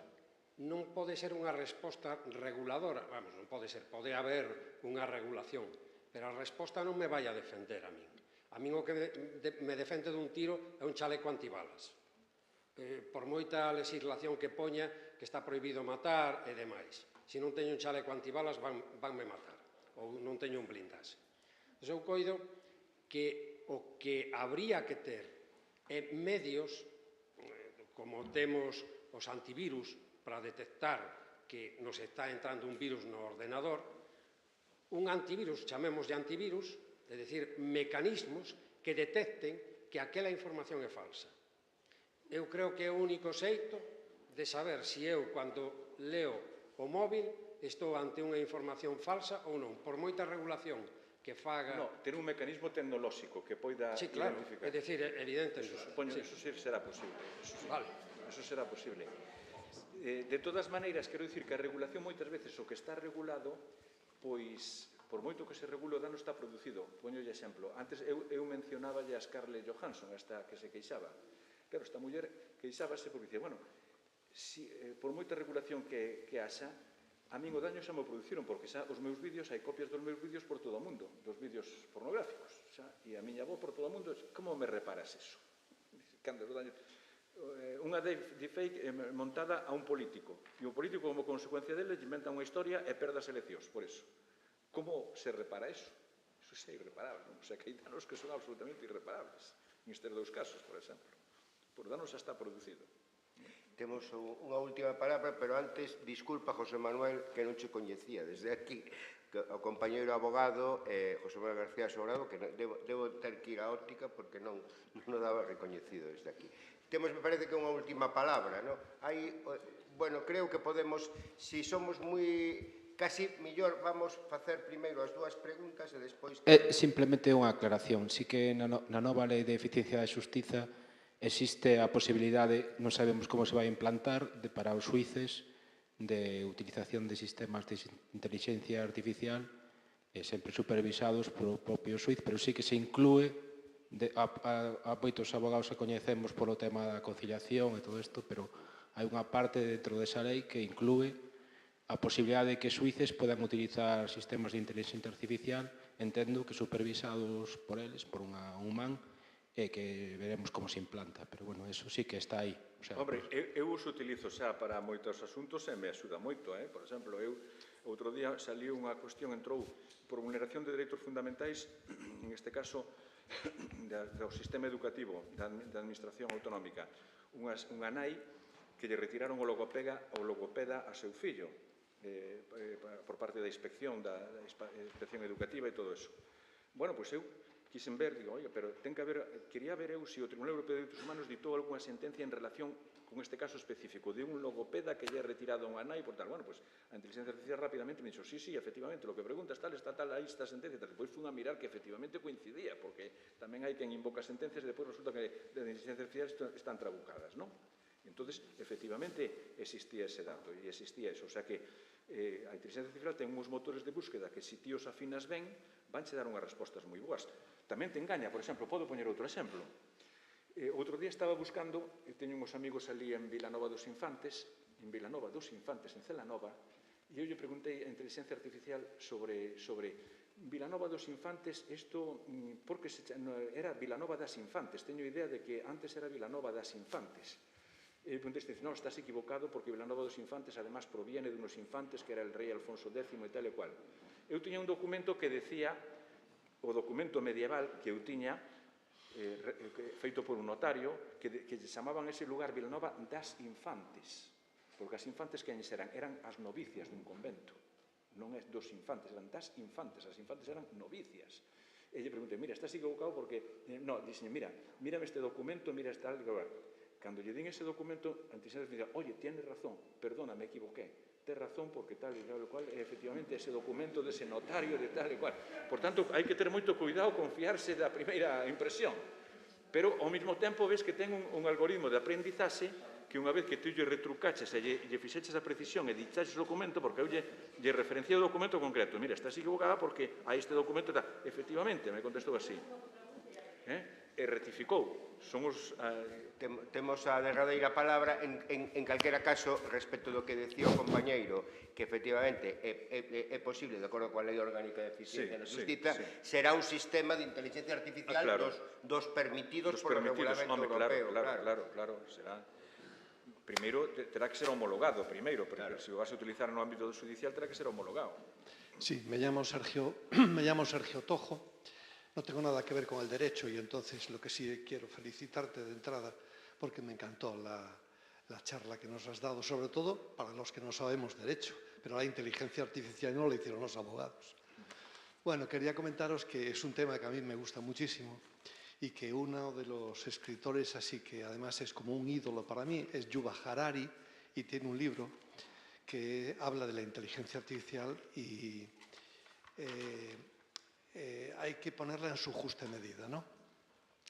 non pode ser unha resposta reguladora. Vamos, non pode ser, pode haber unha regulación, pero a resposta non me vai a defender a min. A min o que me defende dun tiro é un chaleco antibalas. Por moita legislación que poña que está prohibido matar e demais. Se non teño un chaleco antibalas, vanme matar. Ou non teño un blindaxe. Eu coido que o que habría que ter e medios, como temos os antivirus para detectar que nos está entrando un virus no ordenador, un antivirus, chamemos de antivirus, é dicir, mecanismos que detecten que aquela información é falsa. Eu creo que é o único xeito de saber se eu, cando leo o móvil, estou ante unha información falsa ou non, por moita regulación que faga... No, ter un mecanismo tecnolóxico que poida identificar. É dicir, evidente. Eso sí será posible. Vale. Eso será posible. De todas maneiras, quero dicir que a regulación moitas veces o que está regulado, pois, por moito que se regule, o dano está producido. Poñolle exemplo. Antes eu mencionaballe a Scarlett Johansson, esta que se queixaba. Claro, esta muller queixábase porque dice, bueno, por moita regulación que haxa, a min o daño xa me produciron, porque xa os meus vídeos, hai copias dos meus vídeos por todo o mundo, dos vídeos pornográficos, xa, e a miña avó por todo o mundo, como me reparas eso? Cando o daño... Unha deepfake montada a un político, e o político, como consecuencia dele, inventa unha historia e perde as eleccións, por eso. Como se repara eso? Eso é irreparable, non? O sea, que hai danos que son absolutamente irreparables, nestes dous casos, por exemplo. Por danos xa está producido. Temos unha última palabra, pero antes, disculpa, José Manuel, que non che coñecía desde aquí, o compañeiro abogado José Manuel García Sobrado, que debo ter que ir á óptica porque non o daba recoñecido desde aquí. temos, me parece que unha última palabra, non? Bueno, creo que podemos, se somos moi casi mellor, vamos facer primeiro as dúas preguntas e despois... Simplemente unha aclaración. Sí que na nova Lei de Eficiencia da Xustiza existe a posibilidade, non sabemos como se vai implantar, para os xuíces de utilización de sistemas de inteligencia artificial sempre supervisados polo propio xuiz, pero sí que se inclúe a moitos abogados que coñecemos polo tema da conciliación e todo isto, pero hai unha parte dentro desa lei que inclúe a posibilidade de que xuíces podan utilizar sistemas de inteligencia artificial, entendo que supervisados por eles, por un humán, e que veremos como se implanta, pero bueno, eso sí que está aí. Hombre, eu os utilizo xa para moitos asuntos e me axuda moito, por exemplo, eu outro día saliu unha cuestión, entrou por vulneración de dereitos fundamentais, en este caso, do sistema educativo da Administración Autonómica, unha nai que lle retiraron o logopeda a seu fillo por parte da inspección educativa e todo eso. Bueno, pois eu quixen ver, digo, oiga, pero quería ver eu se o Tribunal Europeo de Dereitos Humanos ditou algunha sentencia en relación con este caso específico de un logopeda que lle ha retirado a unha nai por tal. Bueno, pois a inteligencia artificial rapidamente me dixo, sí, efectivamente, lo que preguntas tal, está tal, aí está a sentencia, tal. Depois fun a mirar que efectivamente coincidía, porque tamén hai quen invoca sentencias e depois resulta que de inteligencia artificial están trabucadas, non? Entonces, efectivamente, existía ese dato e existía eso. O sea que a inteligencia artificial ten uns motores de búsqueda que se ti os afinas ben, vanche dar unhas respostas moi boas. Tamén te engaña, por exemplo, podo poñer outro exemplo. Outro día estaba buscando, teño uns amigos ali en Vilanova dos Infantes, en Celanova, e eu lle preguntei a inteligencia artificial sobre Vilanova dos Infantes, isto, porque era Vilanova das Infantes, teño idea de que antes era Vilanova das Infantes. E eu preguntei, no, estás equivocado porque Vilanova dos Infantes además proviene de unos infantes que era el rei Alfonso X e tal e cual. Eu tiña un documento que decía, o documento medieval que eu tiña, feito por un notario, que chamaban ese lugar Vilanova das Infantes, porque as infantes que eran as novicias dun convento, non é dos infantes, eran das infantes, as infantes eran novicias. E lle preguntei, mira, estás equivocado porque... No, dixen, mírame este documento, mira esta... Cando lle din ese documento, a inteligencia artificial, oye, tienes razón, perdona, me equivoqué, tens razón porque tal e tal e cual, efectivamente, ese documento dese notario de tal e cual. Por tanto, hai que ter moito cuidado, confiarse da primeira impresión. Pero, ao mesmo tempo, ves que ten un algoritmo de aprendizaxe que unha vez que tú lle retrucaches e lle fixeches a precisión e dichaches o documento, porque eu lle referenciei o documento concreto, mira, estás equivocada porque hai este documento tal. Efectivamente, me contestou así. E rectificou. Temos a derradeira palabra en calquera caso respecto do que decía o compañeiro, que efectivamente é posible, de acordo coa Lei Orgánica de Eficiencia na Xustiza, será un sistema de inteligencia artificial dos permitidos por o regulamento europeo. Claro, será. Primeiro, terá que ser homologado, porque se o vas a utilizar no ámbito judicial terá que ser homologado. Sí, me llamo Sergio Tojo. No tengo nada que ver con el derecho y entonces lo que sí quiero felicitarte de entrada porque me encantó la charla que nos has dado, sobre todo para los que no sabemos derecho, pero la inteligencia artificial no lo hicieron los abogados. Bueno, quería comentaros que es un tema que a mí me gusta muchísimo y que uno de los escritores así que además es como un ídolo para mí es Yuval Harari y tiene un libro que habla de la inteligencia artificial y hay que ponerla en su justa medida, ¿no?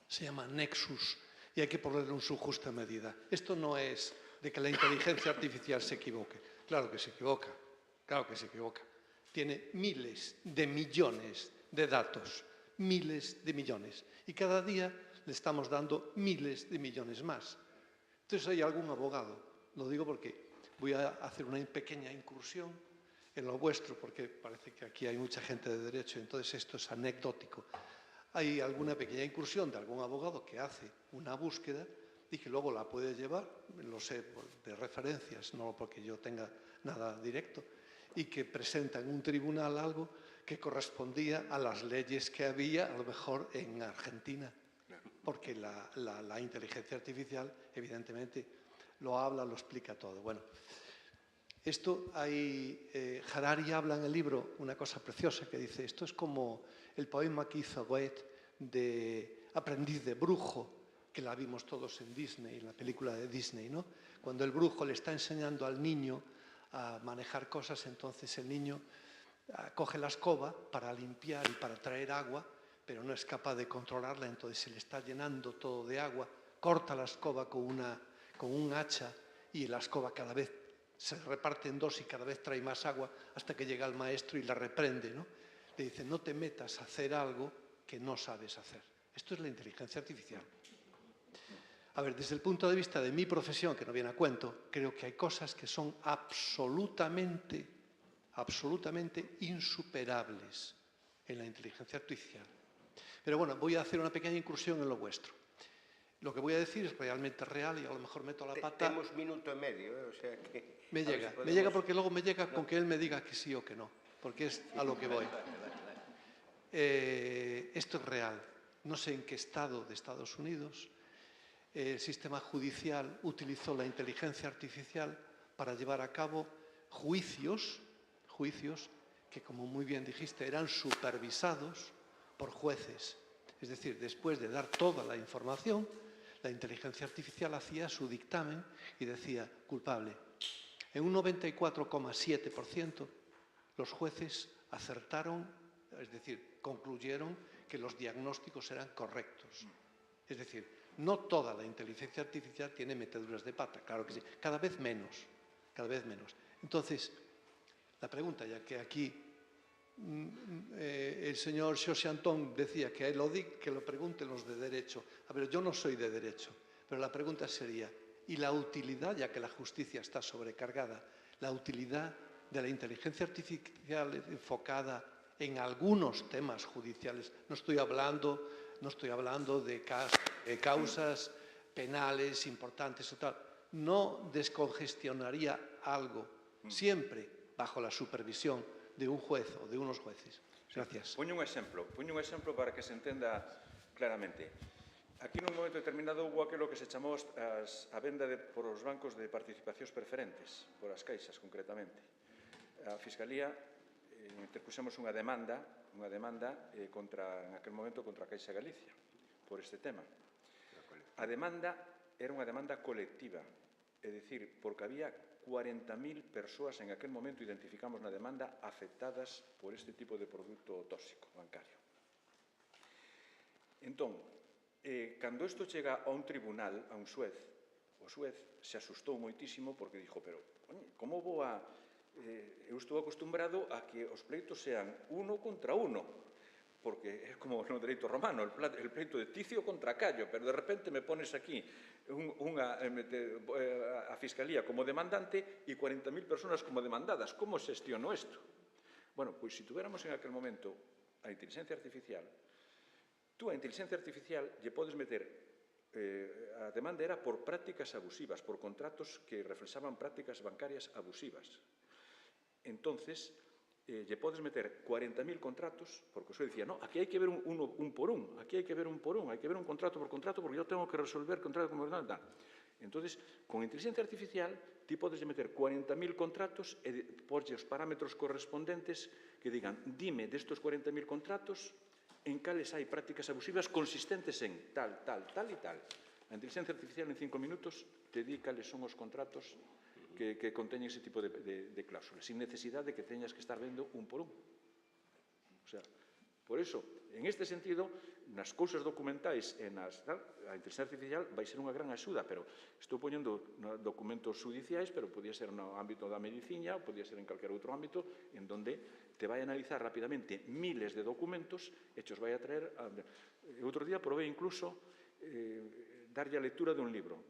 Se llama Nexus y hay que ponerla en su justa medida. Esto no es de que la inteligencia artificial se equivoque. Claro que se equivoca, claro que se equivoca. Tiene miles de millones de datos, miles de millones. Y cada día le estamos dando miles de millones más. Entonces hay algún abogado, lo digo porque voy a hacer una pequeña incursión en lo vuestro, porque parece que aquí hay mucha gente de derecho, entonces esto es anecdótico. Hay alguna pequeña incursión de algún abogado que hace una búsqueda y que luego la puede llevar, lo sé de referencias, no porque yo tenga nada directo, y que presenta en un tribunal algo que correspondía a las leyes que había, a lo mejor, en Argentina. Porque la inteligencia artificial, evidentemente, lo habla, lo explica todo. Bueno, esto Harari habla en el libro una cosa preciosa que dice, esto es como el poema que hizo Goethe de Aprendiz de Brujo, que la vimos todos en Disney, en la película de Disney, ¿no? Cuando el brujo le está enseñando al niño a manejar cosas, entonces el niño coge la escoba para limpiar y para traer agua, pero no es capaz de controlarla, entonces se le está llenando todo de agua, corta la escoba con un hacha y la escoba cada vez se reparte en dos y cada vez trae más agua hasta que llega el maestro y la reprende, ¿no? Le dice, no te metas a hacer algo que no sabes hacer. Esto es la inteligencia artificial. A ver, desde el punto de vista de mi profesión, que no viene a cuento, creo que hay cosas que son absolutamente insuperables en la inteligencia artificial. Pero bueno, voy a hacer una pequeña incursión en lo vuestro. Lo que voy a decir es realmente real y a lo mejor meto la pata. Temos minuto e medio, o sea que... Me llega porque luego me llega con que él me diga que sí o que no, porque es a lo que voy. Esto es real. No sé en qué estado de Estados Unidos el sistema judicial utilizó la inteligencia artificial para llevar a cabo juicios que, como muy bien dijiste, eran supervisados por jueces. Es decir, después de dar toda la información, la inteligencia artificial hacía su dictamen y decía culpable. En un 94,7% los jueces acertaron, es decir, concluyeron que los diagnósticos eran correctos. Es decir, no toda la inteligencia artificial tiene meteduras de pata, claro que sí, cada vez menos. Entonces, la pregunta, ya que aquí el señor Xosé Antón decía que lo pregunten los de derecho. A ver, yo no soy de derecho, pero la pregunta sería, ¿y la utilidad, ya que la justicia está sobrecargada, la utilidad de la inteligencia artificial enfocada en algunos temas judiciales? No estoy hablando de causas penales importantes o tal. ¿No descongestionaría algo siempre bajo la supervisión de un juez o de unos jueces? Gracias. Poño un exemplo para que se entenda claramente. Aquí nun momento determinado hubo aquilo que se chamou a venda por os bancos de participacións preferentes, por as caixas concretamente. A Fiscalía interpusemos unha demanda en aquel momento contra a Caixa Galicia por este tema. A demanda era unha demanda colectiva, é dicir, porque había 40.000 persoas en aquel momento identificamos na demanda afectadas por este tipo de produto tóxico bancario. Entón, cando isto chega a un tribunal, a un xuez, o xuez se asustou moitísimo porque dixo, pero, como vou a... Eu estou acostumbrado a que os pleitos sean uno contra uno, porque é como no dereito romano, el pleito de Ticio contra Callo, pero de repente me pones aquí a Fiscalía como demandante e 40.000 personas como demandadas. Como xestiono isto? Bueno, pois se tuviéramos en aquel momento a inteligencia artificial, tú a inteligencia artificial lle podes meter a demanda era por prácticas abusivas, por contratos que reflexaban prácticas bancarias abusivas. Entonces, lle podes meter 40.000 contratos, porque o xuez dicía, no, aquí hai que ver un por un, aquí hai que ver un por un, hai que ver un contrato por contrato, porque eu tengo que resolver contrato por contrato. Entonces, con inteligencia artificial, ti podes meter 40.000 contratos e porlle os parámetros correspondentes que digan, dime destos 40.000 contratos en cales hai prácticas abusivas consistentes en tal, tal, tal e tal. A inteligencia artificial en 5 minutos te di cales son os contratos que conteñen ese tipo de cláusulas, sin necesidade de que teñas que estar vendo un por un. O sea, por iso, en este sentido, nas cousas documentais e a inteligencia artificial vai ser unha gran axuda, pero estou poñendo documentos judiciais, pero podía ser no ámbito da medicina, podía ser en calquer outro ámbito, en donde te vai a analizar rapidamente miles de documentos e os vai a traer... Outro día probei incluso darlle a lectura dun libro.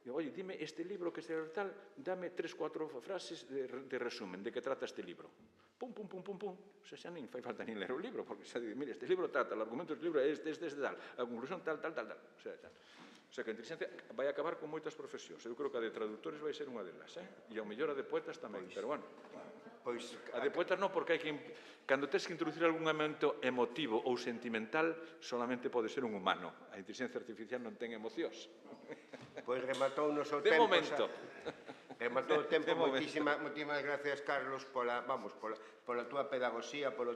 E, oye, dime este libro que será tal, dame 3-4 frases de resumen de que trata este libro. Pum, pum, pum, pum, pum. O sea, xa non fai falta nin ler o libro, porque xa dice, mire, este libro trata, o argumento deste libro é este, tal, a conclusión tal, tal, tal, tal. O sea, que a inteligencia vai acabar con moitas profesións. Eu creo que a de traductores vai ser unha delas, e ao mellor a de poetas tamén, pero bueno. A de poetas non, porque hai que... Cando tens que introducir algún elemento emotivo ou sentimental, solamente pode ser un humano. A inteligencia artificial non ten emocións. Pois rematou o noso tempo. De momento. Matou o tempo. Moitísimas gracias, Carlos, pola túa pedagogía, pola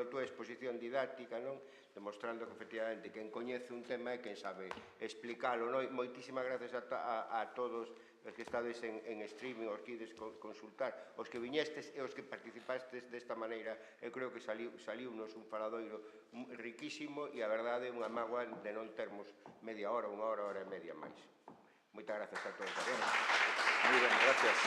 túa exposición didáctica, non? Demostrando que, efectivamente, quen coñece un tema e quen sabe explicalo, non? Moitísimas gracias a todos os que estades en streaming, os que ides consultar, os que viñestes e os que participastes desta maneira. Eu creo que saliunos un faladoiro riquísimo e a verdade unha mágoa de non termos media hora, unha hora e media máis. Moitas gracias a todos. Moi ben, gracias.